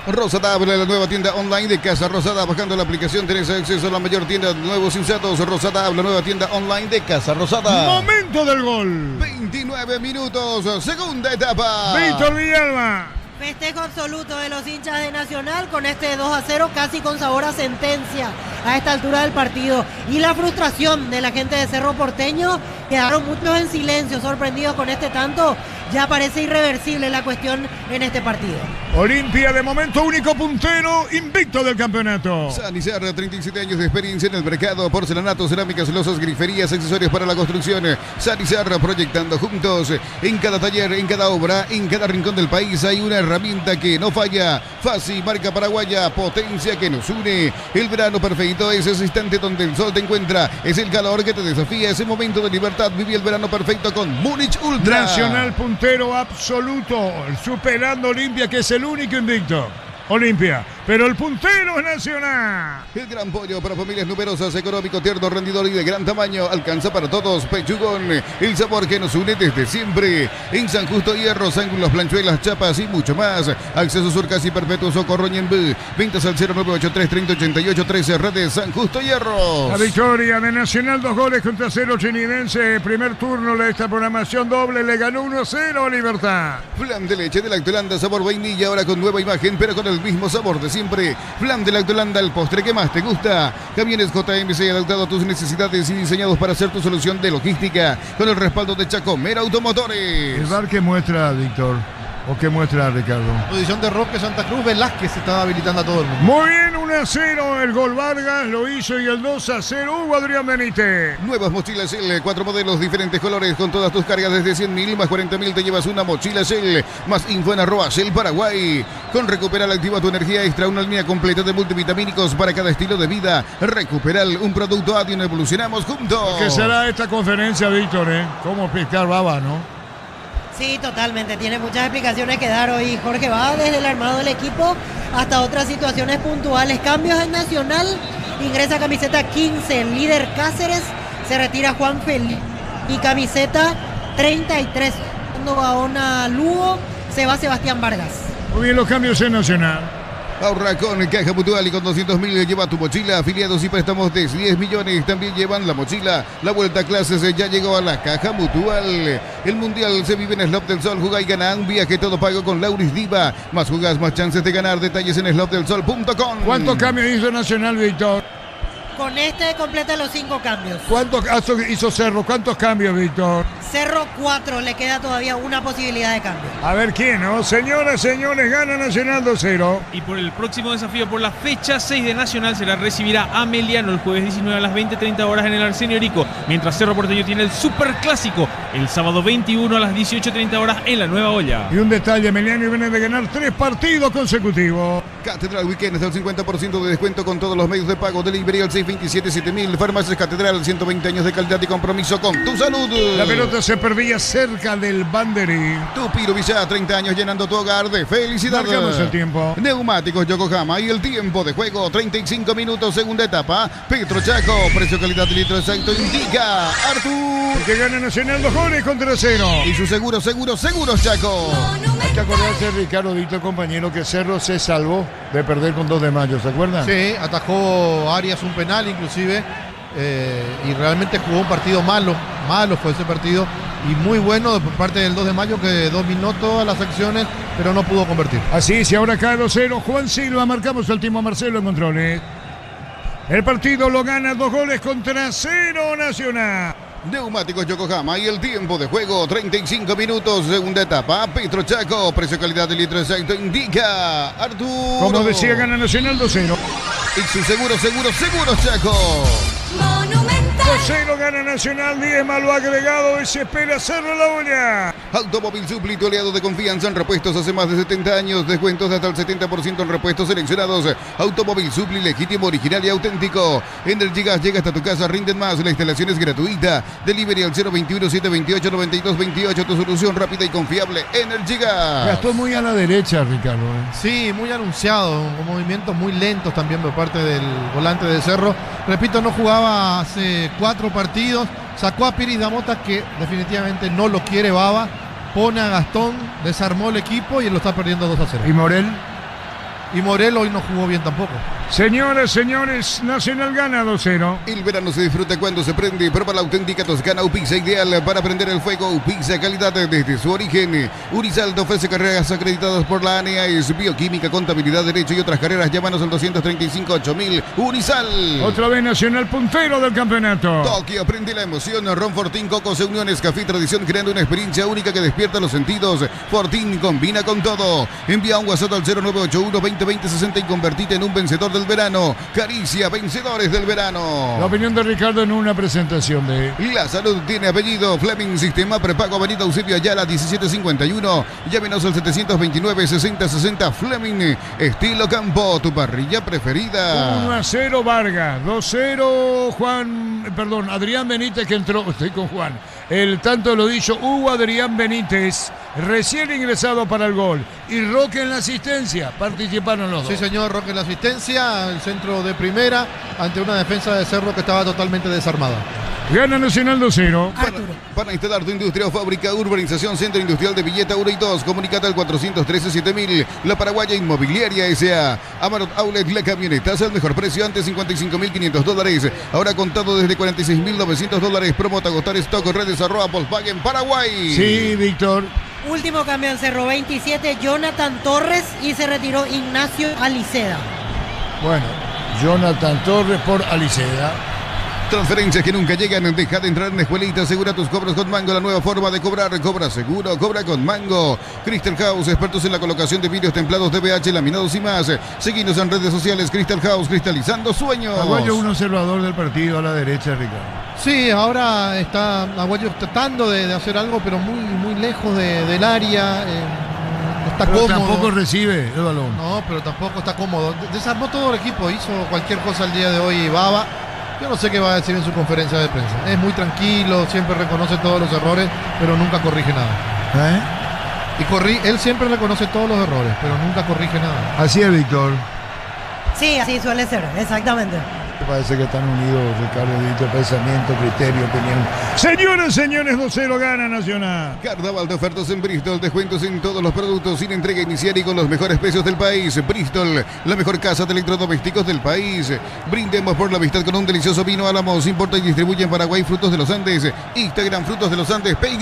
Rosada abre la nueva tienda online de Casa Rosada. Bajando la aplicación tenés acceso a la mayor tienda de nuevos insertos. Rosada abre la nueva tienda online de Casa Rosada. Momento del gol. 29 minutos, segunda etapa. Víctor Villalba. Festejo absoluto de los hinchas de Nacional con este 2-0 casi con sabor a sentencia a esta altura del partido. Y la frustración de la gente de Cerro Porteño, quedaron muchos en silencio, sorprendidos con este tanto. Ya parece irreversible la cuestión en este partido. Olimpia de momento único puntero invicto del campeonato. Sanizar, 37 años de experiencia en el mercado, porcelanato, cerámicas, losas, griferías, accesorios para la construcción. Sanizar, proyectando juntos en cada taller, en cada obra, en cada rincón del país hay una herramienta que no falla. Fácil, marca paraguaya, potencia que nos une. El verano perfecto es ese instante donde el sol te encuentra, es el calor que te desafía, ese momento de libertad. Vive el verano perfecto con Múnich Ultra. Nacional puntero absoluto, superando Olimpia, que es el único invicto. Olimpia, pero el puntero es Nacional. El gran pollo para familias numerosas, económico, tierno, rendidor y de gran tamaño. Alcanza para todos. Pechugón, el sabor que nos une desde siempre. En San Justo, hierros, ángulos, planchuelas, chapas y mucho más. Acceso Sur casi perpetuo, Socorro Ñembú. Ventas al 0983-3088-13. Redes San Justo, hierros. La victoria de Nacional, 2 goles contra 0 Chinidense. Primer turno de esta programación doble, le ganó 1-0 a Libertad. Flan de leche de Lactolanda, sabor vainilla, ahora con nueva imagen, pero con el mismo sabor de siempre. Flan de Lactolanda, el postre que más te gusta. Camiones JMC, adaptado a tus necesidades y diseñados para ser tu solución de logística, con el respaldo de Chacomera Automotores. El bar que muestra, Víctor, o que muestra, Ricardo. Posición de Roque Santa Cruz, Velázquez se estaba habilitando a todo el mundo. Muy bien, 1-0 el gol Vargas, lo hizo, y el 2-0 Hugo Adrián Benítez. Nuevas mochilas Shell, 4 modelos, diferentes colores, con todas tus cargas desde 100.000 más 40.000 te llevas una mochila Shell. Más info en @Shell Paraguay. Con Recuperal activa tu energía extra, una línea completa de multivitamínicos para cada estilo de vida. Recuperal, un producto Adion, evolucionamos juntos. ¿Qué será esta conferencia, Víctor? ¿Cómo explicar Baba, no? Sí, totalmente. Tiene muchas explicaciones que dar hoy Jorge Baba, desde el armado del equipo hasta otras situaciones puntuales. Cambios en Nacional. Ingresa camiseta 15, el líder Cáceres. Se retira Juan Felipe. Y camiseta 33. Gaona Lugo. Se va Sebastián Vargas. Muy bien los cambios en Nacional. Ahorra con Caja Mutual y con 200.000 lleva tu mochila. Afiliados y préstamos de 10 millones también llevan la mochila. La vuelta a clases ya llegó a la Caja Mutual. El Mundial se vive en Slot del Sol. Juega y gana un viaje todo pago con Lauris Diva. Más jugás, más chances de ganar. Detalles en slotdelsol.com. ¿Cuántos cambios hizo Nacional, Víctor? Con este completa los 5 cambios. ¿Cuántos hizo Cerro? ¿Cuántos cambios, Víctor? Cerro 4, le queda todavía una posibilidad de cambio. A ver quién, ¿no? Señoras, señores, gana Nacional 2-0. Y por el próximo desafío por la fecha 6 de Nacional será recibir a Ameliano el jueves 19 a las 20:30 horas en el Arsenio Rico, mientras Cerro Porteño tiene el Superclásico el sábado 21 a las 18:30 horas en la Nueva Olla. Y un detalle, Emiliano viene de ganar 3 partidos consecutivos. Catedral Weekend es el 50% de descuento con todos los medios de pago. Delivery al 627-7000. Farmacias Catedral, 120 años de calidad y compromiso con tu salud. La pelota se perdía cerca del banderín. Tupiro Villa, 30 años llenando tu hogar de felicidad. Marcamos el tiempo. Neumáticos Yokohama y el tiempo de juego, 35 minutos, segunda etapa. Petro Chaco, precio, calidad y litro exacto, indica Artur. Que gana Nacional 2 goles contra 0. Y su seguro Chaco. Hay que acordarse, Ricardo, Dito, compañero, que Cerro se salvó de perder con 2 de mayo, ¿se acuerdan? Sí, atajó Arias un penal inclusive. Y realmente jugó un partido malo fue ese partido, y muy bueno por parte del 2 de mayo, que dominó todas las acciones pero no pudo convertir. Así, si ahora cae 2-0, Juan Silva, marcamos el tiempo a Marcelo en controles. El partido lo gana 2 goles contra 0 Nacional. Neumáticos Yokohama y el tiempo de juego, 35 minutos, segunda etapa. Petro Chaco, precio, calidad y litro exacto, indica Arturo. Como decía, gana Nacional 2-0. Y su seguro Chaco. Monumental. 2-0 gana Nacional, 10 más lo agregado, desespera Cerro La Olla. Automóvil Supli, tu aliado de confianza en repuestos hace más de 70 años. Descuentos de hasta el 70% en repuestos seleccionados. Automóvil Supli, legítimo, original y auténtico. Energy Gas llega hasta tu casa, rinden más. La instalación es gratuita. Delivery al 021-728-9228. Tu solución rápida y confiable. Energy Gas. Gastó muy a la derecha, Ricardo. Sí, muy anunciado, con movimientos muy lentos también por parte del volante de Cerro. Repito, no jugaba hace 4 partidos. Sacó a Piris Damota, que definitivamente no lo quiere Baba. Pone a Gastón, desarmó el equipo y lo está perdiendo 2-0. ¿Y Morel? Y Morel hoy no jugó bien tampoco. Señoras, señores, Nacional gana 2-0. El verano se disfruta cuando se prende. Prueba la auténtica Toscana Upizza, ideal para prender el fuego. Upizza, calidad desde su origen. Urizal te ofrece carreras acreditadas por la ANEAES, bioquímica, contabilidad, derecho y otras carreras. Llámanos al 235-8000. Urizal. Otra vez Nacional puntero del campeonato. Tokio, prende la emoción. Ron Fortín, Cocos, Uniones, Café Tradición, creando una experiencia única que despierta los sentidos. Fortín combina con todo. Envía un WhatsApp al 0981-2020-60 y convertite en un vencedor del verano. Caricia, vencedores del verano. La opinión de Ricardo en una presentación de... La salud tiene apellido. Fleming, sistema prepago, avenida Eusebio Ayala, 1751. Llámenos al 729-6060. Fleming, estilo campo, tu parrilla preferida. 1-0 Vargas, 2-0 Adrián Benítez, que entró, estoy con Juan. El tanto lo dicho, Hugo Adrián Benítez, recién ingresado para el gol. Y Roque en la asistencia, participaron los dos. Sí, señor, Roque en la asistencia, el centro de primera, ante una defensa de Cerro que estaba totalmente desarmada. Gana Nacional 2-0. Para instalar tu industria o fábrica, urbanización, centro industrial de Villeta 1 y 2, comunicate al 413-7000. La Paraguaya Inmobiliaria S.A. Amarot Outlet, la camionetaza al mejor precio, antes $55.500. Ahora contado desde $46.900. Promo agotar stock, redes @Volkswagen Paraguay. Sí, Víctor. Último cambio en Cerro, 27, Jonathan Torres, y se retiró Ignacio Aliceda. Bueno, Jonathan Torres por Aliceda. Transferencias que nunca llegan. Deja de entrar en Escuelita. Asegura tus cobros con Mango. La nueva forma de cobrar. Cobra seguro. Cobra con Mango. Crystal House. Expertos en la colocación de vidrios templados, DBH, laminados y más. Seguinos en redes sociales. Crystal House. Cristalizando sueños. Aguayo, un observador del partido a la derecha, Ricardo. Sí, ahora está Aguayo tratando de hacer algo, pero muy lejos del área. Está pero cómodo. Tampoco recibe el balón. No, pero tampoco está cómodo. Desarmó todo el equipo. Hizo cualquier cosa el día de hoy Baba. Yo no sé qué va a decir en su conferencia de prensa. Es muy tranquilo, siempre reconoce todos los errores, pero nunca corrige nada. Y él siempre reconoce todos los errores, pero nunca corrige nada. Así es, Víctor. Sí, así suele ser, exactamente. Parece que están unidos, Ricardo, Dito, pensamiento, criterio, opinión. Señoras, señores, 2-0 gana Nacional. Carnaval de ofertas en Bristol, descuentos en todos los productos, sin entrega inicial y con los mejores precios del país. Bristol, la mejor casa de electrodomésticos del país. Brindemos por la amistad con un delicioso vino Álamos. Importa y distribuye en Paraguay Frutos de los Andes. Instagram Frutos de los Andes, PY.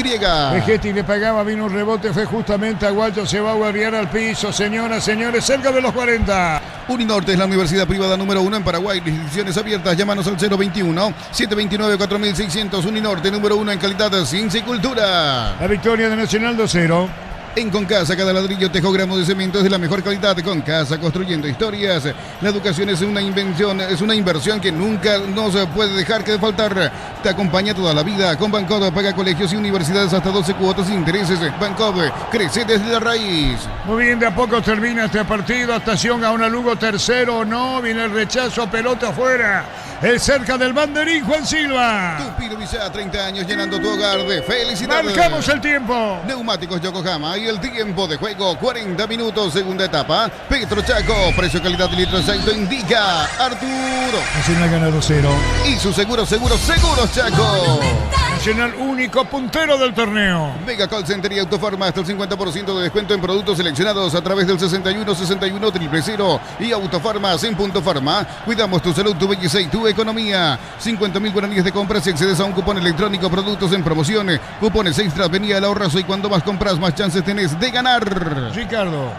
Vegetti le pagaba, vino un rebote, fue justamente Aguayo, se va a guardiar al piso. Señoras, señores, cerca de los 40. Uninorte es la universidad privada número 1 en Paraguay. Inscripciones abiertas. Llámanos al 021-729-4600. Uninorte. parte número 1 en calidad, ciencia y cultura. La victoria de Nacional 2-0. En Concasa, cada ladrillo, tejo, gramo de cemento es de la mejor calidad. Concasa, construyendo historias. La educación es una inversión que nunca nos puede dejar de faltar. Te acompaña toda la vida. Con Bancob, paga colegios y universidades hasta 12 cuotas sin intereses. Bancob, crece desde la raíz. Muy bien, de a poco termina este partido. Estación Gaona Lugo, tercero, no. Viene el rechazo, pelota afuera. El cerca del banderín, Juan Silva. Tupido Visa, 30 años llenando tu hogar de felicidad. Marcamos el tiempo. Neumáticos Yokohama y el tiempo de juego, 40 minutos, segunda etapa. Petro Chaco, precio, calidad de litro exacto, indica Arturo. Nacional gana 2-0. Y su seguros Chaco. Nacional único puntero del torneo. Mega Call Center y Autofarma, hasta el 50% de descuento en productos seleccionados a través del 61-61-000 y Autofarmas en Punto Farma. Cuidamos tu salud, tu belleza y tu economía. 50.000 guaraníes de compras y accedes a un cupón electrónico, productos en promoción, cupones extras, venía al ahorrazo y cuando más compras, más chances tenés de ganar. Ricardo.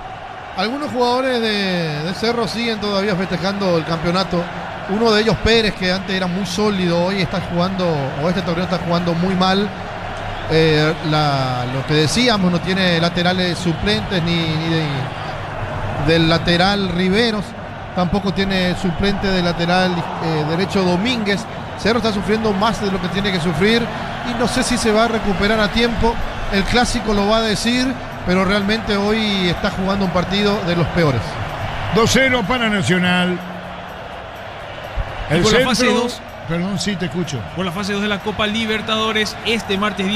Algunos jugadores de Cerro siguen todavía festejando el campeonato. Uno de ellos, Pérez, que antes era muy sólido, hoy está jugando, o este torneo está jugando muy mal. Lo que decíamos, no tiene laterales suplentes ni del lateral Riveros, tampoco tiene suplente del lateral derecho Domínguez. Cerro está sufriendo más de lo que tiene que sufrir y no sé si se va a recuperar a tiempo. El clásico lo va a decir, pero realmente hoy está jugando un partido de los peores. 2-0 para Nacional. El por centro, la fase 2. Perdón, sí, te escucho. Por la fase 2 de la Copa Libertadores, este martes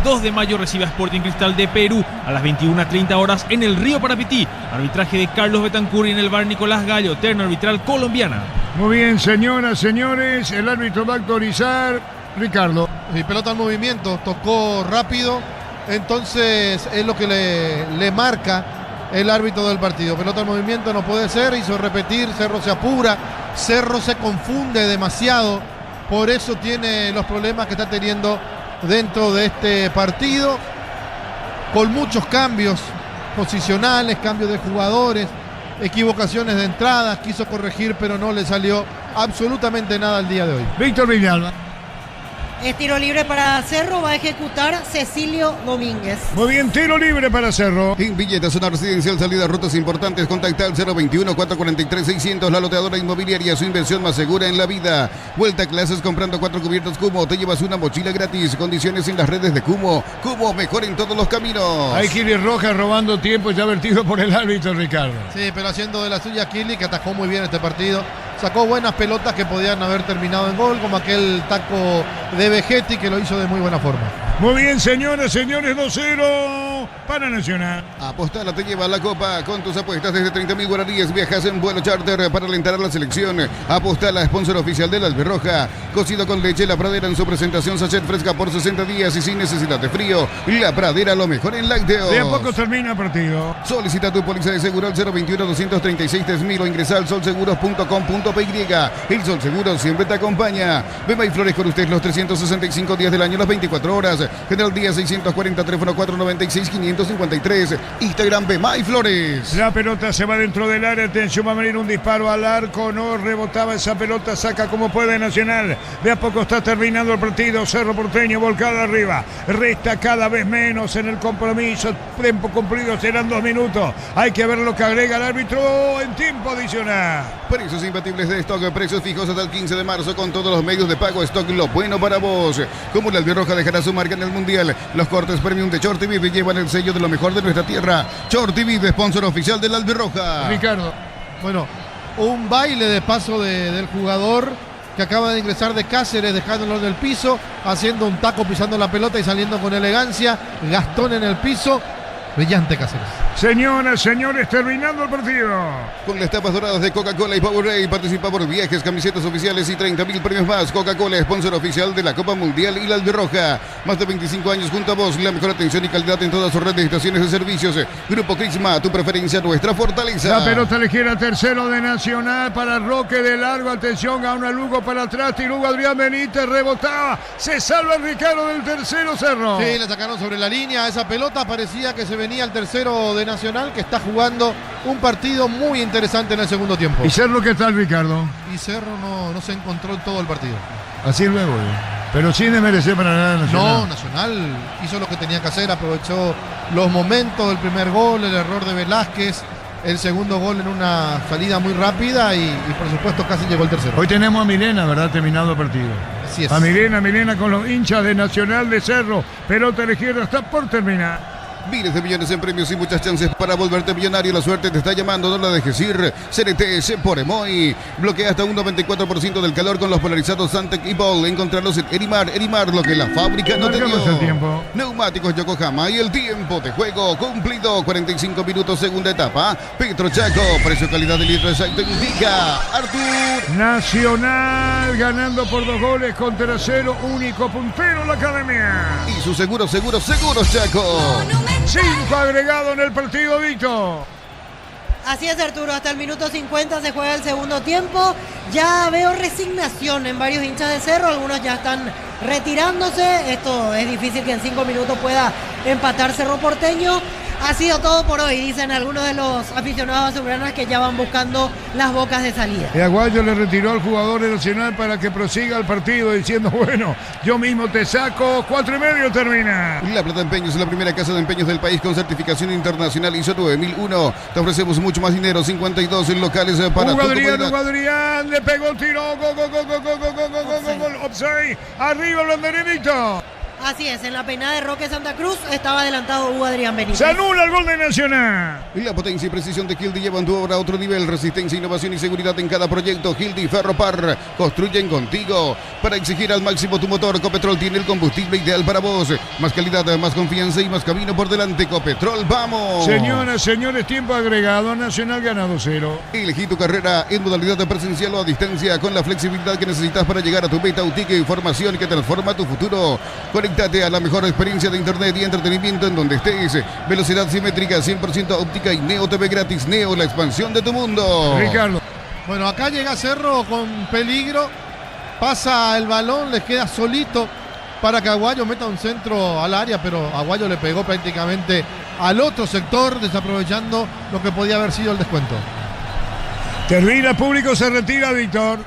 2 de mayo recibe a Sporting Cristal de Perú a las 21:30 horas en el Río Parapití. Arbitraje de Carlos Betancur y en el bar Nicolás Gallo, terna arbitral colombiana. Muy bien, señoras, señores, el árbitro va a autorizar. Ricardo. Y pelota en movimiento, tocó rápido, entonces es lo que le marca el árbitro del partido. Pelota en movimiento no puede ser, hizo repetir, Cerro se apura, Cerro se confunde demasiado, por eso tiene los problemas que está teniendo dentro de este partido, con muchos cambios posicionales, cambios de jugadores, equivocaciones de entradas, quiso corregir pero no le salió absolutamente nada el día de hoy. Víctor Villalba. Es tiro libre para Cerro, va a ejecutar Cecilio Domínguez. Muy bien, tiro libre para Cerro. En Villeta, zona residencial, salida, rutas importantes, contacta al 021-443-600, la loteadora inmobiliaria, su inversión más segura en la vida. Vuelta a clases comprando 4 cubiertos Cumo, te llevas una mochila gratis, condiciones en las redes de Cumo. Cumo, mejor en todos los caminos. Hay Kili Rojas robando tiempo ya vertido por el árbitro, Ricardo. Sí, pero haciendo de la suya Kili, que atajó muy bien este partido. Sacó buenas pelotas que podían haber terminado en gol, como aquel taco de Vegetti que lo hizo de muy buena forma. Muy bien, señoras, señores, 2-0 para Nacional. Apostala, te lleva la copa con tus apuestas desde 30.000 guaraníes. Viajas en vuelo charter para alentar a la selección. Apostala, sponsor oficial de la Albirroja. Cocido con leche La Pradera en su presentación sachet fresca por 60 días y sin necesidad de frío. La Pradera, lo mejor en lácteos. De a poco termina el partido. Solicita tu póliza de seguro al 021-236-3000 o ingresa al solseguros.com.py. El Sol Seguros siempre te acompaña. Beba y Flores con usted los 365 días del año, las 24 horas. General Díaz 640, teléfono 496-553. Instagram Bema y Flores. La pelota se va dentro del área. Atención, va a venir un disparo al arco. No rebotaba esa pelota. Saca como puede Nacional. De a poco está terminando el partido. Cerro Porteño volcado arriba. Resta cada vez menos en el compromiso. Tiempo cumplido, serán 2 minutos. Hay que ver lo que agrega el árbitro en tiempo adicional. Precios imbatibles de stock. Precios fijos hasta el 15 de marzo con todos los medios de pago. Stock, lo bueno para vos. Como la Albirroja dejará su marca en el Mundial. Los cortes premium de Short TV llevan el sello de lo mejor de nuestra tierra. Short TV, sponsor oficial de la Albirroja. Ricardo. Bueno, un baile de paso del jugador que acaba de ingresar de Cáceres, dejándolo en el piso, haciendo un taco, pisando la pelota y saliendo con elegancia. Gastón en el piso. Brillante Cáceres. Señoras, señores, terminando el partido. Con las tapas doradas de Coca-Cola y Powerade participa por viajes, camisetas oficiales y 30.000 premios más. Coca-Cola, sponsor oficial de la Copa Mundial y la Albirroja. Más de 25 años junto a vos, la mejor atención y calidad en todas sus redes de estaciones de servicios. Grupo Crisma, tu preferencia, nuestra fortaleza. La pelota ligera, tercero de Nacional para Roque de largo. Atención, a una Lugo para atrás. Y Lugo Adrián Benítez rebotaba. Se salva el Ricardo del tercero Cerro. Sí, le sacaron sobre la línea esa pelota. Parecía que se venía el tercero de Nacional, que está jugando un partido muy interesante en el segundo tiempo. ¿Y Cerro qué tal, Ricardo? Y Cerro no se encontró en todo el partido. Así luego. Pero sin desmerecer para nada Nacional. No, Nacional hizo lo que tenía que hacer, aprovechó los momentos del primer gol, el error de Velázquez, el segundo gol en una salida muy rápida y por supuesto casi llegó el tercero. Hoy tenemos a Milena, ¿verdad? Terminado el partido. Así es. A Milena con los hinchas de Nacional de Cerro. Pelota a la izquierda, está por terminar. Miles de millones en premios y muchas chances para volverte millonario. La suerte te está llamando, no la dejes ir. CNTS por Emoy. Bloquea hasta un 94% del calor con los polarizados Santec y Ball. Encontrarlos en Erimar, lo que la fábrica no te dio. El tiempo. Neumáticos Yokohama y el tiempo de juego cumplido. 45 minutos, segunda etapa. Petro Chaco, precio calidad de litro exacto indica Artur. Nacional ganando por 2 goles contra 0. Único puntero en la academia. Y su seguros Chaco. 5 agregado en el partido, Víctor. Así es, Arturo, hasta el minuto 50 se juega el segundo tiempo. Ya veo resignación en varios hinchas de Cerro, algunos ya están retirándose. Esto es difícil que en 5 minutos pueda empatar Cerro Porteño. Ha sido todo por hoy, dicen algunos de los aficionados azulgranas que ya van buscando las bocas de salida. Y Aguayo le retiró al jugador de Nacional para que prosiga el partido diciendo, bueno, yo mismo te saco, 4:30 termina. La Plata Empeños es la primera casa de empeños del país con certificación internacional ISO 9001. Te ofrecemos mucho más dinero, 52 en locales para Hugo tu Adrián, comunidad. le pegó el tiro, gol, offside, arriba el banderenito. Así es, en la peinada de Roque Santa Cruz estaba adelantado Hugo Adrián Benítez. Se anula el gol de Nacional. La potencia y precisión de Gildi llevan tu obra a otro nivel. Resistencia, innovación y seguridad en cada proyecto. Gildi Ferropar construyen contigo. Para exigir al máximo tu motor, Copetrol tiene el combustible ideal para vos. Más calidad, más confianza y más camino por delante. Copetrol, ¡vamos! Señoras, señores, tiempo agregado. Nacional gana 2-0. Elegí tu carrera en modalidad presencial o a distancia con la flexibilidad que necesitas para llegar a tu meta. UTIC, información que transforma tu futuro. Conéctate a la mejor experiencia de internet y entretenimiento en donde estés. Velocidad simétrica, 100% óptica y Neo TV gratis. Neo, la expansión de tu mundo. Ricardo. Bueno, acá llega Cerro con peligro. Pasa el balón, les queda solito para que Aguayo meta un centro al área, pero Aguayo le pegó prácticamente al otro sector, desaprovechando lo que podía haber sido el descuento. Termina el público, se retira, Víctor.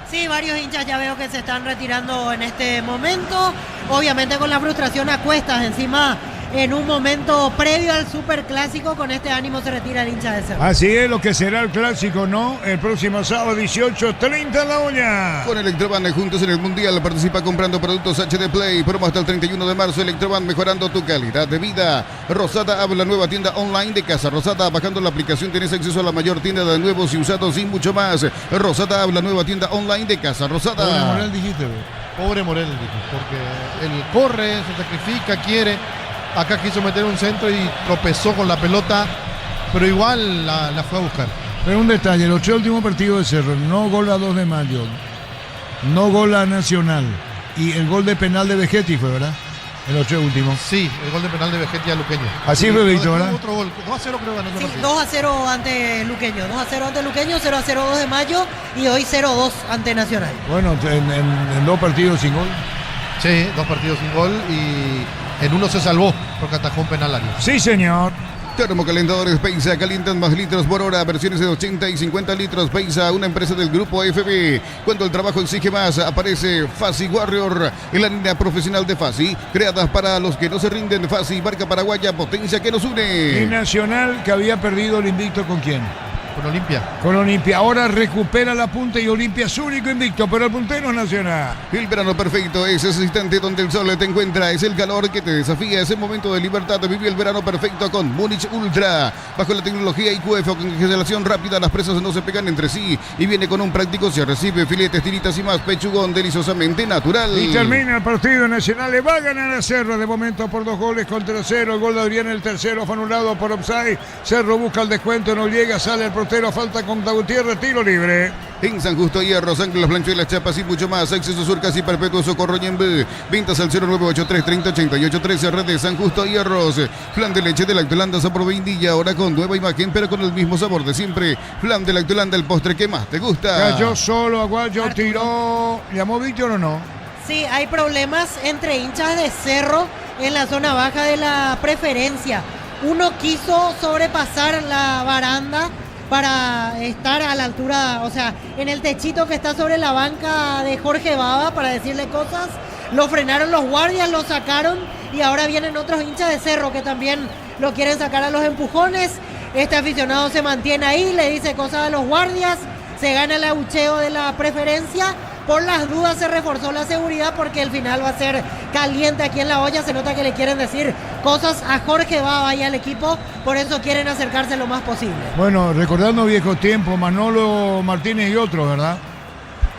Sí, varios hinchas ya veo que se están retirando en este momento. Obviamente con la frustración a cuestas, encima en un momento previo al superclásico, con este ánimo se retira el hincha de Cerro. Así es lo que será el clásico, ¿no? El próximo sábado 18:30 en La Olla. Con Electroban juntos en el Mundial, participa comprando productos HD Play. Promo hasta el 31 de marzo. Electroban mejorando tu calidad de vida. Rosada abre la nueva tienda online de Casa Rosada. Bajando la aplicación tienes acceso a la mayor tienda de nuevos y usados y mucho más. Rosada abre la nueva tienda online de Casa Rosada. Pobre Morel, dijiste, güey. Pobre Morel, porque él corre, se sacrifica, quiere. Acá quiso meter un centro y tropezó con la pelota, pero igual la fue a buscar. Pero un detalle, los 3 últimos partidos de Cerro, no gol a 2 de mayo, no gol a Nacional y el gol de penal de Vegetti fue, ¿verdad? En los 3 últimos. Sí, el gol de penal de Vegetti a Luqueño. Así fue, Víctor, ¿verdad? Otro gol, 2-0 creo ganó. Sí, 2-0 ante Luqueño, 2-0 ante Luqueño, 0-0 2 de mayo y hoy 0-2 ante Nacional. Bueno, en 2 partidos sin gol. Sí, 2 partidos sin gol y en uno se salvó porque atajó un penal área. Sí, señor. Termocalentadores Peisa calientan más litros por hora, versiones de 80 y 50 litros. Peisa, una empresa del grupo FB. Cuando el trabajo exige más, aparece Fasi Warrior, la línea profesional de Fasi, creada para los que no se rinden. Fasi, marca paraguaya, potencia que nos Y une. Nacional, que había perdido el invicto, ¿con quién? Con Olimpia. Con Olimpia. Ahora recupera la punta y Olimpia es único invicto, pero el puntero es Nacional. El verano perfecto es ese instante donde el sol te encuentra, es el calor que te desafía, es el momento de libertad. Vive el verano perfecto con Múnich Ultra. Bajo la tecnología IQF con congelación rápida, las presas no se pegan entre sí y viene con un práctico, se recibe filetes, tiritas y más, pechugón deliciosamente natural. Y termina el partido. Nacional le va a ganar a Cerro de momento por 2 goles contra 0. El gol de Adrián, el tercero, fue anulado por offside. Cerro busca el descuento, no llega, sale el portero, falta contra Gutiérrez, tiro libre. En San Justo Hierro, Sangre, las planchuelas, chapas y mucho más. Acceso Sur, casi perpetuo, Socorro y en B. Ventas al 0983-308813, red de San Justo Hierros. Flan de leche de Lactolanda, sabor vainilla, ahora con nueva imagen, pero con el mismo sabor de siempre. Flan de Lactolanda, el postre que más te gusta. Cayó solo, Aguayo tiró. ¿Llamó Víctor o no? Sí, hay problemas entre hinchas de Cerro en la zona baja de la preferencia. Uno quiso sobrepasar la baranda para estar a la altura, o sea, en el techito que está sobre la banca de Jorge Baba para decirle cosas lo frenaron los guardias, lo sacaron y ahora vienen otros hinchas de Cerro que también lo quieren sacar a los empujones. Este aficionado se mantiene ahí, le dice cosas a los guardias, se gana el abucheo de la preferencia. Por las dudas se reforzó la seguridad porque el final va a ser caliente aquí en La Hoya. Se nota que le quieren decir cosas a Jorge Baba y al equipo, por eso quieren acercarse lo más posible. Bueno, recordando viejos tiempos, Manolo Martínez y otros, ¿verdad?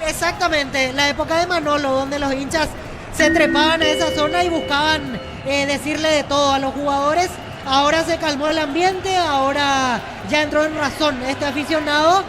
Exactamente, la época de Manolo, donde los hinchas se trepaban a esa zona y buscaban decirle de todo a los jugadores. Ahora se calmó el ambiente, ahora ya entró en razón este aficionado